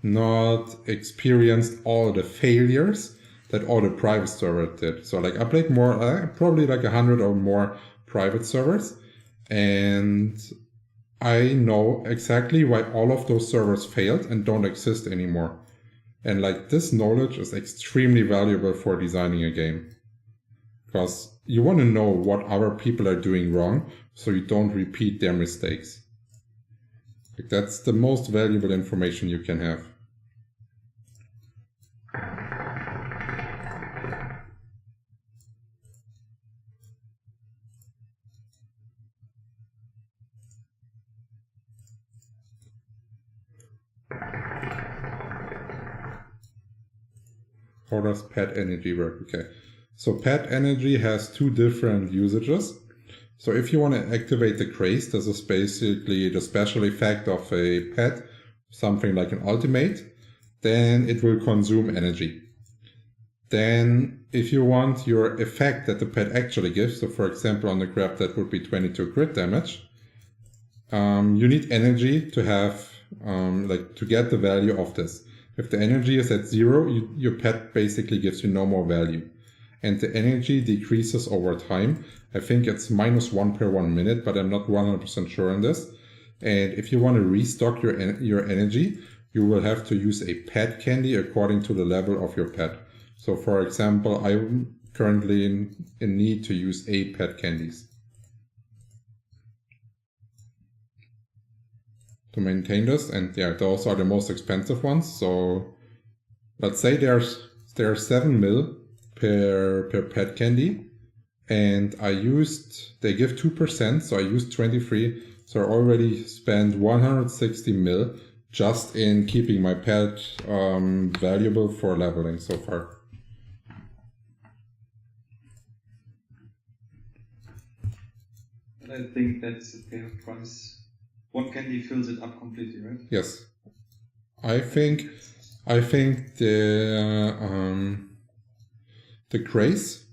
not experienced all the failures that all the private servers did. So like I played more, probably like 100 or more private servers, and I know exactly why all of those servers failed and don't exist anymore. And like this knowledge is extremely valuable for designing a game. Because you want to know what other people are doing wrong so you don't repeat their mistakes. Like that's the most valuable information you can have. How does pet energy work? Okay, so pet energy has two different usages. So if you want to activate the craze, this is basically the special effect of a pet, something like an ultimate, then it will consume energy. Then if you want your effect that the pet actually gives, so for example on the grab that would be 22 crit damage, you need energy to have, to get the value of this. If the energy is at 0, your pet basically gives you no more value. And the energy decreases over time. I think it's -1 per 1 minute, but I'm not 100% sure on this. And if you want to restock your energy, you will have to use a pet candy according to the level of your pet. So for example, I'm currently in need to use 8 pet candies to maintain this, and yeah, those are the most expensive ones. So let's say there are 7 mil per pet candy, and they give 2%, so I used 23, so I already spent 160 mil just in keeping my pet valuable for leveling so far. I think that's a fair price. One candy fills it up completely, right? Yes. I think the craze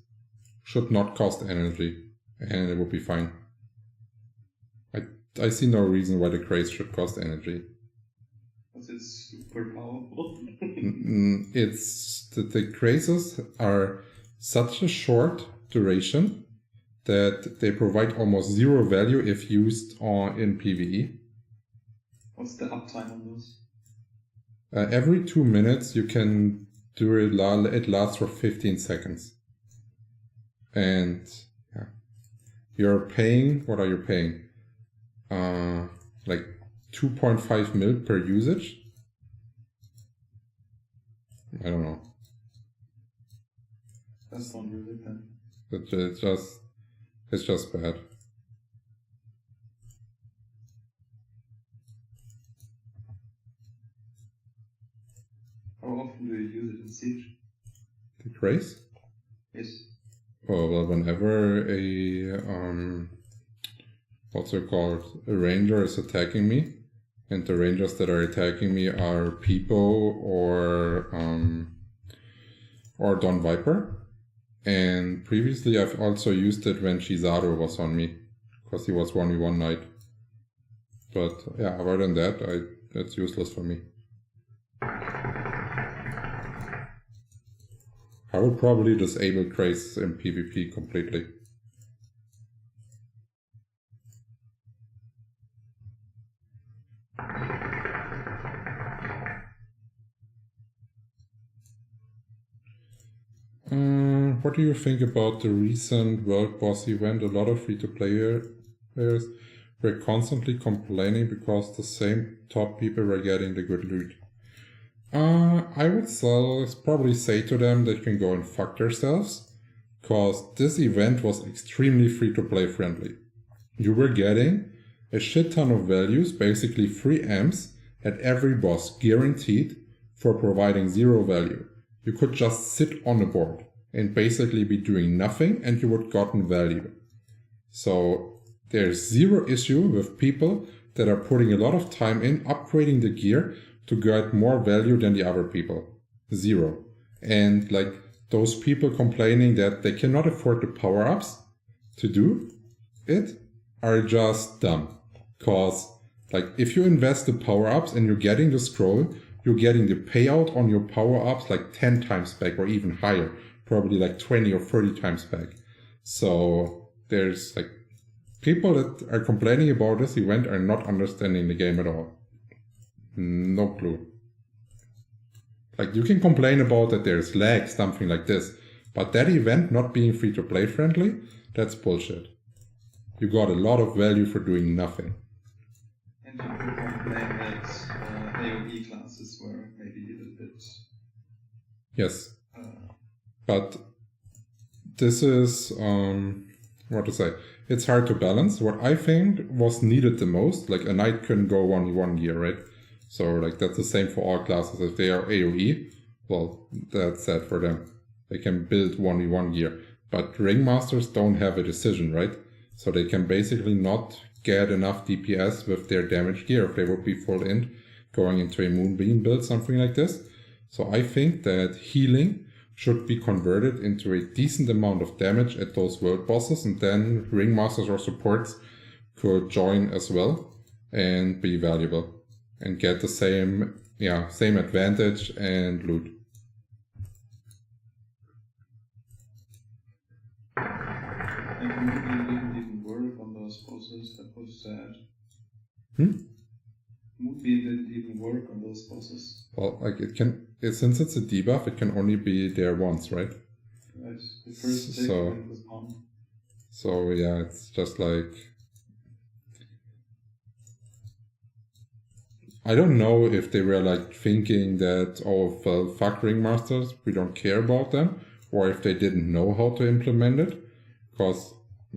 should not cost energy, and it would be fine. I see no reason why the craze should cost energy. Because it's super powerful. It's the crazes are such a short duration that they provide almost 0 value if used in PvE. What's the uptime on those? Every 2 minutes you can do it. It lasts for 15 seconds. And yeah, you're paying, what are you paying? Like 2.5 mil per usage? I don't know. That's not really bad. It's just bad. How often do you use it in Siege? The craze? Yes. Oh, well, whenever what's it called? A ranger is attacking me, and the rangers that are attacking me are people or Don Viper. And previously I've also used it when Shizado was on me, because he was 1v1 knight. But yeah, other than that, that's useless for me. I would probably disable craze in PvP completely. what do you think about the recent World Boss event? A lot of free-to-play players were constantly complaining because the same top people were getting the good loot. I would probably say to them they can go and fuck themselves, because this event was extremely free-to-play friendly. You were getting a shit ton of values, basically free amps at every boss, guaranteed, for providing zero value. You could just sit on a board and basically be doing nothing and you would gotten value. So there's zero issue with people that are putting a lot of time in upgrading the gear to get more value than the other people. Zero. And like those people complaining that they cannot afford the power-ups to do it are just dumb. Cause like if you invest the power-ups and you're getting the scroll, you're getting the payout on your power-ups like 10 times back or even higher. Probably like 20 or 30 times back. So there's like people that are complaining about this event are not understanding the game at all. No clue. Like you can complain about that there's lag, something like this, but that event not being free to play friendly, that's bullshit. You got a lot of value for doing nothing. And you could complain that AoE classes were maybe a little bit... Yes. But this is, what to say, it's hard to balance. What I think was needed the most, like a knight couldn't go 1v1 gear, right? So like that's the same for all classes. If they are AoE, well, that's sad for them. They can build 1v1 gear. But ringmasters don't have a decision, right? So they can basically not get enough DPS with their damage gear if they would be full in, going into a moonbeam build, something like this. So I think that healing should be converted into a decent amount of damage at those world bosses, and then ringmasters or supports could join as well and be valuable and get the same advantage and loot. And Moonbeam didn't even work on those bosses, that was sad. Moonbeam didn't even work on those bosses. Well, like since it's a debuff, it can only be there once, right? Right, the first segment was on. So yeah, it's just like... I don't know if they were like thinking that, oh, well, fuck ringmasters, we don't care about them, or if they didn't know how to implement it. Because,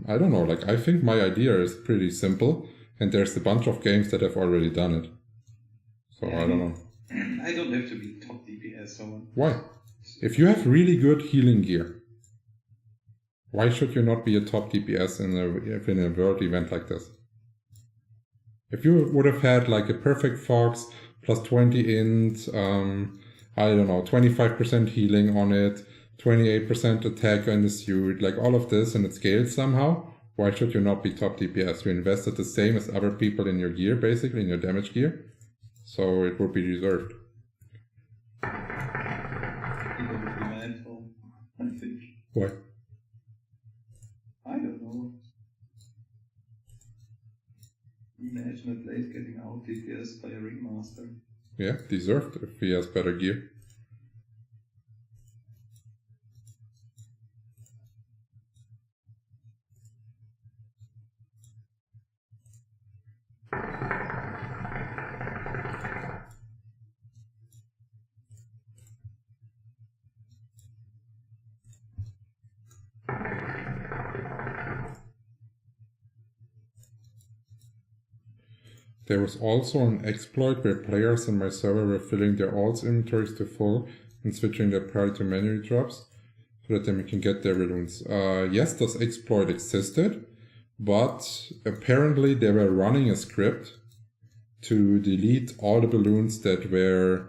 I don't know, like I think my idea is pretty simple, and there's a bunch of games that have already done it. So I don't know. I don't have to be top DPS, so... Why? If you have really good healing gear, why should you not be a top DPS in a world event like this? If you would have had like a perfect fox, plus 20 int, I don't know, 25% healing on it, 28% attack in the suit, like all of this, and it scales somehow, why should you not be top DPS? You invested the same as other people in your gear, basically, in your damage gear. So it would be deserved. People would be mad for, I think. Why? I don't know. Imagine a blade getting out DPS by a ringmaster. Yeah, deserved if he has better gear. There was also an exploit where players in my server were filling their alts inventories to full and switching their priority to manual drops so that they can get their balloons. Yes, this exploit existed, but apparently they were running a script to delete all the balloons that were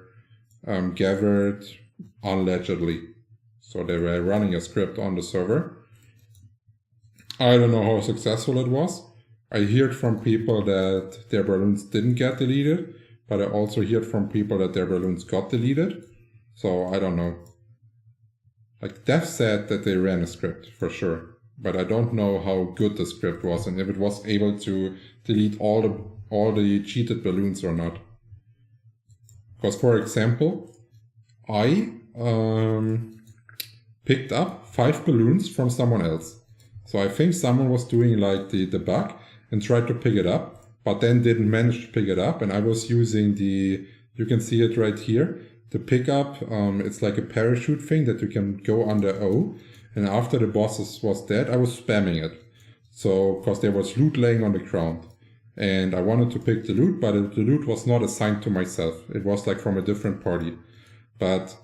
gathered allegedly. So they were running a script on the server. I don't know how successful it was. I heard from people that their balloons didn't get deleted, but I also heard from people that their balloons got deleted. So I don't know. Like Dev said that they ran a script for sure, but I don't know how good the script was and if it was able to delete all the cheated balloons or not. Because for example, I picked up 5 balloons from someone else. So I think someone was doing like the bug and tried to pick it up, but then didn't manage to pick it up. And I was using you can see it right here, the pickup. It's like a parachute thing that you can go under O. And after the boss was dead, I was spamming it. So, because there was loot laying on the ground. And I wanted to pick the loot, but the loot was not assigned to myself. It was like from a different party. But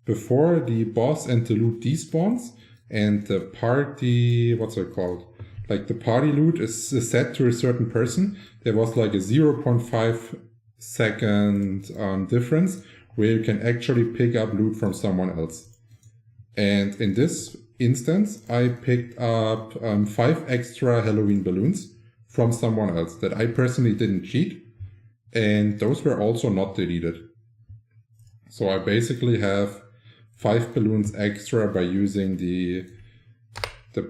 before the boss and the loot despawns, and the party, what's it called? Like the party loot is set to a certain person, there was like a 0.5 second difference where you can actually pick up loot from someone else. And in this instance, I picked up 5 extra Halloween balloons from someone else that I personally didn't cheat, and those were also not deleted. So I basically have 5 balloons extra by using the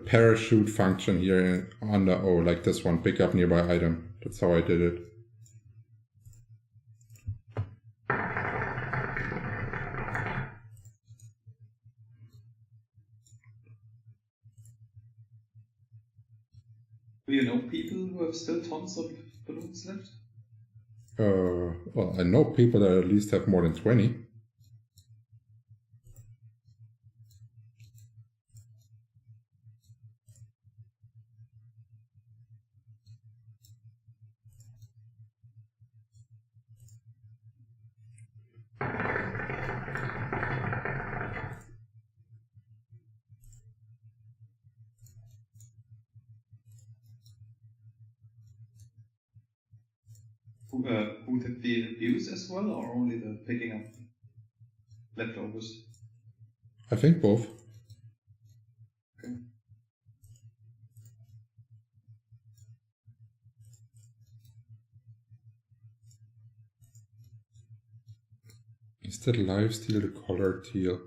parachute function here under O, like this one, pick up nearby item. That's how I did it. Do you know people who have still tons of balloons left? Well, I know people that at least have more than 20. Who did the abuse as well, or only the picking up leftovers? I think both. Okay. Is that lifesteal the color teal?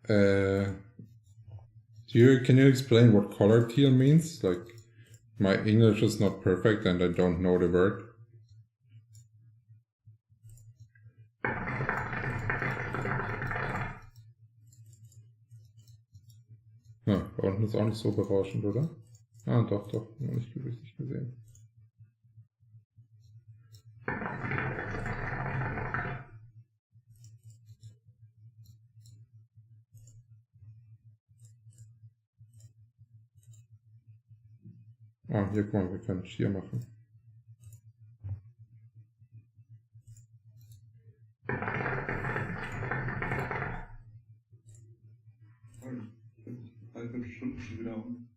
Can you explain what color teal means? Like, my English is not perfect and I don't know the word. Ja, da unten ist auch nicht so berauschend, oder? Ah, doch, noch nicht richtig gesehen. Ah, hier, guck mal, wir können Shear machen. Stunden schon wieder um.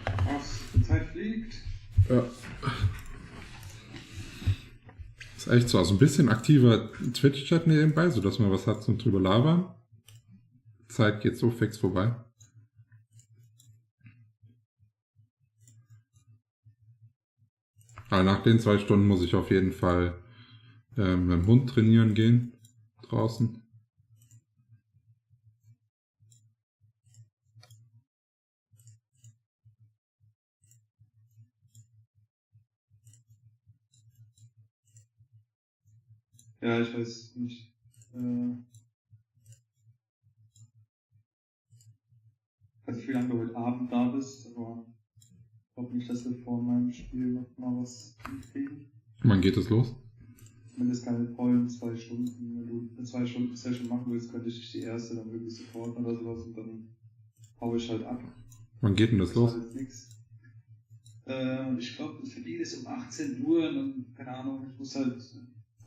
Was, die Zeit fliegt? Ja. Ist echt so, also ein bisschen aktiver Twitch-Chat nebenbei, sodass man was hat zum drüber labern. Die Zeit geht so fix vorbei. Aber nach den 2 Stunden muss ich auf jeden Fall mit dem Hund trainieren gehen, draußen. Ja, ich weiß nicht. Also wie lange du heute Abend da bist, aber ich glaube nicht, dass wir vor meinem Spiel noch mal was hinkriegen. Wann geht es los? Zumindest keine vollen 2 Stunden. Wenn du eine 2-Stunden-Session machen willst, könnte ich die erste dann wirklich supporten oder sowas und dann hau ich halt ab. Wann geht denn das los? Halt nix. Ich glaube, das Termin ist um 18 Uhr und dann, keine Ahnung, ich muss halt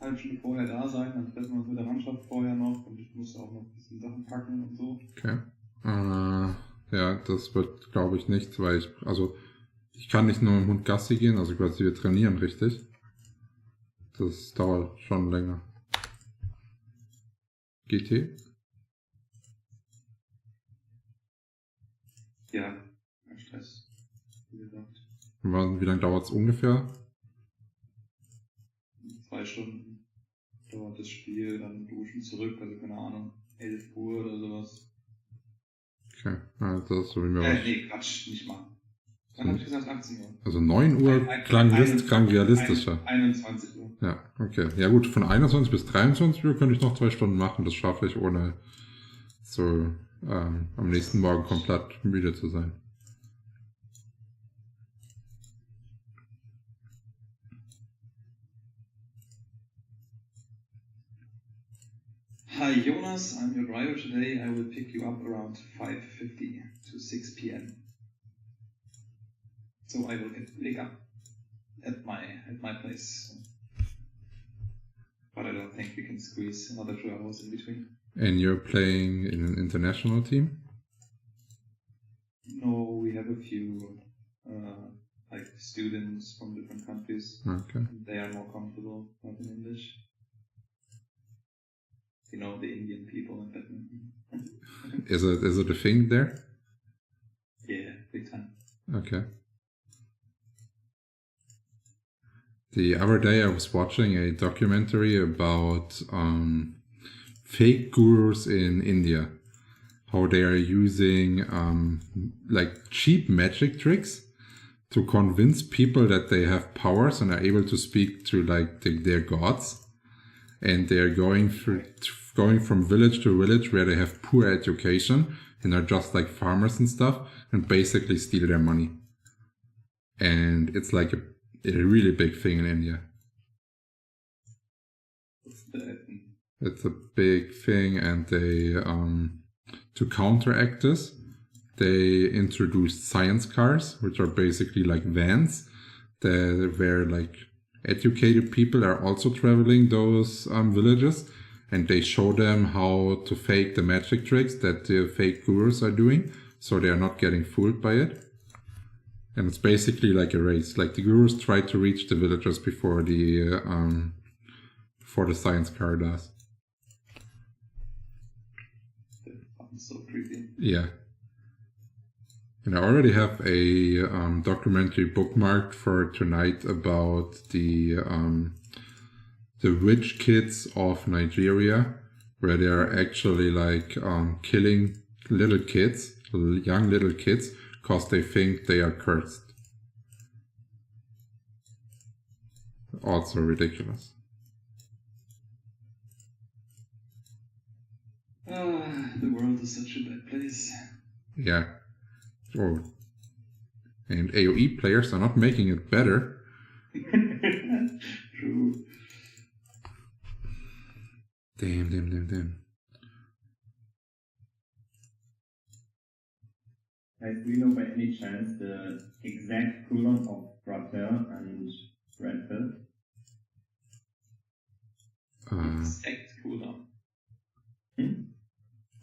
eine halbe Stunde vorher da sein, dann treffen wir uns mit der Mannschaft vorher noch und ich muss auch noch ein bisschen Sachen packen und so. Okay. Ja, das wird, glaube ich, nichts, weil ich kann nicht nur mit dem Hund Gassi gehen, also quasi wir trainieren richtig. Das dauert schon länger. GT? Ja, Stress, wie gesagt. Wie lange dauert es ungefähr? 2 Stunden dauert das Spiel, dann duschen zurück, also keine Ahnung, 11 Uhr oder sowas. Okay, das ist so wie mir Nee, Quatsch, nicht mal. Dann habe ich gesagt 18 Uhr. Also 9 Uhr klang realistischer. 21 Uhr. Ja, okay. Ja gut, von 21 bis 23 Uhr könnte ich noch 2 Stunden machen, das schaffe ich ohne so am nächsten Morgen komplett müde zu sein. Hi Jonas, I'm your driver today. I will pick you up around 5:50 to 6 p.m. So I will pick up at my place. But I don't think we can squeeze another 2 hours in between. And you're playing in an international team? No, we have a few like students from different countries. Okay. They are more comfortable talking English. You know, the Indian people in badminton. Is it a thing there? Yeah, big time. Okay. The other day I was watching a documentary about fake gurus in India. How they are using like cheap magic tricks to convince people that they have powers and are able to speak to like their gods. And they're going from village to village where they have poor education and are just like farmers and stuff and basically steal their money. And it's like a really big thing in India. It's a big thing, and they to counteract this, they introduced science cars, which are basically like vans where like educated people are also traveling those villages, and they show them how to fake the magic tricks that the fake gurus are doing, so they are not getting fooled by it. And it's basically like a race. Like the gurus try to reach the villagers before the science car does. So creepy. Yeah. And I already have a documentary bookmarked for tonight about the rich kids of Nigeria, where they are actually like killing little kids, young little kids, because they think they are cursed. Also ridiculous. The world is such a bad place. Yeah. Oh. And AoE players are not making it better. True. Damn. Do you know by any chance the exact cooldown of Brother and Redfield? Exact cooldown.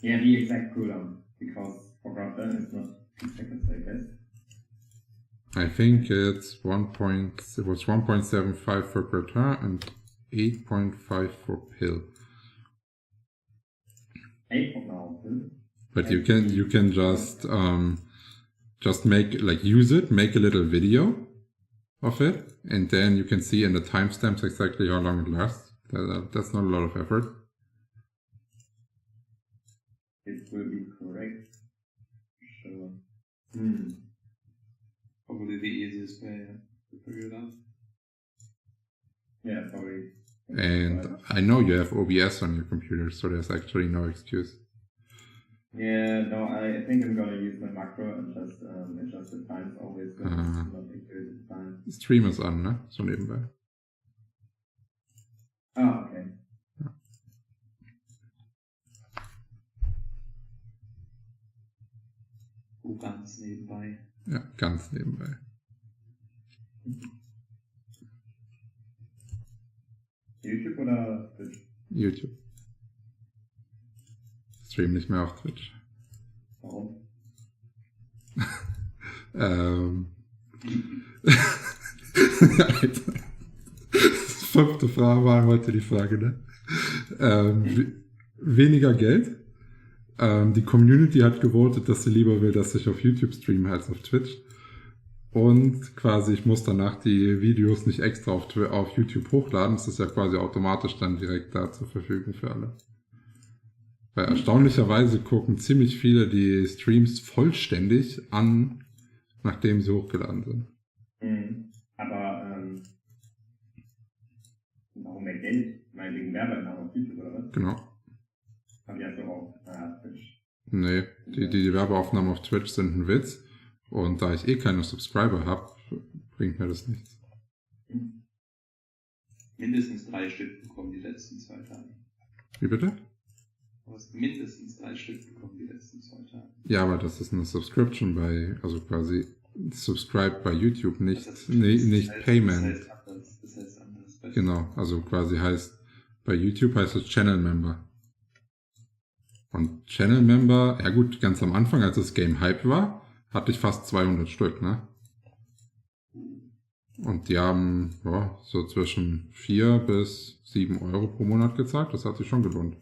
Yeah, the exact cooldown, because for Brother it's not 2 seconds, I guess. I think it was 1.75 for Gratin and 8.5 for Pill. 8 now, Pill. But you can just make use it, make a little video of it, and then you can see in the timestamps exactly how long it lasts. That's not a lot of effort. It will be correct. Sure. Probably the easiest way to figure it out. Yeah, probably. And I know you have OBS on your computer, so there's actually no excuse. Yeah, no, I think I'm gonna use my macro and just adjust the times always, but not include the time. Stream ist an, ne? So nebenbei. Ah, okay. Ganz nebenbei. Ja, ganz nebenbei. YouTube oder Twitch? YouTube. Stream nicht mehr auf Twitch. Warum? Fünfte Frage war heute die Frage, ne? Weniger Geld. Die Community hat gewotet, dass sie lieber will, dass ich auf YouTube streame als auf Twitch. Und quasi, ich muss danach die Videos nicht extra auf YouTube hochladen. Das ist ja quasi automatisch dann direkt da zur Verfügung für alle. Weil erstaunlicherweise gucken ziemlich viele die Streams vollständig an, nachdem sie hochgeladen sind. Aber warum mehr Geld? Wegen Werbeeinnahmen auf YouTube oder was? Genau. Haben die also auch Twitch. Nee, die Werbeaufnahmen auf Twitch sind ein Witz. Und da ich keine Subscriber habe, bringt mir das nichts. Mindestens 3 Stück bekommen die letzten 2 Tage. Wie bitte? Du hast mindestens 3 Stück bekommen die letzten 2 Tage. Ja, aber das ist eine Subscription also quasi Subscribe bei YouTube, nicht Payment. Das heißt anders. Genau, also quasi heißt, bei YouTube heißt es Channelmember. Und Channelmember, ja gut, ganz am Anfang, als das Game Hype war, hatte ich fast 200 Stück, ne? Und die haben so zwischen 4 bis 7 Euro pro Monat gezahlt, das hat sich schon gelohnt.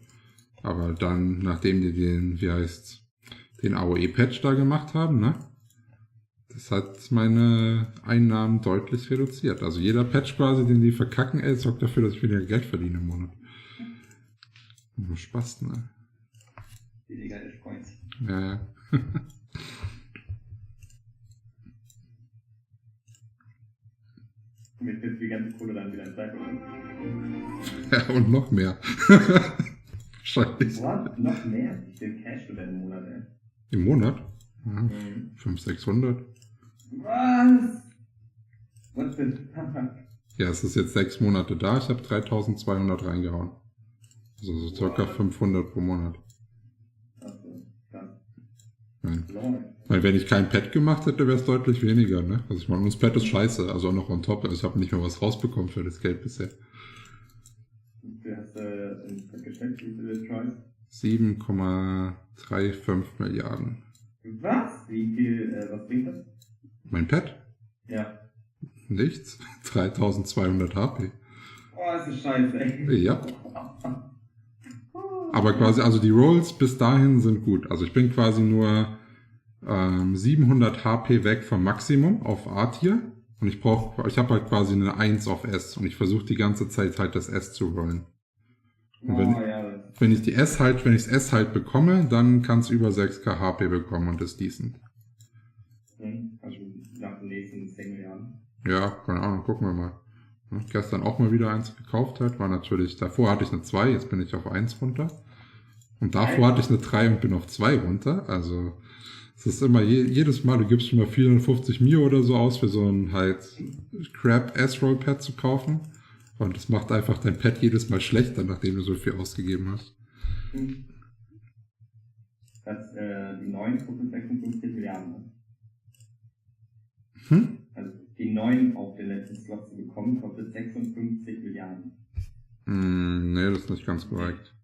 Aber dann, nachdem die den AOE-Patch da gemacht haben, ne? Das hat meine Einnahmen deutlich reduziert. Also jeder Patch quasi, den die verkacken, sorgt dafür, dass ich weniger Geld verdiene im Monat. Nur Spaß, ne? Weniger Edge-Points. Ja. Mit die ganze Kohle dann wieder in Zeit, oder? Ja, und noch mehr. Wahrscheinlich. What? Noch mehr? Wie viel Cash du denn im Monat, ey? Im Monat? Ja, 500, 600. Was? What the fuck? Ja, es ist jetzt 6 Monate da. Ich habe 3200 reingehauen. Also so circa 500 pro Monat. Achso, krass. Nein. Lord. Weil wenn ich kein Pad gemacht hätte, wäre es deutlich weniger, ne? Also ich meine, das Pad ist scheiße, also auch noch on top. Also ich habe nicht mehr was rausbekommen für das Geld bisher. Du hast ins Pad gesteckt, wie viele Tries? 7,35 Milliarden. Was? Wie viel, was bringt das? Mein Pad? Ja. Nichts. 3200 HP. Oh, ist das scheiße, ey. Ja. Aber quasi, also die Rolls bis dahin sind gut. Also ich bin quasi nur 700 HP weg vom Maximum auf A-Tier. Und ich habe halt quasi eine 1 auf S. Und ich versuche die ganze Zeit halt das S zu rollen. Und wenn ich das S halt bekomme, dann kann es über 6k HP bekommen und ist decent. Also nach den nächsten 10 Jahren. Ja, keine Ahnung, gucken wir mal. Gestern auch mal wieder eins gekauft hat, war natürlich, davor hatte ich eine 2, jetzt bin ich auf 1 runter. Und davor hatte ich eine 3 und bin auf 2 runter. Also es ist immer jedes Mal, du gibst schon mal 450 Mio oder so aus für so ein halt Crap S-Roll-Pad zu kaufen. Und das macht einfach dein Pad jedes Mal schlechter, nachdem du so viel ausgegeben hast. Das, die neuen kostet 56 Milliarden. Also die neuen auf den letzten Slot zu bekommen, kostet 56 Milliarden. Nee, das ist nicht ganz korrekt.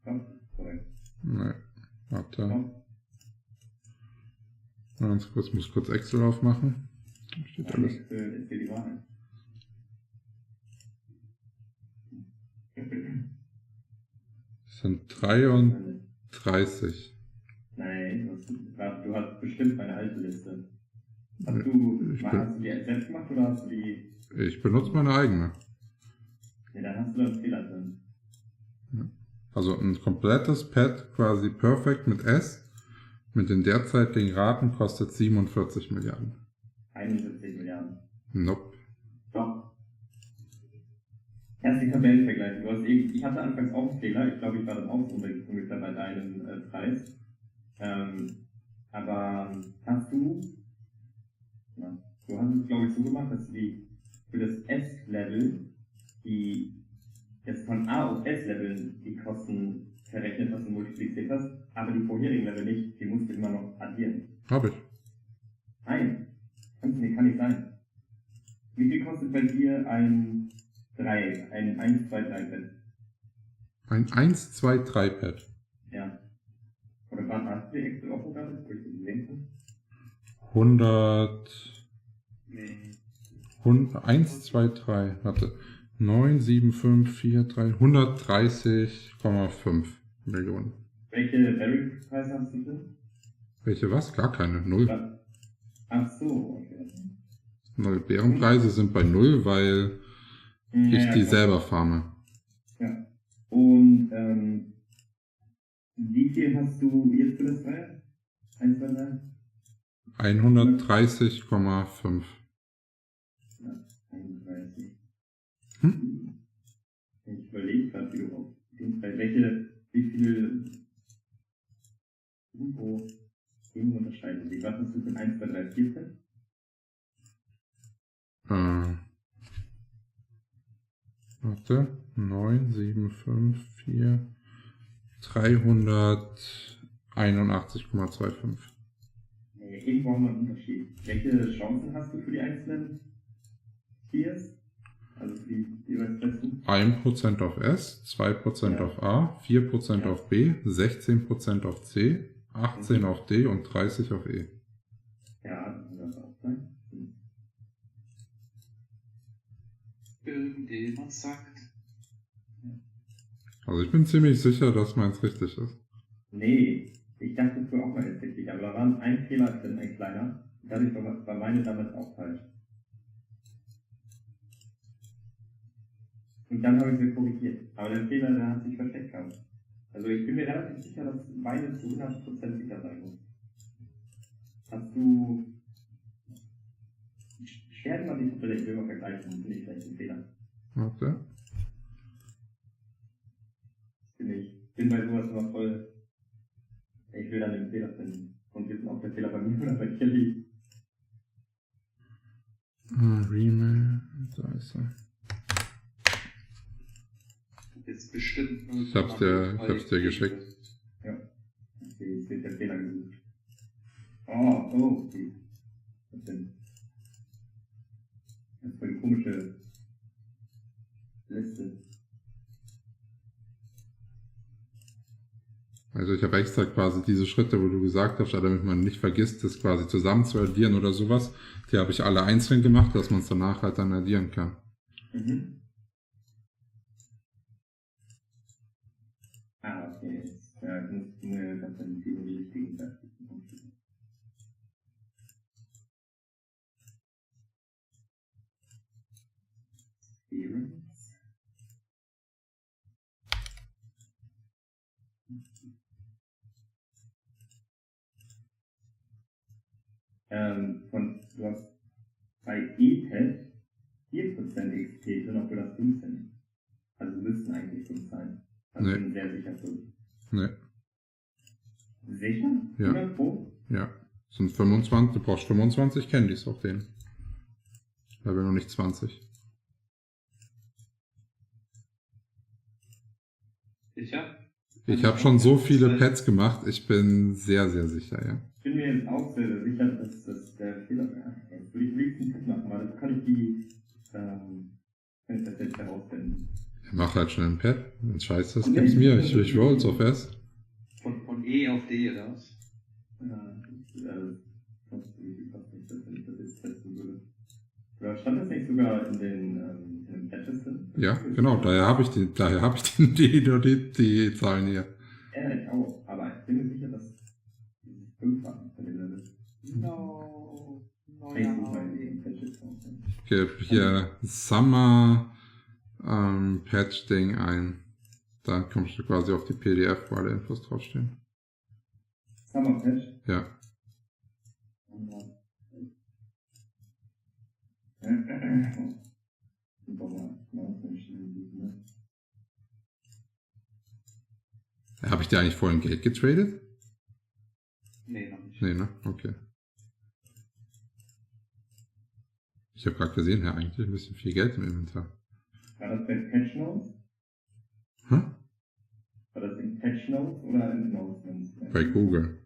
Ja, korrekt. Nee, warte. Ja. Ganz kurz, muss kurz Excel aufmachen. Da steht alles. Ist hier die Wahrheit. Das sind 33. Nein, du hast bestimmt meine alte Liste. Hast du die selbst gemacht oder hast du die... Ich benutze meine eigene. Ja, dann hast du da einen Fehler drin. Also ein komplettes Pad, quasi perfekt mit S, mit den derzeitigen Raten kostet 47 Milliarden. 71 Milliarden. Nope. Doch. Erst die Tabellenvergleich. Ich hatte anfangs auch einen Fehler. Ich glaube, ich war dann auch ungefähr bei deinem Preis. Aber hast du hast es, glaube ich, so gemacht, dass du für das S-Level jetzt von A auf S-Level die Kosten verrechnet hast und multipliziert hast, aber die vorherigen Level nicht, die musst du immer noch addieren. Habe ich. Nein, kann nicht sein. Wie viel kostet bei dir ein 1, 2, 3 Pad? Ein 1, 2, 3 Pad. Ja. Oder wann hast du die Excel offen gerade? Wo ich die gesehen habe? 1, 2, 3, warte. 9, 7, 5, 4, 3, 130,5 Millionen. Welche Barry-Preise hast du denn? Welche was? Gar keine. 0. Ach so, okay. Bärenpreise sind bei 0, weil ich die selber farme. Ja. Und wie viel hast du jetzt für das Teil? 1, 2, 3? 130,5. Ja, 31. Ich überlege gerade, wie du auf den Teil, wie viel irgendwo unterscheiden sich. Was ist das in 1, 2, 3, 4 sind? Warte. 9, 7, 5, 4, 381,25. Nee, irgendwo haben wir einen Unterschied. Welche Chancen hast du für die einzelnen Tiers? Also für die jeweils besten? 1% auf S, 2% auf A, 4% auf B, 16% auf C, 18 auf D und 30 auf E. Ja, das kann das auch sein. Irgendjemand sagt. Also ich bin ziemlich sicher, dass meins richtig ist. Nee, ich dachte früher auch mal ist richtig, aber da war ein Fehler drin, ein kleiner. Dadurch war meine damals auch falsch. Und dann habe ich mir korrigiert. Aber der Fehler, der hat sich versteckt gehabt. Also ich bin mir relativ sicher, dass meine zu 100% sicher sein muss. Hast du... Ich werde mal die Tabelle immer vergleichen, dann finde ich vielleicht einen Fehler. Okay. Bin bei sowas immer voll... Ich will dann den Fehler finden. Und wissen, ob der Fehler bei mir oder bei dir liegt. Remail, da ist er. Jetzt bestimmt. Ich hab's dir geschickt. Ja. Okay, jetzt wird der Fehler gesucht. Okay. Was denn? Das ist voll die komische Liste. Also ich habe extra quasi diese Schritte, wo du gesagt hast, damit man nicht vergisst, das quasi zusammen zu addieren oder sowas, die habe ich alle einzeln gemacht, dass man es danach halt dann addieren kann. Mhm. Okay. Jetzt muss mir das dann die richtigen Sachen. Du hast bei E-Test 4% XP drin, obwohl das 5 sind. Also müssten eigentlich 5 sein. Also ich bin sehr sicher 5. Nee. Sicher? Ja. 100 Pro? Ja. Sind 25, du brauchst 25 Candies auf den. Level noch nicht 20. Ich habe schon so viele Pads gemacht, ich bin sehr, sehr sicher, ja. Ich bin mir jetzt auch sehr, sehr sicher, dass das der Fehler wäre. Jetzt würde ich wirklich einen Pad machen, aber das kann ich das jetzt herausfinden. Mach halt schnell ein Pad. Wenn es scheiße ist, gib's mir. Ich roll's auf S. Von E auf D, oder was? Oder stand das nicht sogar in den Patches drin? Ja, genau, daher habe ich die Zahlen hier. Ja, ich auch, aber ich bin mir sicher, dass 5 waren von dem Level. No. Ich gebe hier Summer Patch-Ding ein. Dann kommst du quasi auf die PDF, wo alle Infos draufstehen. Summer Patch? Ja. Habe ich dir eigentlich vorhin Geld getradet? Nee, noch nicht. Nee, ne? Okay. Ich habe gerade gesehen, ja, eigentlich ein bisschen viel Geld im Inventar. War das bei Patch Notes? Hä? War das in Patch Notes oder in Announcements? Bei Google.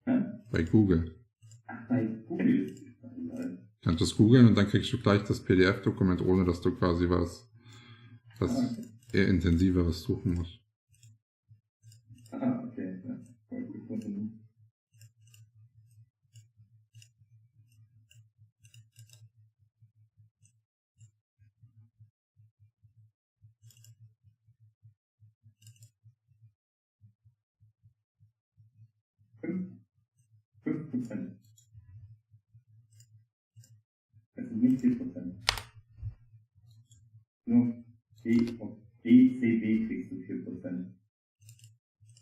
Hä? Bei Google. Ach, bei Google. Kannst du es googeln und dann kriegst du gleich das PDF-Dokument, ohne dass du quasi was eher intensiveres suchen musst. Ah, okay. Ja, voll gefunden. Fünf Prozent. Das sind nicht 4%. Nur DCB kriegst du 4%.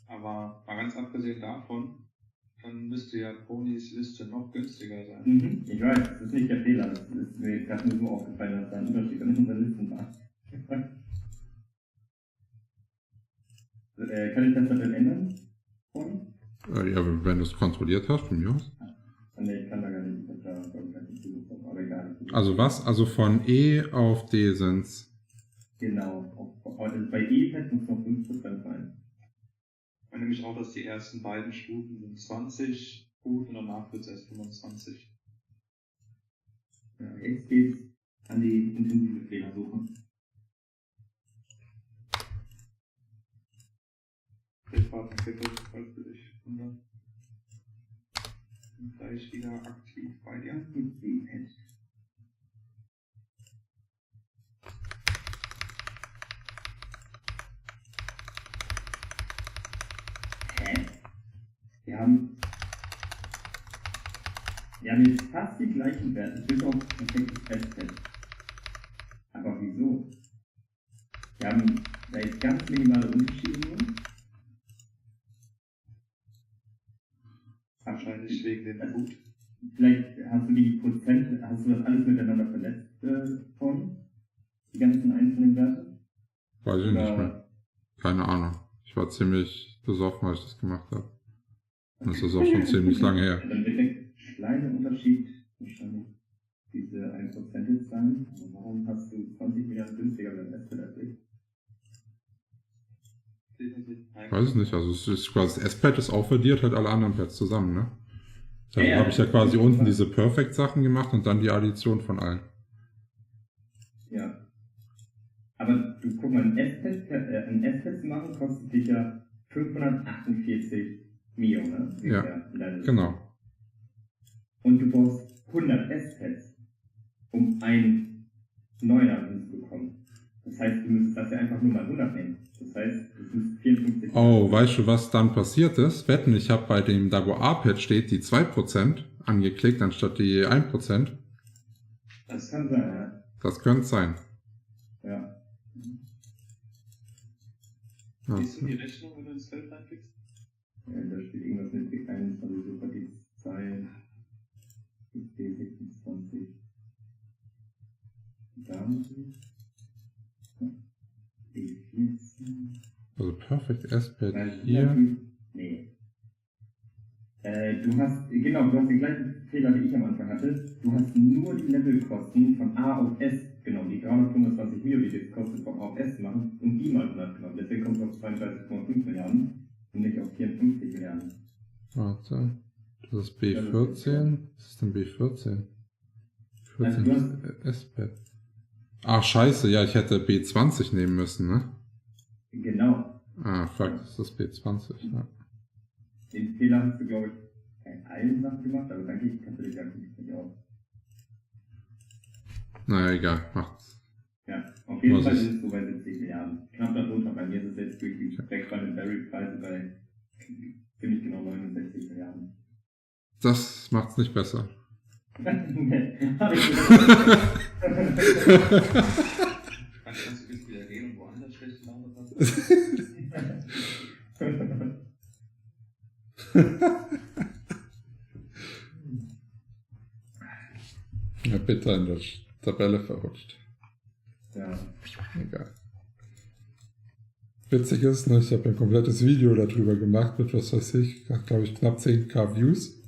Aber mal ganz abgesehen davon, dann müsste ja Ponys Liste noch günstiger sein. Mhm, ich weiß, das ist nicht der Fehler. Das ist mir gerade nur so aufgefallen, dass da ein Unterschied in unseren Listen war. Kann ich das dann ändern? Pony? Ja, wenn du es kontrolliert hast, von mir aus. Nee, ich kann da gar nicht. Ich hab da, glaube ich, nicht zugekommen, aber egal. Also was? Also von E auf D sind's. Genau. Also bei E-Pad muss noch 5% sein. Und nämlich auch, dass die ersten beiden Stufen sind 20 gut und danach wird es erst 25. Ja, jetzt geht's an die intensive Fehlersuche. Ich warte ein Viertel, falls du dich wunderst. Und gleich wieder aktiv bei dir. E-Pad. Hä? Wir haben jetzt fast die gleichen Werte, bis auf perfektes Festfeld. Aber wieso? Wir haben da jetzt ganz minimale Unterschiede nur. Wahrscheinlich wegen dem Gut. Vielleicht hast du die Prozente, hast du das alles miteinander vernetzt von? Die ganzen einzelnen Werte? Weiß ich nicht mehr. Keine Ahnung. Ich war ziemlich besoffen, als ich das gemacht habe. Und das ist auch schon ziemlich lange her. Dann wird der kleine Unterschied wahrscheinlich diese 1% jetzt sein. Also warum hast du 20 Milliarden günstiger beim S-Pad als ich? Weiß ich nicht. Also es ist quasi, das S-Pad ist aufaddiert, halt alle anderen Pads zusammen, ne? Da Ja, habe ich ja quasi unten diese Perfect-Sachen gemacht und dann die Addition von allen. Ja. Aber du guck mal, ein S-Pad zu machen kostet dich ja 548 Mio, ne? Ja, genau. Und du brauchst 100 S-Pads, um einen Neuner hinzubekommen. Das heißt, du müsstest das ja einfach nur mal 100 nehmen. Das heißt, es sind 54. Oh, weißt du, was dann passiert ist? Wetten, ich habe bei dem da, wo A-Pad steht, die 2% angeklickt, anstatt die 1%. Das kann sein, ja. Das könnte sein. Ja. Ja. Siehst du die Rechnung, wenn du ins Feld reinklickst? Ja, da steht irgendwas mit B1, also super die Zahl ist B26. Da muss ich. B14. Also Perfect S-Pad Weil hier. Nee. Du hast den gleichen Fehler, wie ich am Anfang hatte. Du hast nur die Levelkosten von A auf S genommen, die 325 Mio, die das kostet, von A auf S zu machen, und die mal 100 genommen. Deswegen kommt es auf 32,5 Milliarden und nicht auf 54 Milliarden. Warte. Das ist B14. Was ist denn B14? 14 Also ist S-Pad. Ach, scheiße. Ja, ich hätte B20 nehmen müssen, ne? Genau. Ah, fuck. Das ist B20, ja. Den Fehler hast du, glaube ich, bei allen Sachen gemacht, aber danke, ich kannte dich ja nicht aus. Naja, egal. Macht's. Ja, auf jeden Was Fall ist- ist es so bei 70 Milliarden. Knapp darunter. Bei mir ist es jetzt durch die wegfallenden Barry-Preise bei ziemlich genau 69 Milliarden. Das macht's nicht besser. Hab ich Kannst du jetzt wieder gehen und woanders schlechte Laune haben? Ja, bitter in der Tabelle verrutscht. Ja. Egal. Witzig ist, ne, ich habe ein komplettes Video darüber gemacht mit, was weiß ich, glaube ich, knapp 10.000 Views.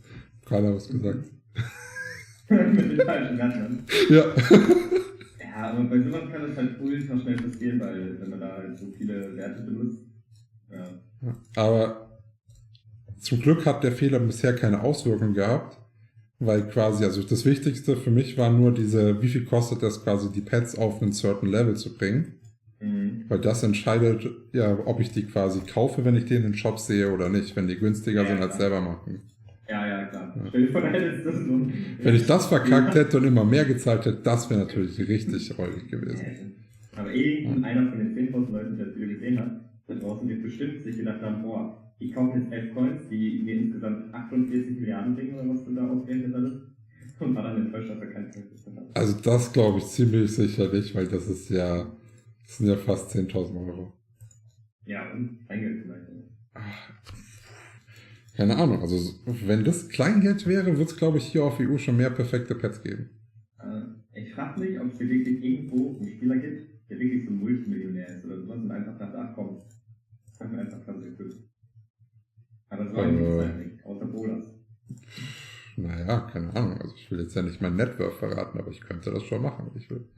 Keiner was gesagt. Mit den falschen Werten. Ja. Ja, aber bei sowas kann es halt ultra schnell passieren, weil wenn man da halt so viele Werte benutzt. Ja. Aber zum Glück hat der Fehler bisher keine Auswirkung gehabt, weil quasi, also das Wichtigste für mich war nur wie viel kostet es quasi, die Pads auf einen certain Level zu bringen. Mhm. Weil das entscheidet, ja, ob ich die quasi kaufe, wenn ich die in den Shop sehe oder nicht, wenn die günstiger Ja, sind als klar. selber machen. Ja, klar. Ja. Stell dir vor, da hättest du das so. Wenn ich das verkackt hätte und immer mehr gezahlt hätte, das wäre natürlich richtig räudig gewesen. Ja. Aber einer von den 10.000 Leuten, der das Video gesehen hat, da draußen wird bestimmt sich gedacht haben, boah, ich kaufe jetzt 11 Coins, die mir insgesamt 48 Milliarden bringen oder was du da ausgerechnet hattest. Und war dann enttäuscht, dass er kein Geld hat. Also das glaube ich ziemlich sicherlich, weil das sind ja fast 10.000 Euro. Ja, und Kleingeld vielleicht. Keine Ahnung, also wenn das Kleingeld wäre, würde es glaube ich hier auf EU schon mehr perfekte Pads geben. Ich frage mich, ob es hier wirklich irgendwo einen Spieler gibt, der wirklich so ein Multimillionär ist oder sowas und einfach dachte, ach komm, das kann mir einfach ganz erfüllen. Aber so ein gibt's halt nicht, außer Bolas. Naja, keine Ahnung. Also ich will jetzt ja nicht mein Networth verraten, aber ich könnte das schon machen, wenn ich will.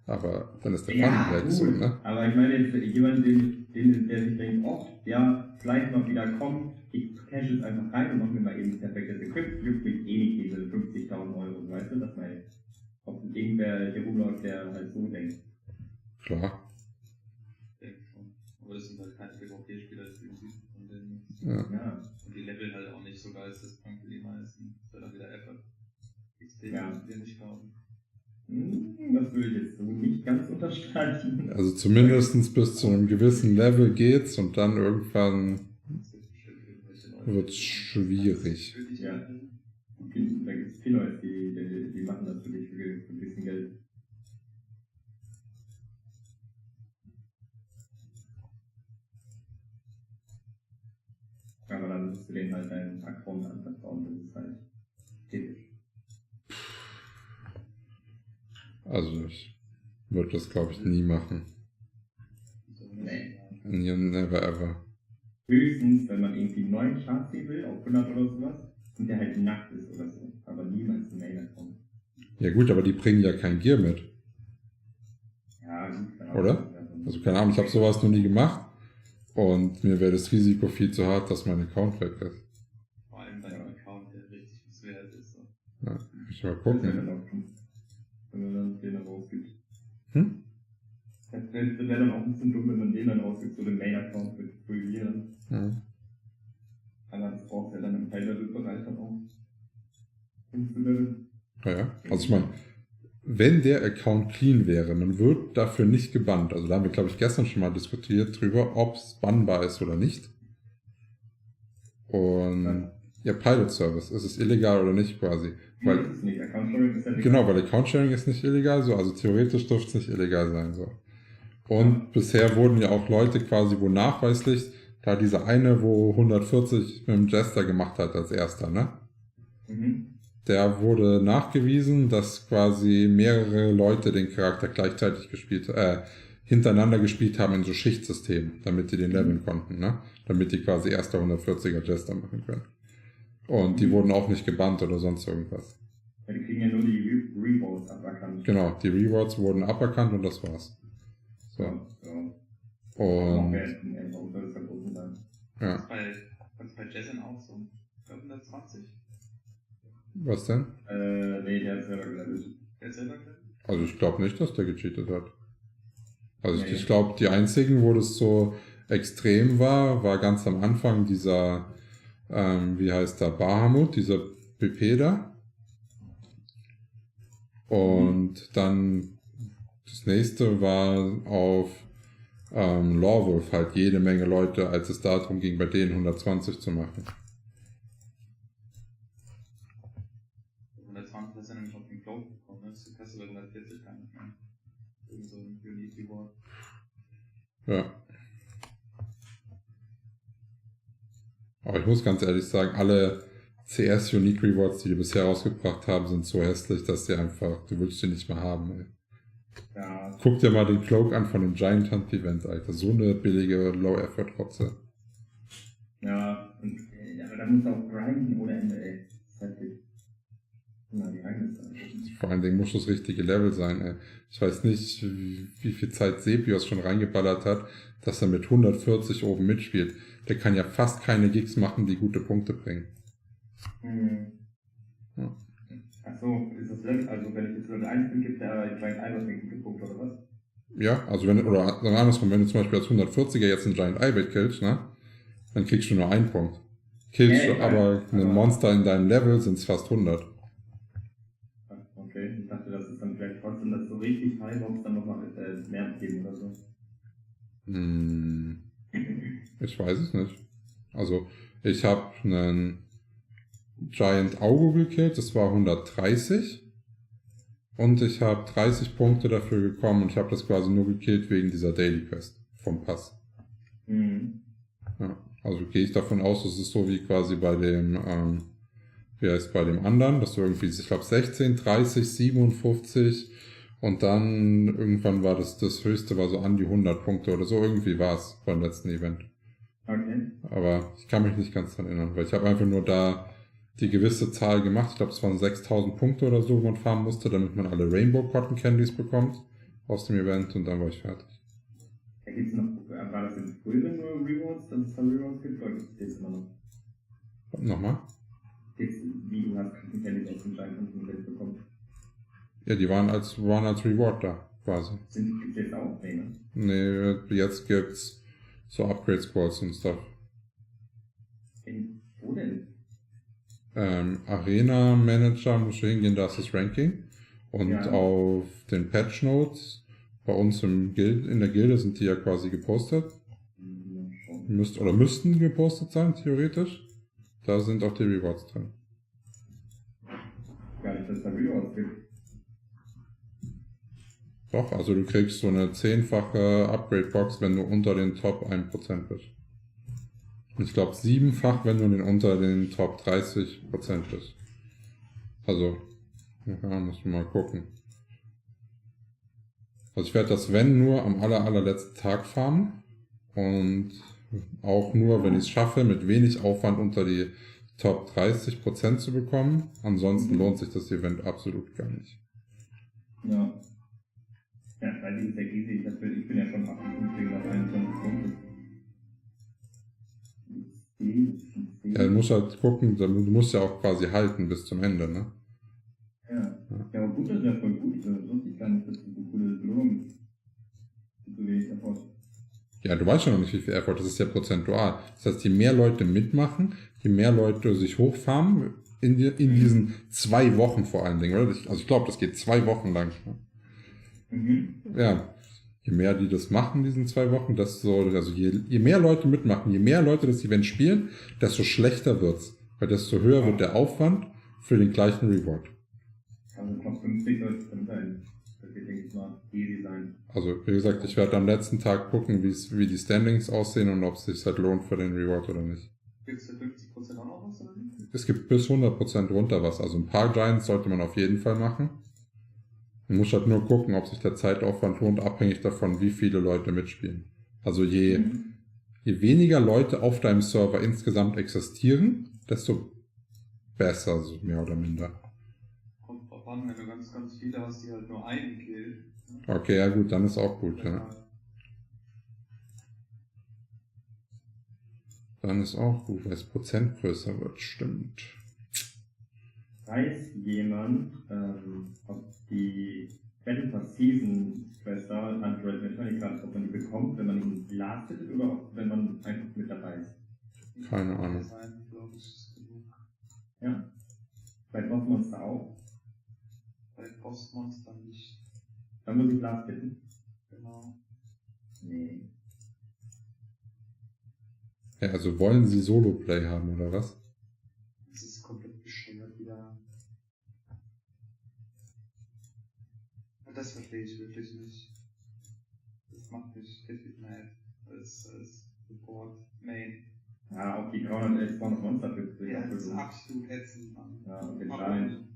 Aber dann ist der Fun weg, so, ne? Aber ich meine jetzt jemand, der sich denkt, oh, ja, vielleicht noch wieder kommen, ich cash jetzt einfach rein und mach mir mal eben perfektes Equip, juckt mich eh nicht diese 50.000 €, weißt du, dass man, ob irgendwer hier rumläuft, der halt so denkt. Klar. Ich denke schon. Aber das sind halt keine PvP-Spieler, das irgendwie von denen. Ja. Und die Level halt auch nicht so geil ist, das Punk für die meisten. Das wäre dann wieder Effort. XP Ja. wir nicht kaufen. Das würde ich jetzt so nicht ganz unterstreichen. Also zumindest bis zu einem gewissen Level geht's und dann irgendwann wird's schwierig. Ja. Da gibt es viele Leute, die machen das für dich für ein bisschen Geld. Aber dann musst du den halt deinen Account anvertrauen, das ist halt typisch. Also ich würde das, glaube ich, nie machen. Nee. Never ever. Höchstens, wenn man irgendwie einen neuen Chart sehen will, auf 100 oder sowas, und der halt nackt ist oder so. Aber niemals ein Main-Account. Ja gut, aber die bringen ja kein Gear mit. Ja, gut. Oder? Also keine Ahnung, ich habe sowas noch nie gemacht. Und mir wäre das Risiko viel zu hart, dass mein Account weg ist. Vor allem bei einem Account, der richtig was wert ist. So. Ja, ich mal Das wäre gucken. dann auch dumm, wenn man dann den rausgibt. Hm? Das wäre dann auch ein bisschen dumm, wenn man den dann rausgibt, so den Main-Account mit Fulgieren. Ja. Aber das braucht ja dann im High-Level-Bereich dann auch. 15 Level. Ja, also ich meine, wenn der Account clean wäre, man wird dafür nicht gebannt. Also da haben wir, glaube ich, gestern schon mal diskutiert drüber, ob es bannbar ist oder nicht. Und ja, Pilot Service, ist es illegal oder nicht quasi? Weil, das ist nicht, Account Sharing ist ja nicht. genau, weil Account Sharing ist nicht illegal, so, also theoretisch dürfte es nicht illegal sein. So. Und bisher wurden ja auch Leute quasi, wo nachweislich, da dieser eine, wo 140 mit dem Jester gemacht hat als erster, ne? Mhm. Der wurde nachgewiesen, dass quasi mehrere Leute den Charakter gleichzeitig hintereinander gespielt haben in so Schichtsystemen, damit die den leveln konnten, ne? Damit die quasi erster 140er Jester machen können. Und die wurden auch nicht gebannt oder sonst irgendwas. Ja, die kriegen ja nur die Rewards aberkannt. Genau, die Rewards wurden aberkannt und das war's. So. Ja. Und ja. Das ist bei Jason auch so. Ich glaube 120. Was denn? Nee, der ist selber gelevelt. Der ist selber gelevelt? Also ich glaube nicht, dass der gecheatet hat. Also Nee. ich glaube, die einzigen, wo das so extrem war ganz am Anfang dieser, wie heißt der, Bahamut, dieser BP da. Und dann das nächste war auf Lawwolf halt jede Menge Leute, als es darum ging, bei denen 120 zu machen. 120 ist ja nämlich auf den Cloud gekommen, ne? Das kannst du bei 140 gar nicht mehr. Irgend so ein Unique Reward. Ja. Aber ich muss ganz ehrlich sagen, alle CS Unique Rewards, die die bisher rausgebracht haben, sind so hässlich, dass die einfach, du willst die nicht mehr haben, ey. Ja. Guck dir mal den Cloak an von dem Giant Hunt Event, Alter. So eine billige Low-Effort-Rotze. Ja, und, aber da musst du auch grinden ohne Ende, ey. Das ist heftig. Na, die Heimnis. Vor allen Dingen muss das richtige Level sein, ey. Ich weiß nicht, wie viel Zeit Sepios schon reingeballert hat, dass er mit 140 oben mitspielt. Der kann ja fast keine Gigs machen, die gute Punkte bringen. Ja. Achso, ist das Level, also wenn ich jetzt Level 1 bin, gibt der Giant Eye was gute Punkte oder was? Ja, also oder andersrum, wenn du zum Beispiel als 140er jetzt einen Giant Eye killst, ne, dann kriegst du nur einen Punkt. Killst du aber ein Monster in deinem Level, sind es fast 100. Okay, ich dachte, das ist dann vielleicht trotzdem das so richtig high, ob es dann nochmal mehr geben oder so. Ich weiß es nicht. Also, ich habe einen Giant Augo gekillt, das war 130. Und ich habe 30 Punkte dafür bekommen und ich habe das quasi nur gekillt wegen dieser Daily Quest vom Pass. Ja, also gehe ich davon aus, es ist so wie quasi bei dem, bei dem anderen, dass du irgendwie, ich glaube 16, 30, 57 und dann irgendwann war das höchste war so an die 100 Punkte oder so, irgendwie war es beim letzten Event. Okay. Aber ich kann mich nicht ganz dran erinnern, weil ich habe einfach nur da die gewisse Zahl gemacht. Ich glaube, es waren 6000 Punkte oder so, wo man farmen musste, damit man alle Rainbow Cotton Candies bekommt aus dem Event und dann war ich fertig. Da gibt's noch, war das in früheren nur Rewards, dass es da Rewards gibt, oder gibt es jetzt immer noch? Nochmal? Jetzt, wie du hast Cotton Candies aus dem Giant bekommen. Ja, die waren als Reward da, quasi. Gibt's jetzt auch? Nee, ne? Nee, jetzt gibt's so Upgrade Squads und Stuff. Wo denn? Arena Manager musst du hingehen, da ist das Ranking. Und Ja. auf den Patch Notes, bei uns in der Gilde sind die ja quasi gepostet. Müssten gepostet sein, theoretisch. Da sind auch die Rewards drin. Gar nicht, dass es da Rewards gibt. Doch, also du kriegst so eine 10-fache Upgrade-Box, wenn du unter den Top 1% bist. Und ich glaube 7-fach, wenn du unter den Top 30% bist. Also, ja, muss man mal gucken. Also ich werde das, wenn, nur am allerletzten Tag farmen. Und auch nur, wenn ich es schaffe, mit wenig Aufwand unter die Top 30% zu bekommen. Ansonsten lohnt sich das Event absolut gar nicht. Ja. Ja, weil die ist ja easy. Ich bin ja schon 58 nach 21 Punkte. Ja, du musst halt gucken, du musst ja auch quasi halten bis zum Ende, ne? Ja. Ja, aber gut, das ist ja voll gut. Sonst ich gar nicht, dass du so coole Belohnung so wenig Erfolg. Ja, du weißt ja noch nicht, wie viel Effort, das ist ja prozentual. Das heißt, je mehr Leute mitmachen, je mehr Leute sich hochfarmen, in diesen 2 Wochen vor allen Dingen, oder? Also ich glaube, das geht 2 Wochen lang. Ja, je mehr die das machen, diesen 2 Wochen, also je mehr Leute mitmachen, je mehr Leute das Event spielen, desto schlechter wird's. Weil desto höher wird der Aufwand für den gleichen Reward. Also Top 50 soll es dann sein. Das wird, denke ich mal, easy sein. Also, wie gesagt, ich werde am letzten Tag gucken, wie die Standings aussehen und ob es sich halt lohnt für den Reward oder nicht. Gibt es da 50% auch noch was oder nicht? Es gibt bis 100% runter was. Also ein paar Giants sollte man auf jeden Fall machen. Man muss halt nur gucken, ob sich der Zeitaufwand lohnt, abhängig davon, wie viele Leute mitspielen. Also je weniger Leute auf deinem Server insgesamt existieren, desto besser, so mehr oder minder. Kommt drauf an, wenn du ganz viele hast, die halt nur einen killen. Okay, ja gut, dann ist auch gut, ja. Dann ist auch gut, weil das Prozent größer wird, stimmt. Weiß jemand, ob die Battle Pass Season Quester Android Mechanica, ob man die bekommt, wenn man ihn lastet oder ob, wenn man einfach mit dabei ist? Keine Ahnung. Ja. Bei Bossmonster auch? Bei Bossmonster nicht. Dann muss ich Last bitten. Genau. Nee. Ja, also wollen Sie Solo-Play haben, oder was? Das ist komplett bescheuert wieder. Das verstehe ich wirklich nicht. Das macht mich richtig mad. Als Support Main. Ja, auch die 311 Monster für Ja, das ist absolut ätzend, Mann. Ja, und den Giant.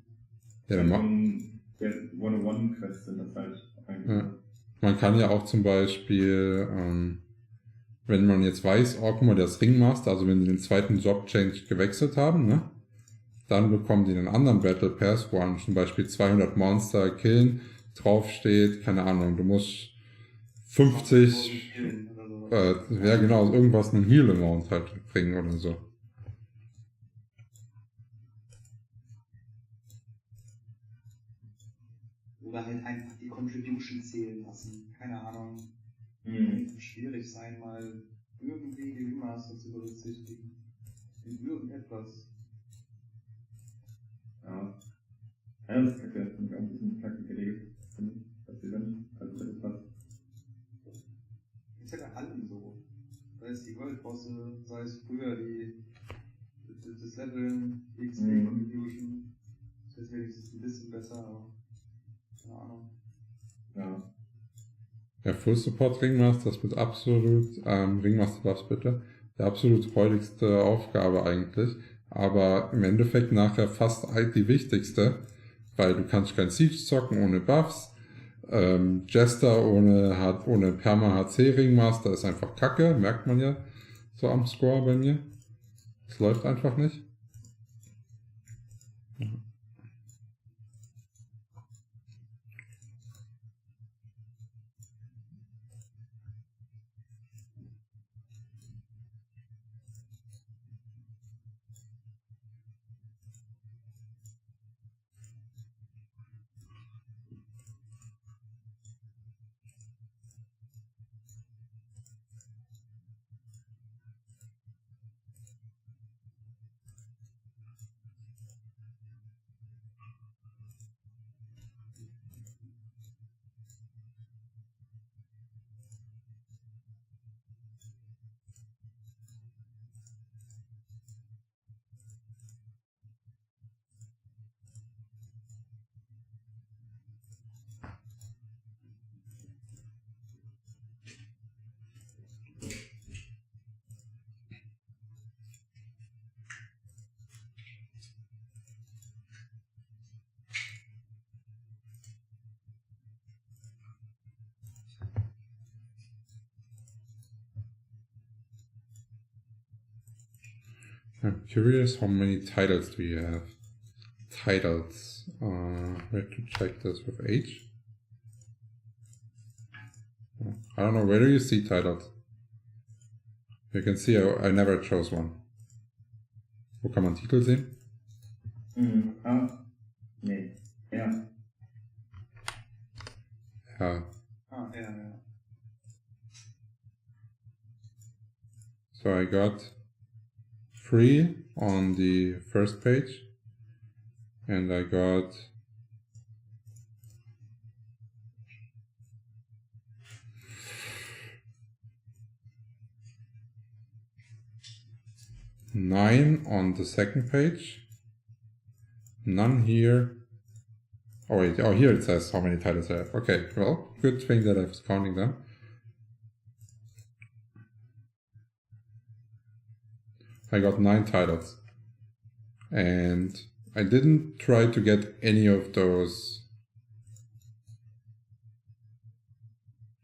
Ja, dann machen. Der 101-Quests sind das halt eigentlich. Ja. Man kann ja auch zum Beispiel, wenn man jetzt weiß, oh, guck mal, der ist Ringmaster, also wenn die den zweiten Job-Change gewechselt haben, ne? Dann bekommen die einen anderen Battle Pass, wo zum Beispiel 200 Monster killen, draufsteht, keine Ahnung, du musst 50, ja genau, irgendwas, einen Heal-Amount halt bringen oder so. Oder halt einfach die Contribution zählen lassen, keine Ahnung. Schwierig sein, mal irgendwie die Remaster zu berücksichtigen. In irgendetwas. Ja. Ja, das ist kacke, das finde ich auch ein bisschen kacke geregelt. Das Event, also das passt. Ist ja bei allem so. Sei es die World-Bosse, sei es früher das Leveln, die XP-Contribution. Das ist wenigstens ein bisschen besser, aber keine Ahnung. Ja. Ja, Full Support Ringmaster, das wird absolut, Ringmaster Buffs bitte, die absolut freudigste Aufgabe eigentlich, aber im Endeffekt nachher fast die wichtigste, weil du kannst kein Siege zocken ohne Buffs, Jester ohne Perma HC Ringmaster ist einfach kacke, merkt man ja. so am Score bei mir. Es läuft einfach nicht. I'm curious how many titles do you have? Titles. We have to check this with H. I don't know, where do you see titles? You can see I never chose one. Wo kann man Titel sehen? Nee. Ja. Ja. Ah, yeah. So I got 3 on the first page, and I got nine on the second page, none here. Oh wait, oh here it says how many titles I have. Okay, well, good thing that I was counting them. I got 9 titles. And I didn't try to get any of those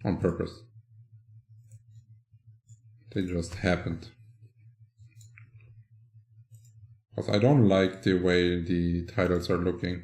on purpose. They just happened. Because I don't like the way the titles are looking.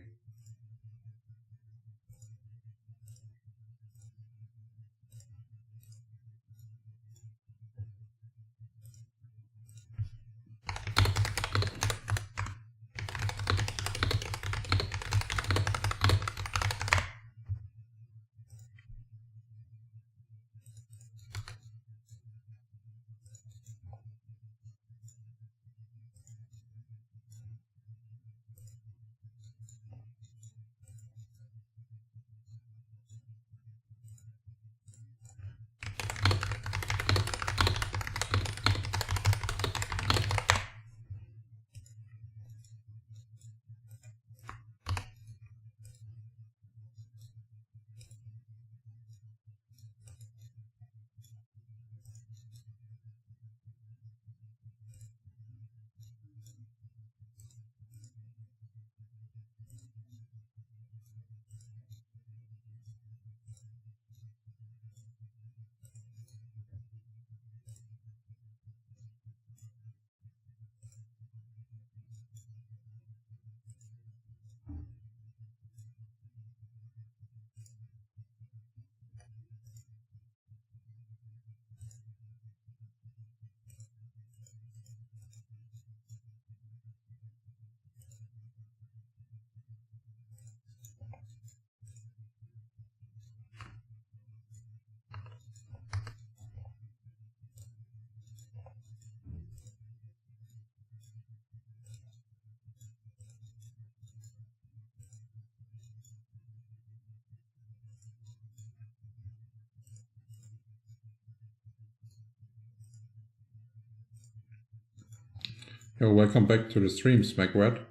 Yo, welcome back to the stream, Smackwad.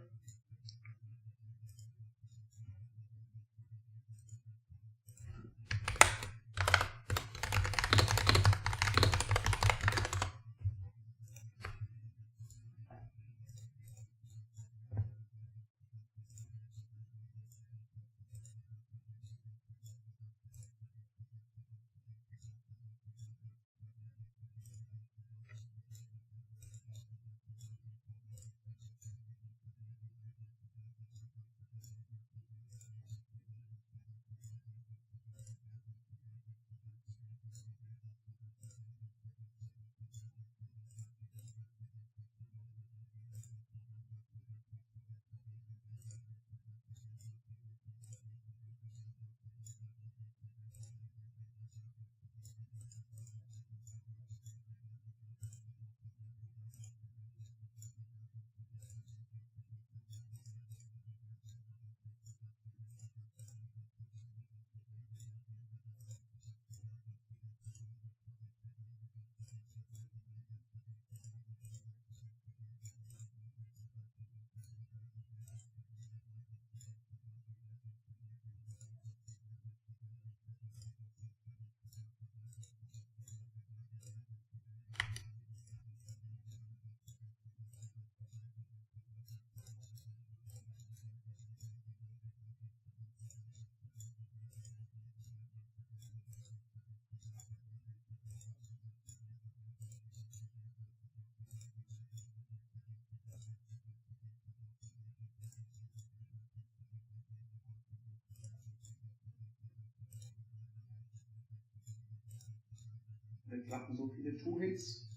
Da klappen so viele Two-Hits.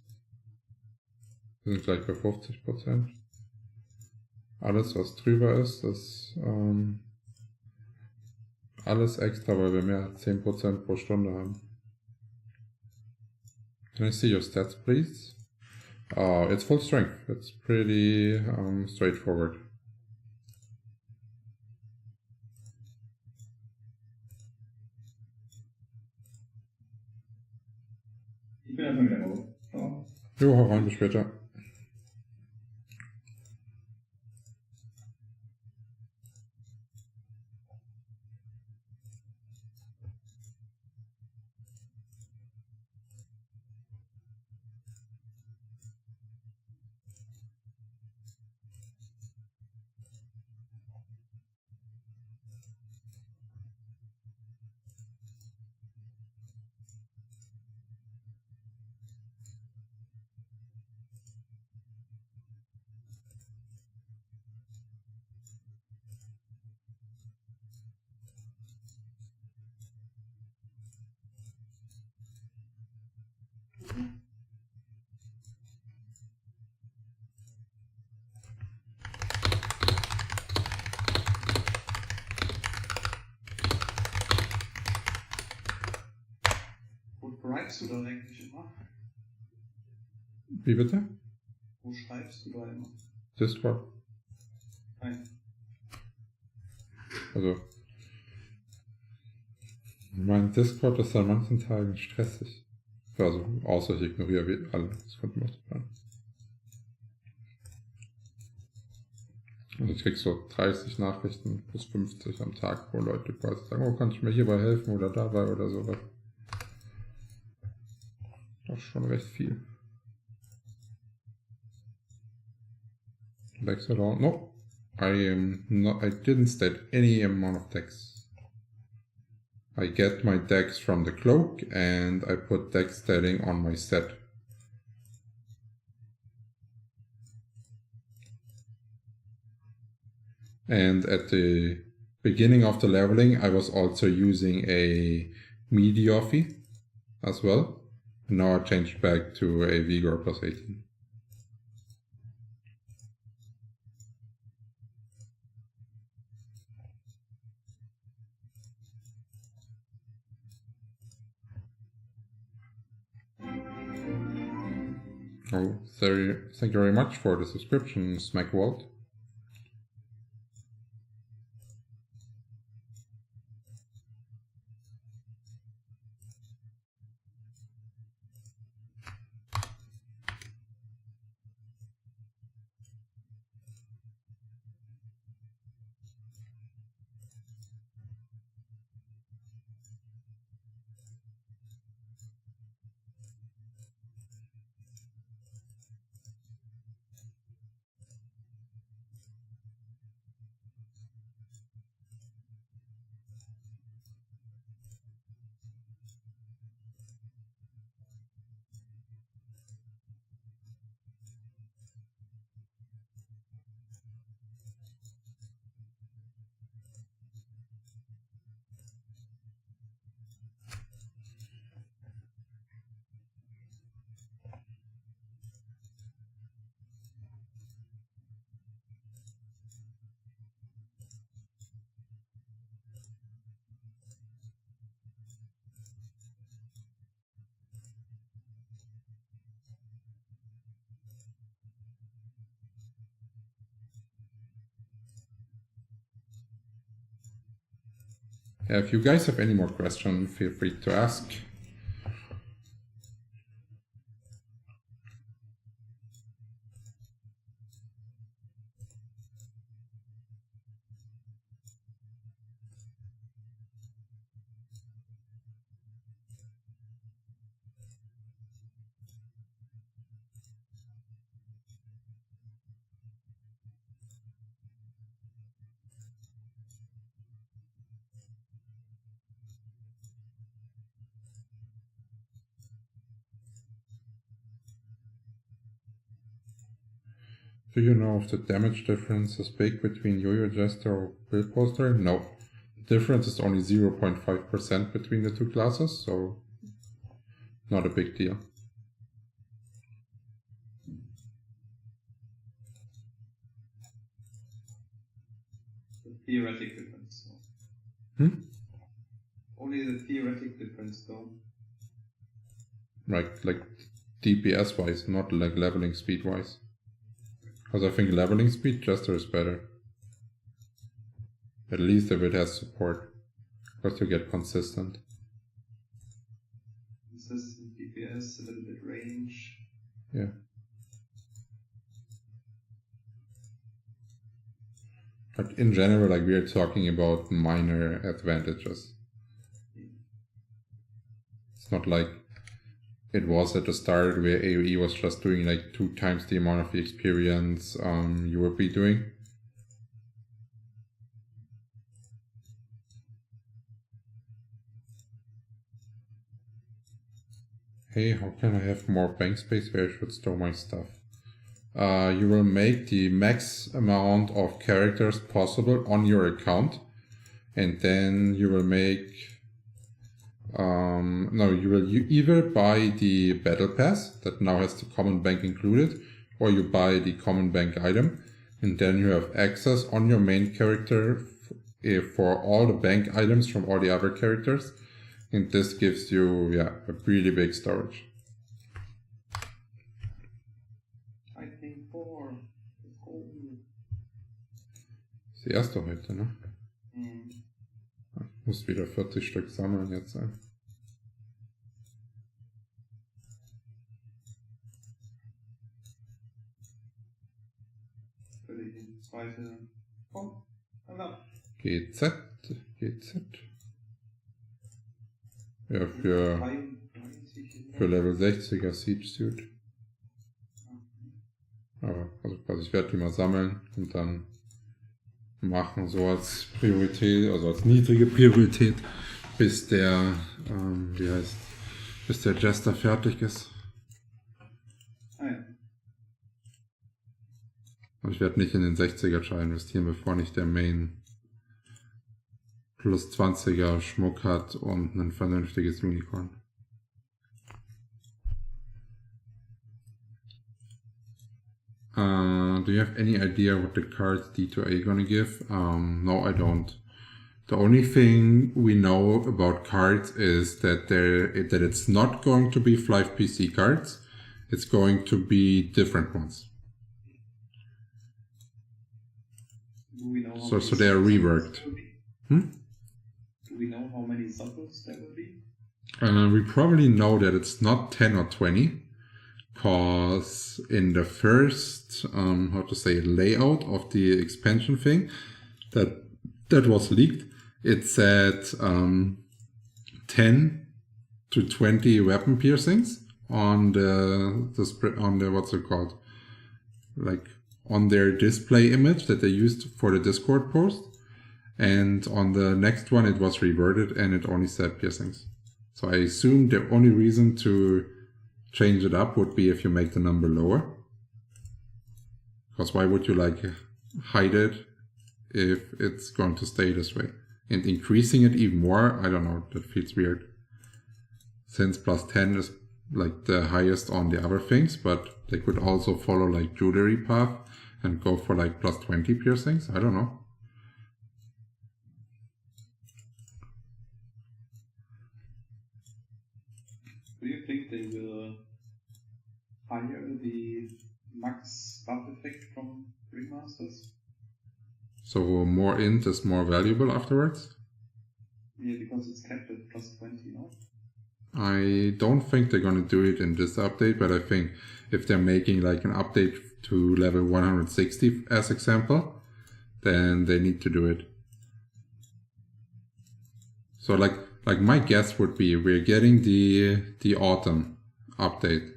Wir sind gleich bei 50%. Alles, was drüber ist, ist alles extra, weil wir mehr als 10% pro Stunde haben. Can I see your stats, please? It's full strength. It's pretty straightforward. Ich bin einfach wieder raus. Ciao. Jo, hau rein, bis später. Wo schreibst du da eigentlich immer? Wie bitte? Wo schreibst du da immer? Discord. Nein. Also, mein Discord ist an manchen Tagen stressig. Also, außer ich ignoriere alle. Das könnte man sagen. Also ich krieg so 30 Nachrichten bis 50 am Tag, wo Leute quasi sagen, oh, kannst du mir hierbei helfen oder dabei oder sowas. Das ist schon recht viel. Text around. No, I didn't state any amount of text. I get my decks from the cloak and I put deck stating on my set. And at the beginning of the leveling, I was also using a Medioffy as well. And now I changed back to a Vigor plus 18. Oh, thank you very much for the subscription, Smackwalt. If you guys have any more questions, feel free to ask. Do you know if the damage difference is big between Yo-Yo Jester or Bill Poster? No. The difference is only 0.5% between the two classes, so not a big deal. The theoretic difference. Only the theoretic difference, though. Like DPS wise, not like leveling speed wise. Because I think leveling speed Jester is better. At least if it has support. Because you get consistent. Consistent DPS, a little bit range. Yeah. But in general, like we are talking about minor advantages. It's not like it was at the start where AoE was just doing like 2 times the amount of the experience you would be doing. Hey, how can I have more bank space where I should store my stuff? You will make the max amount of characters possible on your account, and then you will make you either buy the battle pass that now has the common bank included, or you buy the common bank item, and then you have access on your main character for all the bank items from all the other characters, and this gives you a really big storage. I think 4. Das ist die erste heute, ne? Mhm. Ich muss wieder 40 Stück sammeln jetzt. Für die zweite. Oh, GZ. Ja, für Level 60er Siege Suit. Aber also ich werde die mal sammeln und dann machen, so als Priorität, also als niedrige Priorität, bis der, bis der Jester fertig ist. Ah ja. Und ich werde nicht in den 60er Char investieren, bevor nicht der Main plus 20er Schmuck hat und ein vernünftiges Unicorn. Do you have any idea what the cards D2A gonna give? No, I don't. The only thing we know about cards is that it's not going to be Flyff PC cards. It's going to be different ones. Do we know so they are reworked. Do we know how many supples there will be? We probably know that it's not 10 or 20. Because in the first, layout of the expansion thing that was leaked, it said 10 to 20 weapon piercings on the what's it called, like on their display image that they used for the Discord post, and on the next one it was reverted and it only said piercings. So I assume the only reason to change it up would be if you make the number lower. Because why would you hide it if it's going to stay this way? And increasing it even more, I don't know, that feels weird. Since plus 10 is like the highest on the other things, but they could also follow like jewelry path and go for like plus 20 piercings. I don't know. Do you think they will hire the max buff effect from Ringmasters? So more int is more valuable afterwards? Yeah, because it's capped at plus 20, no? I don't think they're going to do it in this update, but I think if they're making like an update to level 160 as example, then they need to do it. So like my guess would be we're getting the autumn update,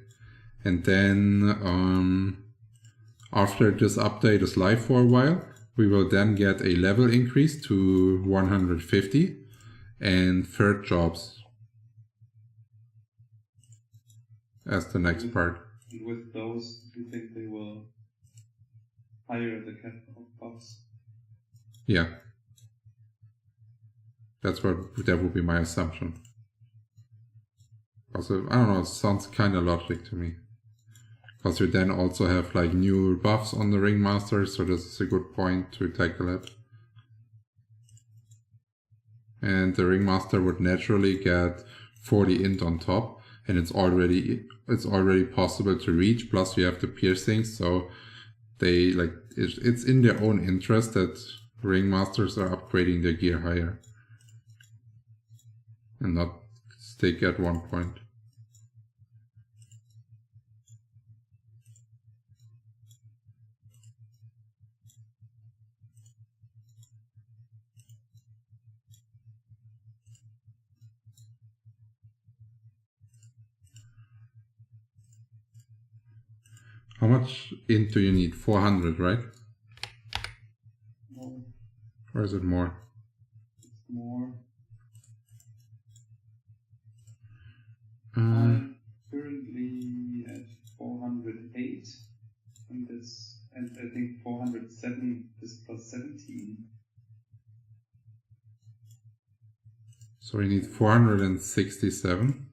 and then after this update is live for a while, we will then get a level increase to 150 and third jobs as the next part. With those, do you think they will hire the cap of buffs? Yeah. That would be my assumption. Also, I don't know, it sounds kind of logic to me. Because you then also have like new buffs on the Ringmaster, so this is a good point to tackle it. And the Ringmaster would naturally get 40 int on top, and it's already possible to reach, plus you have the piercing, so they like it's in their own interest that Ringmasters are upgrading their gear higher. And not stick at one point. How much int do you need? 400, right? No. Or is it more? It's more. I'm currently at 408, and I think 407 is plus 17. So we need 467.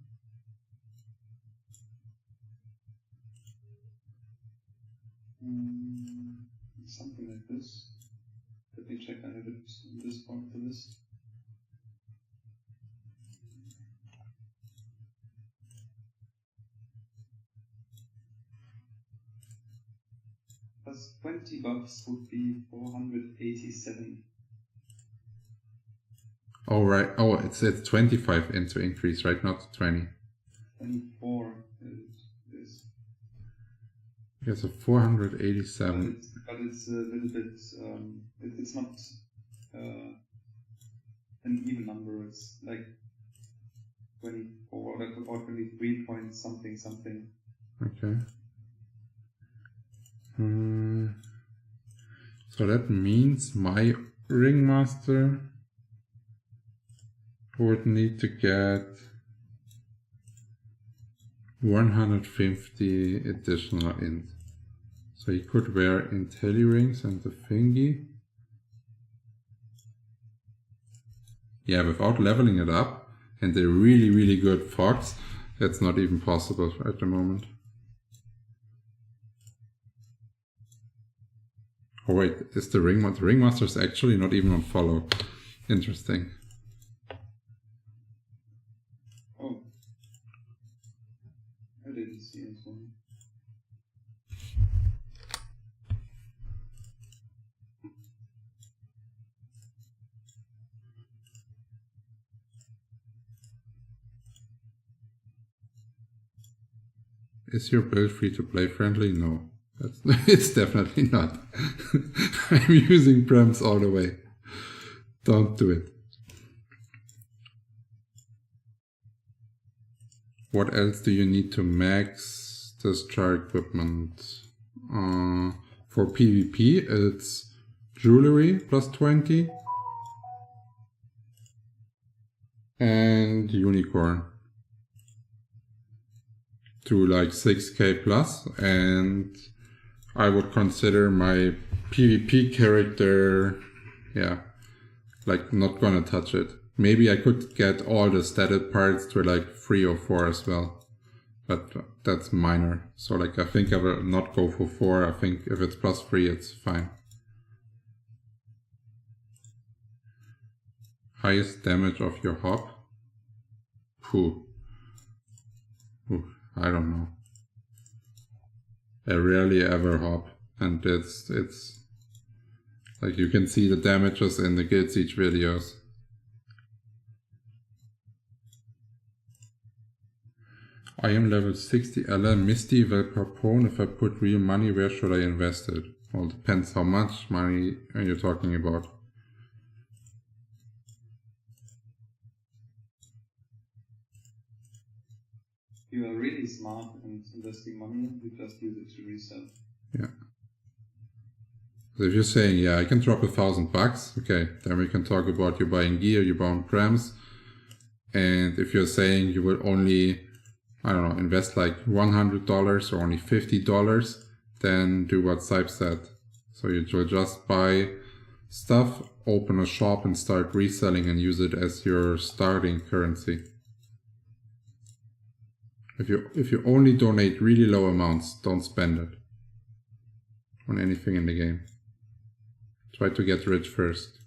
Something like this. Let me check. I have it on this point for this. Plus 20 buffs would be 487. Oh right. Oh, it's 25 int to increase, right? Not 20. 24 is. Okay, so 487. But it's a little bit. It's not an even number. It's like 24 or 23 point something something. Okay. So that means my Ringmaster would need to get 150 additional int. So he could wear Intelli rings and the thingy. Yeah, without leveling it up and a really good fox, that's not even possible at the moment. Oh wait, is the Ringmaster? The Ringmaster is actually not even on follow. Interesting. Oh. I didn't see this one. Is your build free to play friendly? No. It's definitely not. I'm using prems all the way. Don't do it. What else do you need to max this jar equipment? For PvP, it's jewelry plus 20 and unicorn to like 6k plus, and I would consider my PvP character, yeah, like not gonna touch it. Maybe I could get all the statted parts to like 3 or 4 as well, but that's minor. So like I think I will not go for 4. I think if it's plus 3, it's fine. Highest damage of your hop? Phew. I don't know. I rarely ever hop, and it's like you can see the damages in the Guild Siege videos. I am level 60 LL Misty will propone if I put real money, where should I invest it? Well, depends how much money you're talking about. You are really smart and investing money, you just use it to resell. Yeah. So if you're saying, yeah, I can drop $1,000, okay, then we can talk about you buying gear, you buying prems. And if you're saying you will only, I don't know, invest like $100 or only $50, then do what Sype said. So you will just buy stuff, open a shop and start reselling and use it as your starting currency. If you only donate really low amounts, don't spend it on anything in the game. Try to get rich first.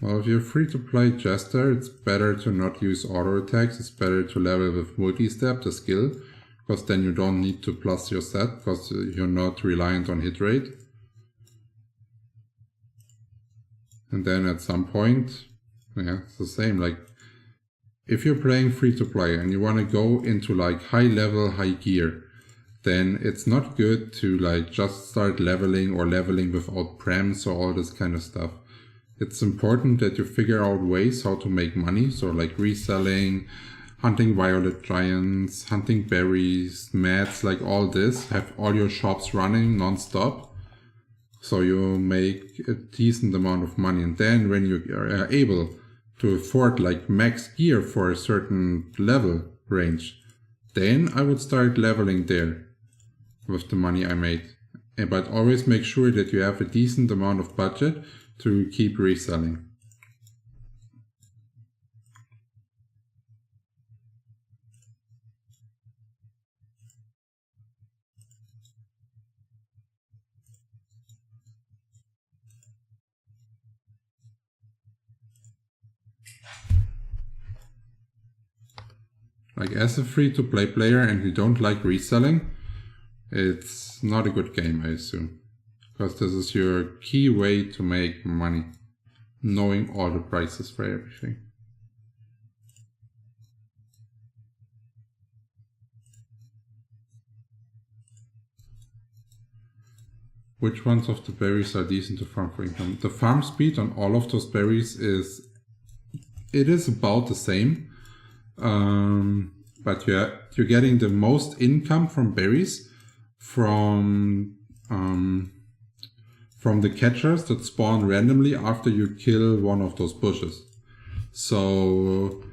Well, if you're free to play Jester, it's better to not use auto attacks. It's better to level with multi-step, the skill, because then you don't need to plus your set, because you're not reliant on hit rate. And then at some point, yeah, it's the same. Like, if you're playing free to play and you want to go into like high level, high gear, then it's not good to like just start leveling or leveling without prems or all this kind of stuff. It's important that you figure out ways how to make money. So like reselling, hunting violet giants, hunting berries, mats, like all this. Have all your shops running non-stop. So you make a decent amount of money. And then when you are able to afford like max gear for a certain level range, then I would start leveling there with the money I made. But always make sure that you have a decent amount of budget to keep reselling. Like, as a free-to-play player and you don't like reselling, it's not a good game, I assume. Because this is your key way to make money, knowing all the prices for everything. Which ones of the berries are decent to farm for income? The farm speed on all of those berries is about the same. But you're getting the most income from berries from the catchers that spawn randomly after you kill one of those bushes. So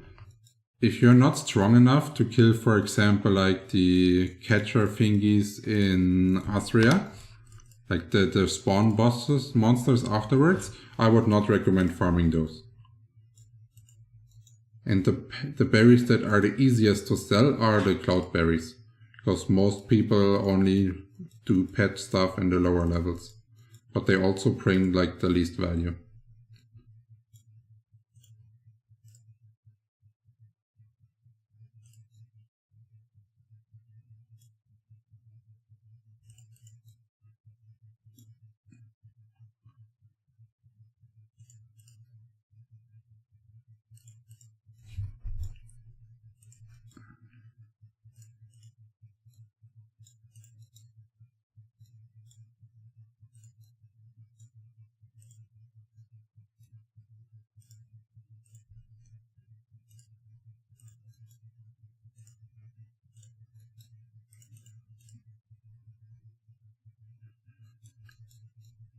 if you're not strong enough to kill, for example, like the catcher thingies in Asria, like the spawn monsters afterwards, I would not recommend farming those. And the berries that are the easiest to sell are the cloud berries, because most people only do pet stuff in the lower levels, but they also bring like the least value.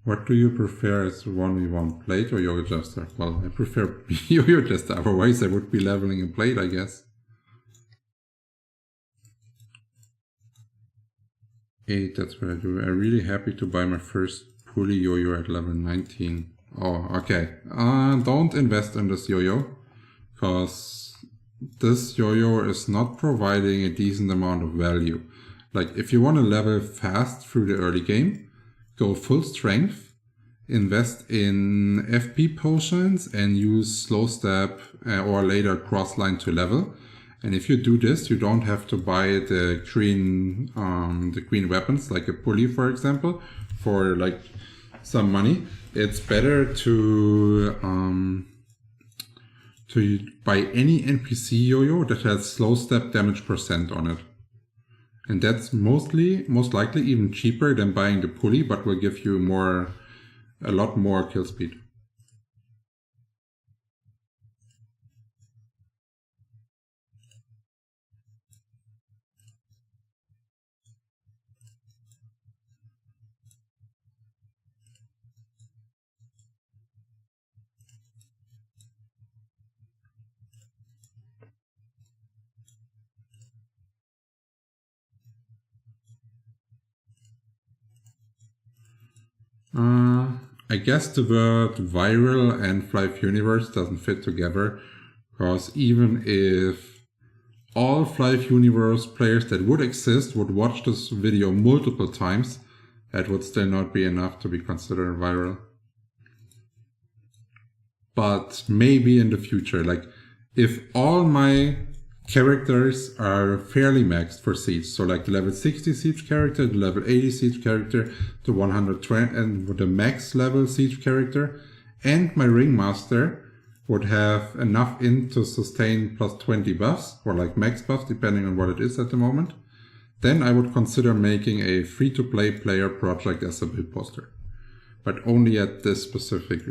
What do you prefer as 1v1, plate or Yo-Yo Jester? Well, I prefer Yo-Yo Jester, otherwise I would be leveling a plate, I guess. 8, that's what I do. I'm really happy to buy my first pulley Yo-Yo at level 19. Oh, okay. Don't invest in this Yo-Yo, because this Yo-Yo is not providing a decent amount of value. Like, if you want to level fast through the early game, go full strength, invest in FP potions and use slow step or later crossline to level. And if you do this, you don't have to buy the green weapons, like a pulley, for example, for like some money. It's better to to buy any NPC yo-yo that has slow step damage % on it. And that's most likely even cheaper than buying the pulley, but will give you a lot more kill speed. I guess the word viral and Flyff universe doesn't fit together, because even if all Flyff universe players that would exist would watch this video multiple times, that would still not be enough to be considered viral. But maybe in the future, like if all my characters are fairly maxed for siege, so like the level 60 siege character, the level 80 siege character, the 120 and the max level siege character, and my ringmaster would have enough int to sustain plus 20 buffs, or like max buffs depending on what it is at the moment, then I would consider making a free-to-play player project as a build poster. But only at this specific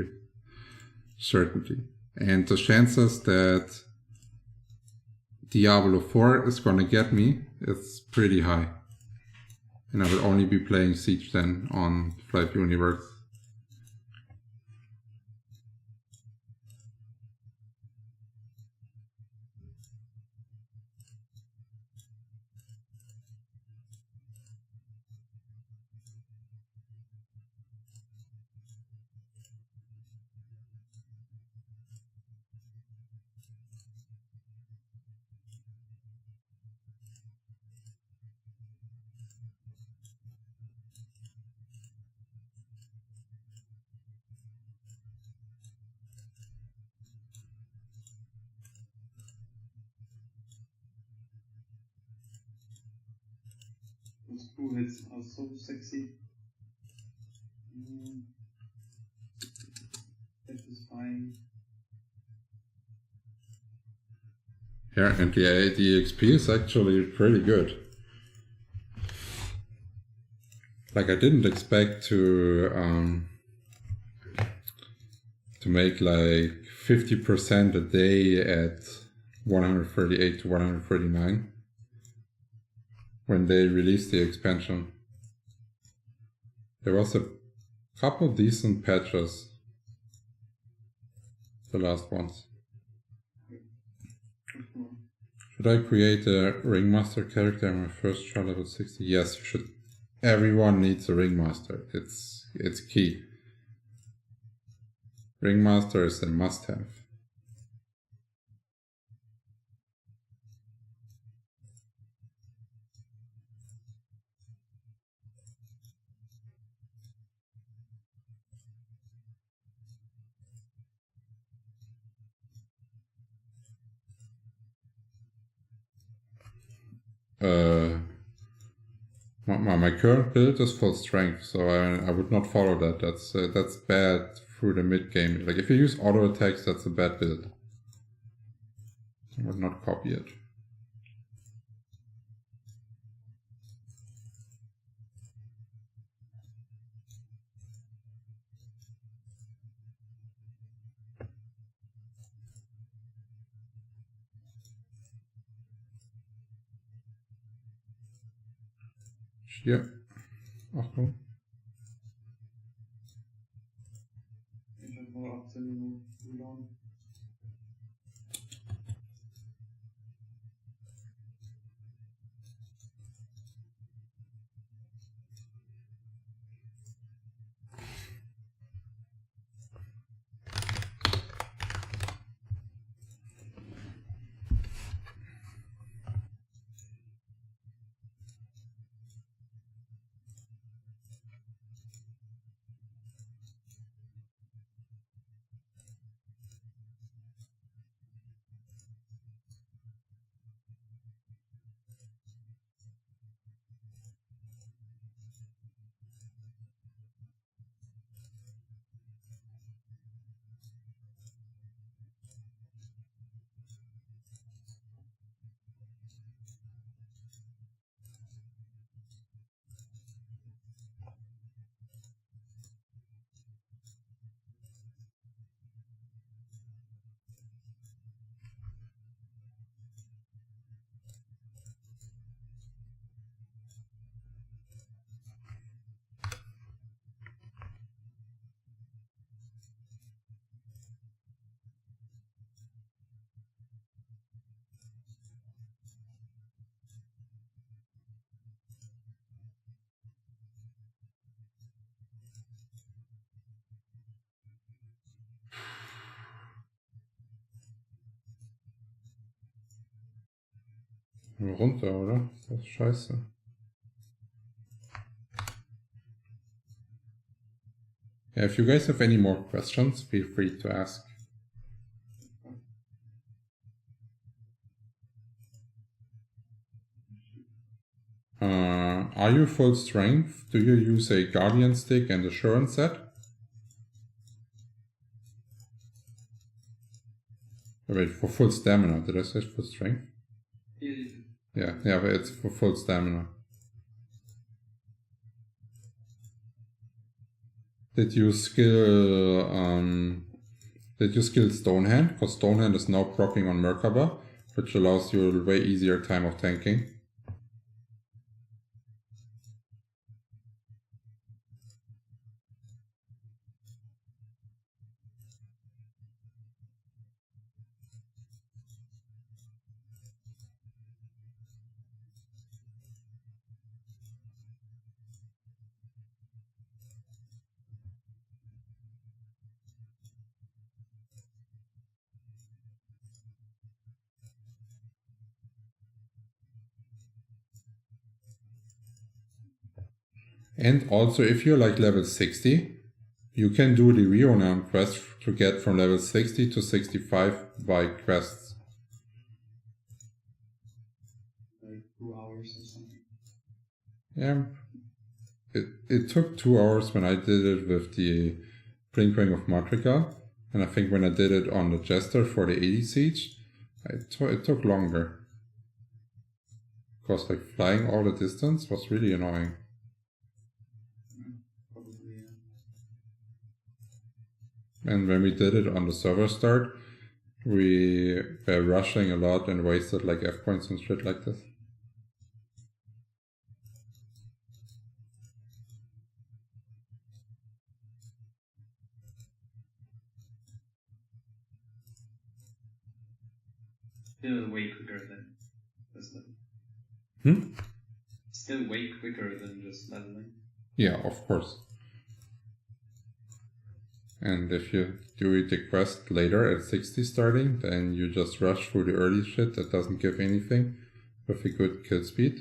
certainty. And the chances that Diablo 4 is gonna get me, it's pretty high. And I will only be playing Siege then on Flyff Universe. Those crew hits are so sexy. That is fine. Yeah, and the XP is actually pretty good. Like I didn't expect to make like 50% a day at 138 to 139 when they released the expansion. There was a couple decent patches, the last ones. Should I create a ringmaster character in my first try level 60? Yes, you should. Everyone needs a ringmaster. It's key. Ringmaster is a must-have. My current build is full strength, so I would not follow that. That's bad through the mid game. Like if you use auto attacks, that's a bad build. I would not copy it. Hier. Achtung. Ich habe nur 18 Minuten Cooldown. Runter, oder? Das ist scheiße. Yeah, if you guys have any more questions, feel free to ask. Are you full strength? Do you use a guardian stick and assurance set? Wait, for full stamina. Did I say full strength? Yeah, but it's for full stamina. Did you skill Stonehand? Because Stonehand is now proccing on Merkaba, which allows you a way easier time of tanking. And also, if you're like level 60, you can do the Reonam quest to get from level 60 to 65 by quests. Like 2 hours or something. Yeah. It took 2 hours when I did it with the Blinkring of Matrika, and I think when I did it on the Jester for the 80 siege, it took longer. Because like flying all the distance was really annoying. Probably, And when we did it on the server start, we were rushing a lot and wasted like F points and shit like this. Still way quicker than just leveling. Still way quicker than just leveling. Yeah, of course. And if you do the quest later at 60 starting, then you just rush through the early shit that doesn't give anything with a good kill speed.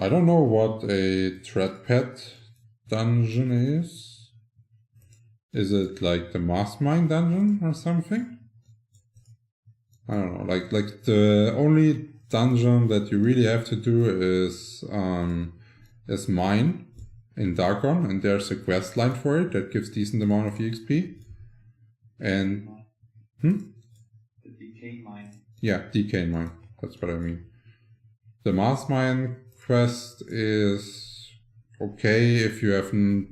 I don't know what a Threadpad dungeon is. Is it like the Mastermind dungeon or something? I don't know. Like the only dungeon that you really have to do is mine in Darkon, and there's a quest line for it that gives decent amount of EXP. And The decay mine. yeah, DK mine. That's what I mean. The Mastermind quest is okay if you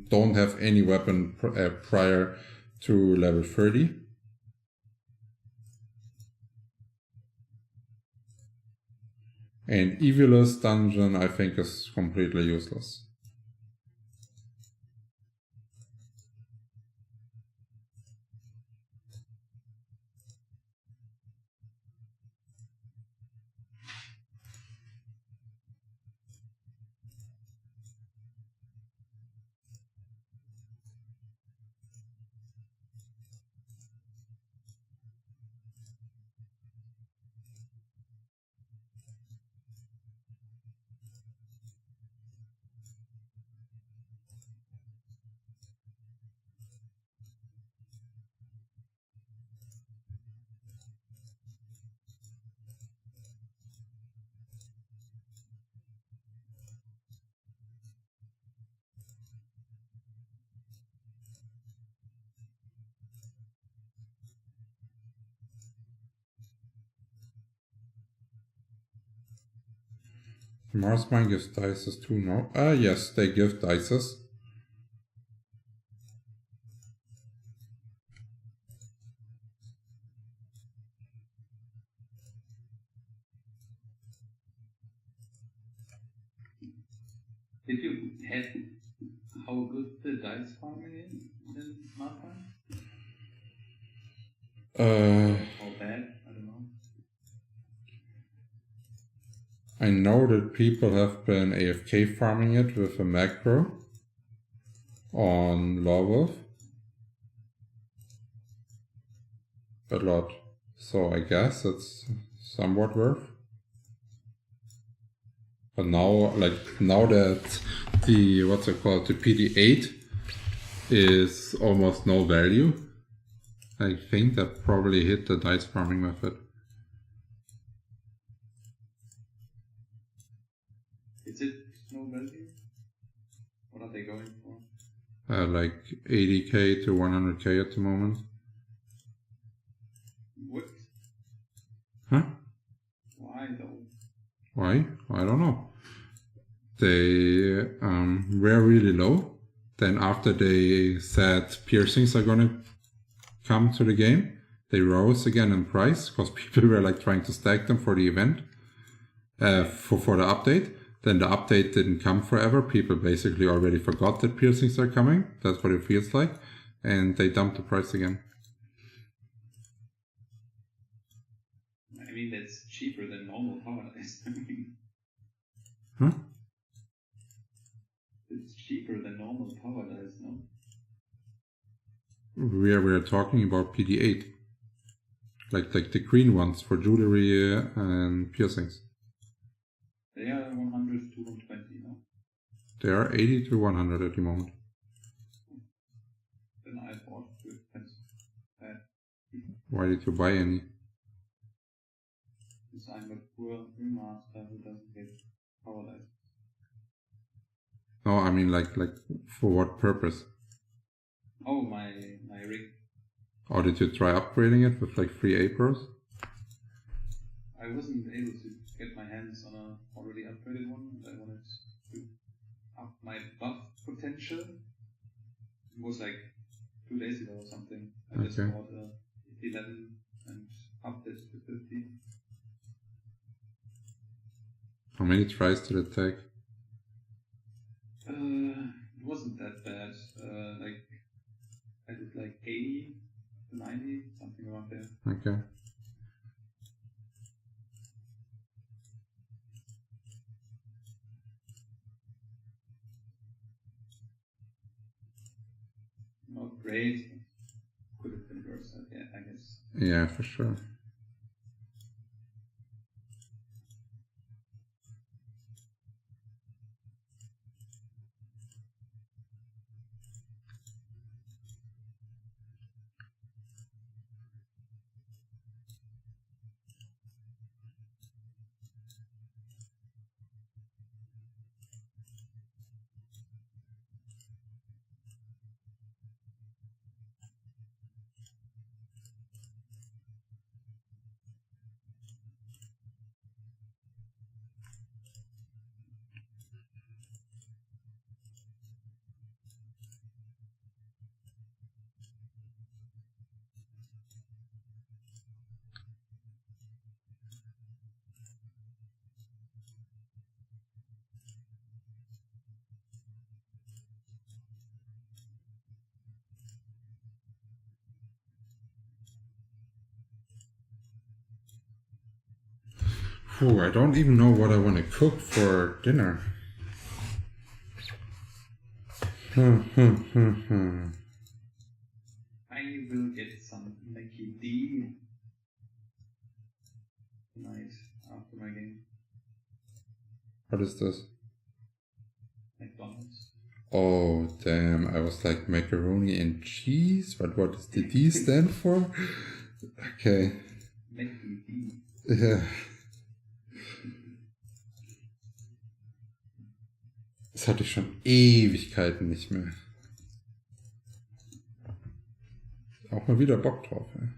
don't have any weapon prior to level 30. And Evilus dungeon, I think, is completely useless. Mars Mine gives dices too, no? Yes, they give dices. Did you have how good the dice farming is in Markman? How bad? I don't know. I know that people have been AFK farming it with a macro on Lawwolf. A lot. So I guess it's somewhat worth. But now, now that the, what's it called, the PD8 is almost no value, I think that probably hit the dice farming method. Is it no value? What are they going for? Like 80k to 100k at the moment. What? Huh? Why though? Why? I don't know. They were really low. Then after they said piercings are gonna come to the game, they rose again in price because people were like trying to stack them for the event, for the update. Then the update didn't come forever. People basically already forgot that piercings are coming. That's what it feels like. And they dumped the price again. I mean, that's cheaper than normal power dice. Huh? It's cheaper than normal power dice, no? We're talking about PD8. Like the green ones for jewelry and piercings. They are 100 to 120, no? They are 80 to 100 at the moment. Then I bought too expensive. Why did you buy any? Because I'm a poor remaster who doesn't get power dice. No, I mean like for what purpose? Oh, my rig. Or did you try upgrading it with like free Apros? I wasn't able to get my hands on a already upgraded one, and I wanted to up my buff potential. It was like 2 days ago or something. I just bought a 11 and upped it to 50. How many tries did it take? It wasn't that bad. Like I did like 80 to 90, something around there. Okay. Not great. Could have been worse, yeah, I guess. Yeah, for sure. Phew, I don't even know what I want to cook for dinner. I will get some Mackie D tonight after my game. What is this? McDonald's. Oh, damn. I was like macaroni and cheese, but what does the D stand for? Okay. Mackie D. Yeah. Das hatte ich schon Ewigkeiten nicht mehr. Auch mal wieder Bock drauf, ey.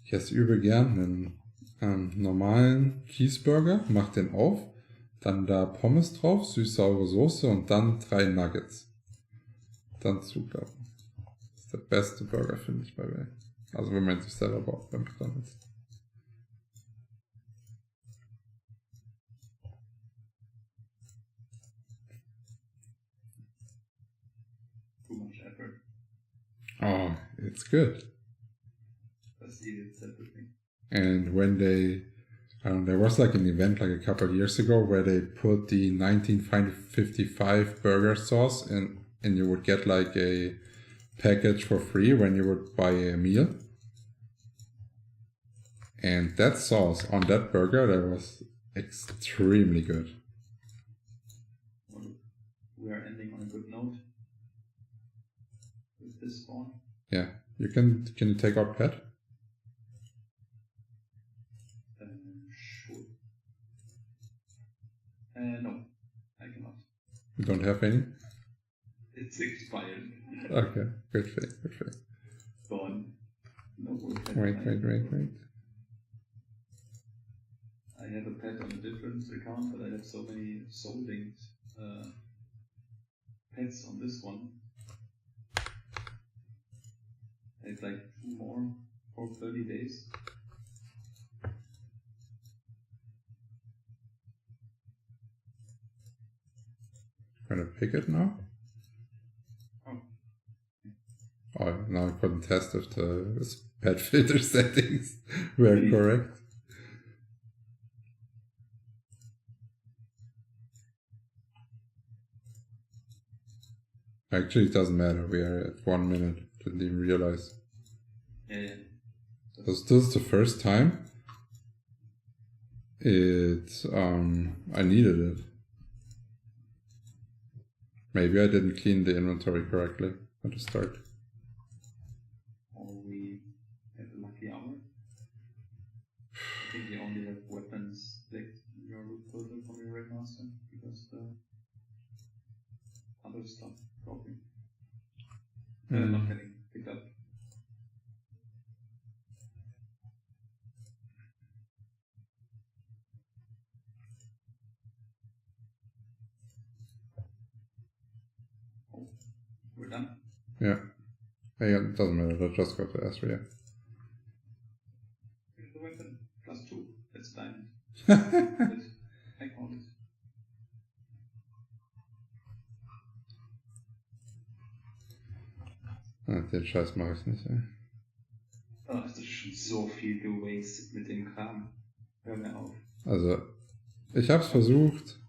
Ich esse übel gern einen normalen Cheeseburger, mach den auf, dann da Pommes drauf, süß-saure Soße und dann 3 Nuggets. Dann zuklappen. Das ist der beste Burger, finde ich, bei mir. Also wenn man sich selber baut beim McDonald's. Too much effort. Oh, it's good. That's the separate thing. And when there was like an event like a couple of years ago where they put the 1955 burger sauce in, and you would get like a package for free when you would buy a meal. And that sauce on that burger, that was extremely good. Well, we are ending on a good note with this spawn. Yeah, can you take out pet? Sure. No, I cannot. You don't have any? It's expired. Okay, good thing, good thing. Gone. No more pet. Wait. I have a pet on a different account, but I have so many soul-linked pets on this one. I have like 2 more for 30 days. Gonna pick it now? Oh, now I couldn't test if the pet filter settings were correct. Actually, it doesn't matter. We are at 1 minute. Didn't even realize. Yeah. This is the first time I needed it. Maybe I didn't clean the inventory correctly at the start. Or we have a lucky hour. I think you only have weapons clicked in your loot filter from your Red Master because the other stuff dropping. Not getting picked up. Oh, we're done. Yeah. Hey, it doesn't matter. Let's just go to Astria. Here's the weapon. +2. That's diamond. I call it. Den Scheiß mache ich nicht, ey. Oh, hast du schon so viel gewastet mit dem Kram. Hör mir auf. Also, ich hab's versucht.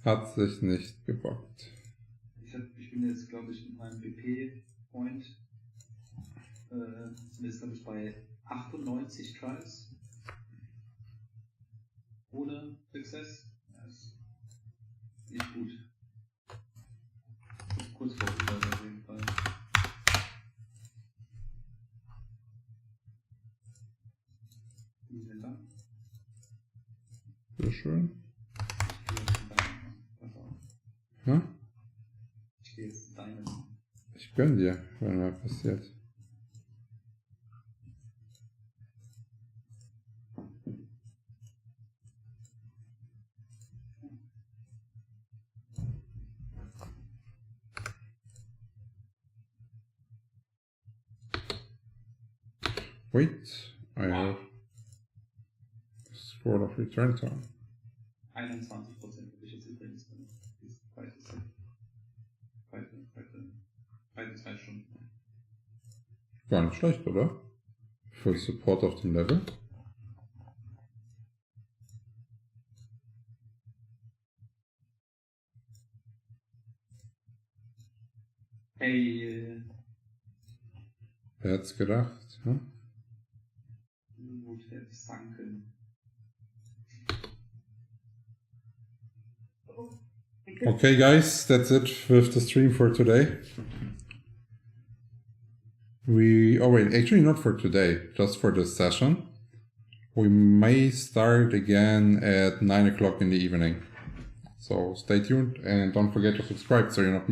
Hat sich nicht gebockt. Ich bin jetzt, glaube ich, mit meinem BP-Point ist, glaube ich, bei 98 Tries. Ohne Success. Ja, ist nicht gut. Kurz vor Rückfall auf jeden Fall. Vielen Dank. Sehr schön. Ich Hm? gehe jetzt deinen. Ich gönn dir, wenn mal passiert. Wait, I have Scroll of Return Time. 21% habe ich jetzt übrigens drin. Diese zweite Set. Zweite 2 Stunden. Gar nicht schlecht, oder? Für Support auf dem Level. Hey, Wer hat's gedacht? Hm? Mut versanken. Okay guys, that's it with the stream for today. Actually not for today, just for this session. We may start again at 9 o'clock in the evening. So stay tuned and don't forget to subscribe so you're not missing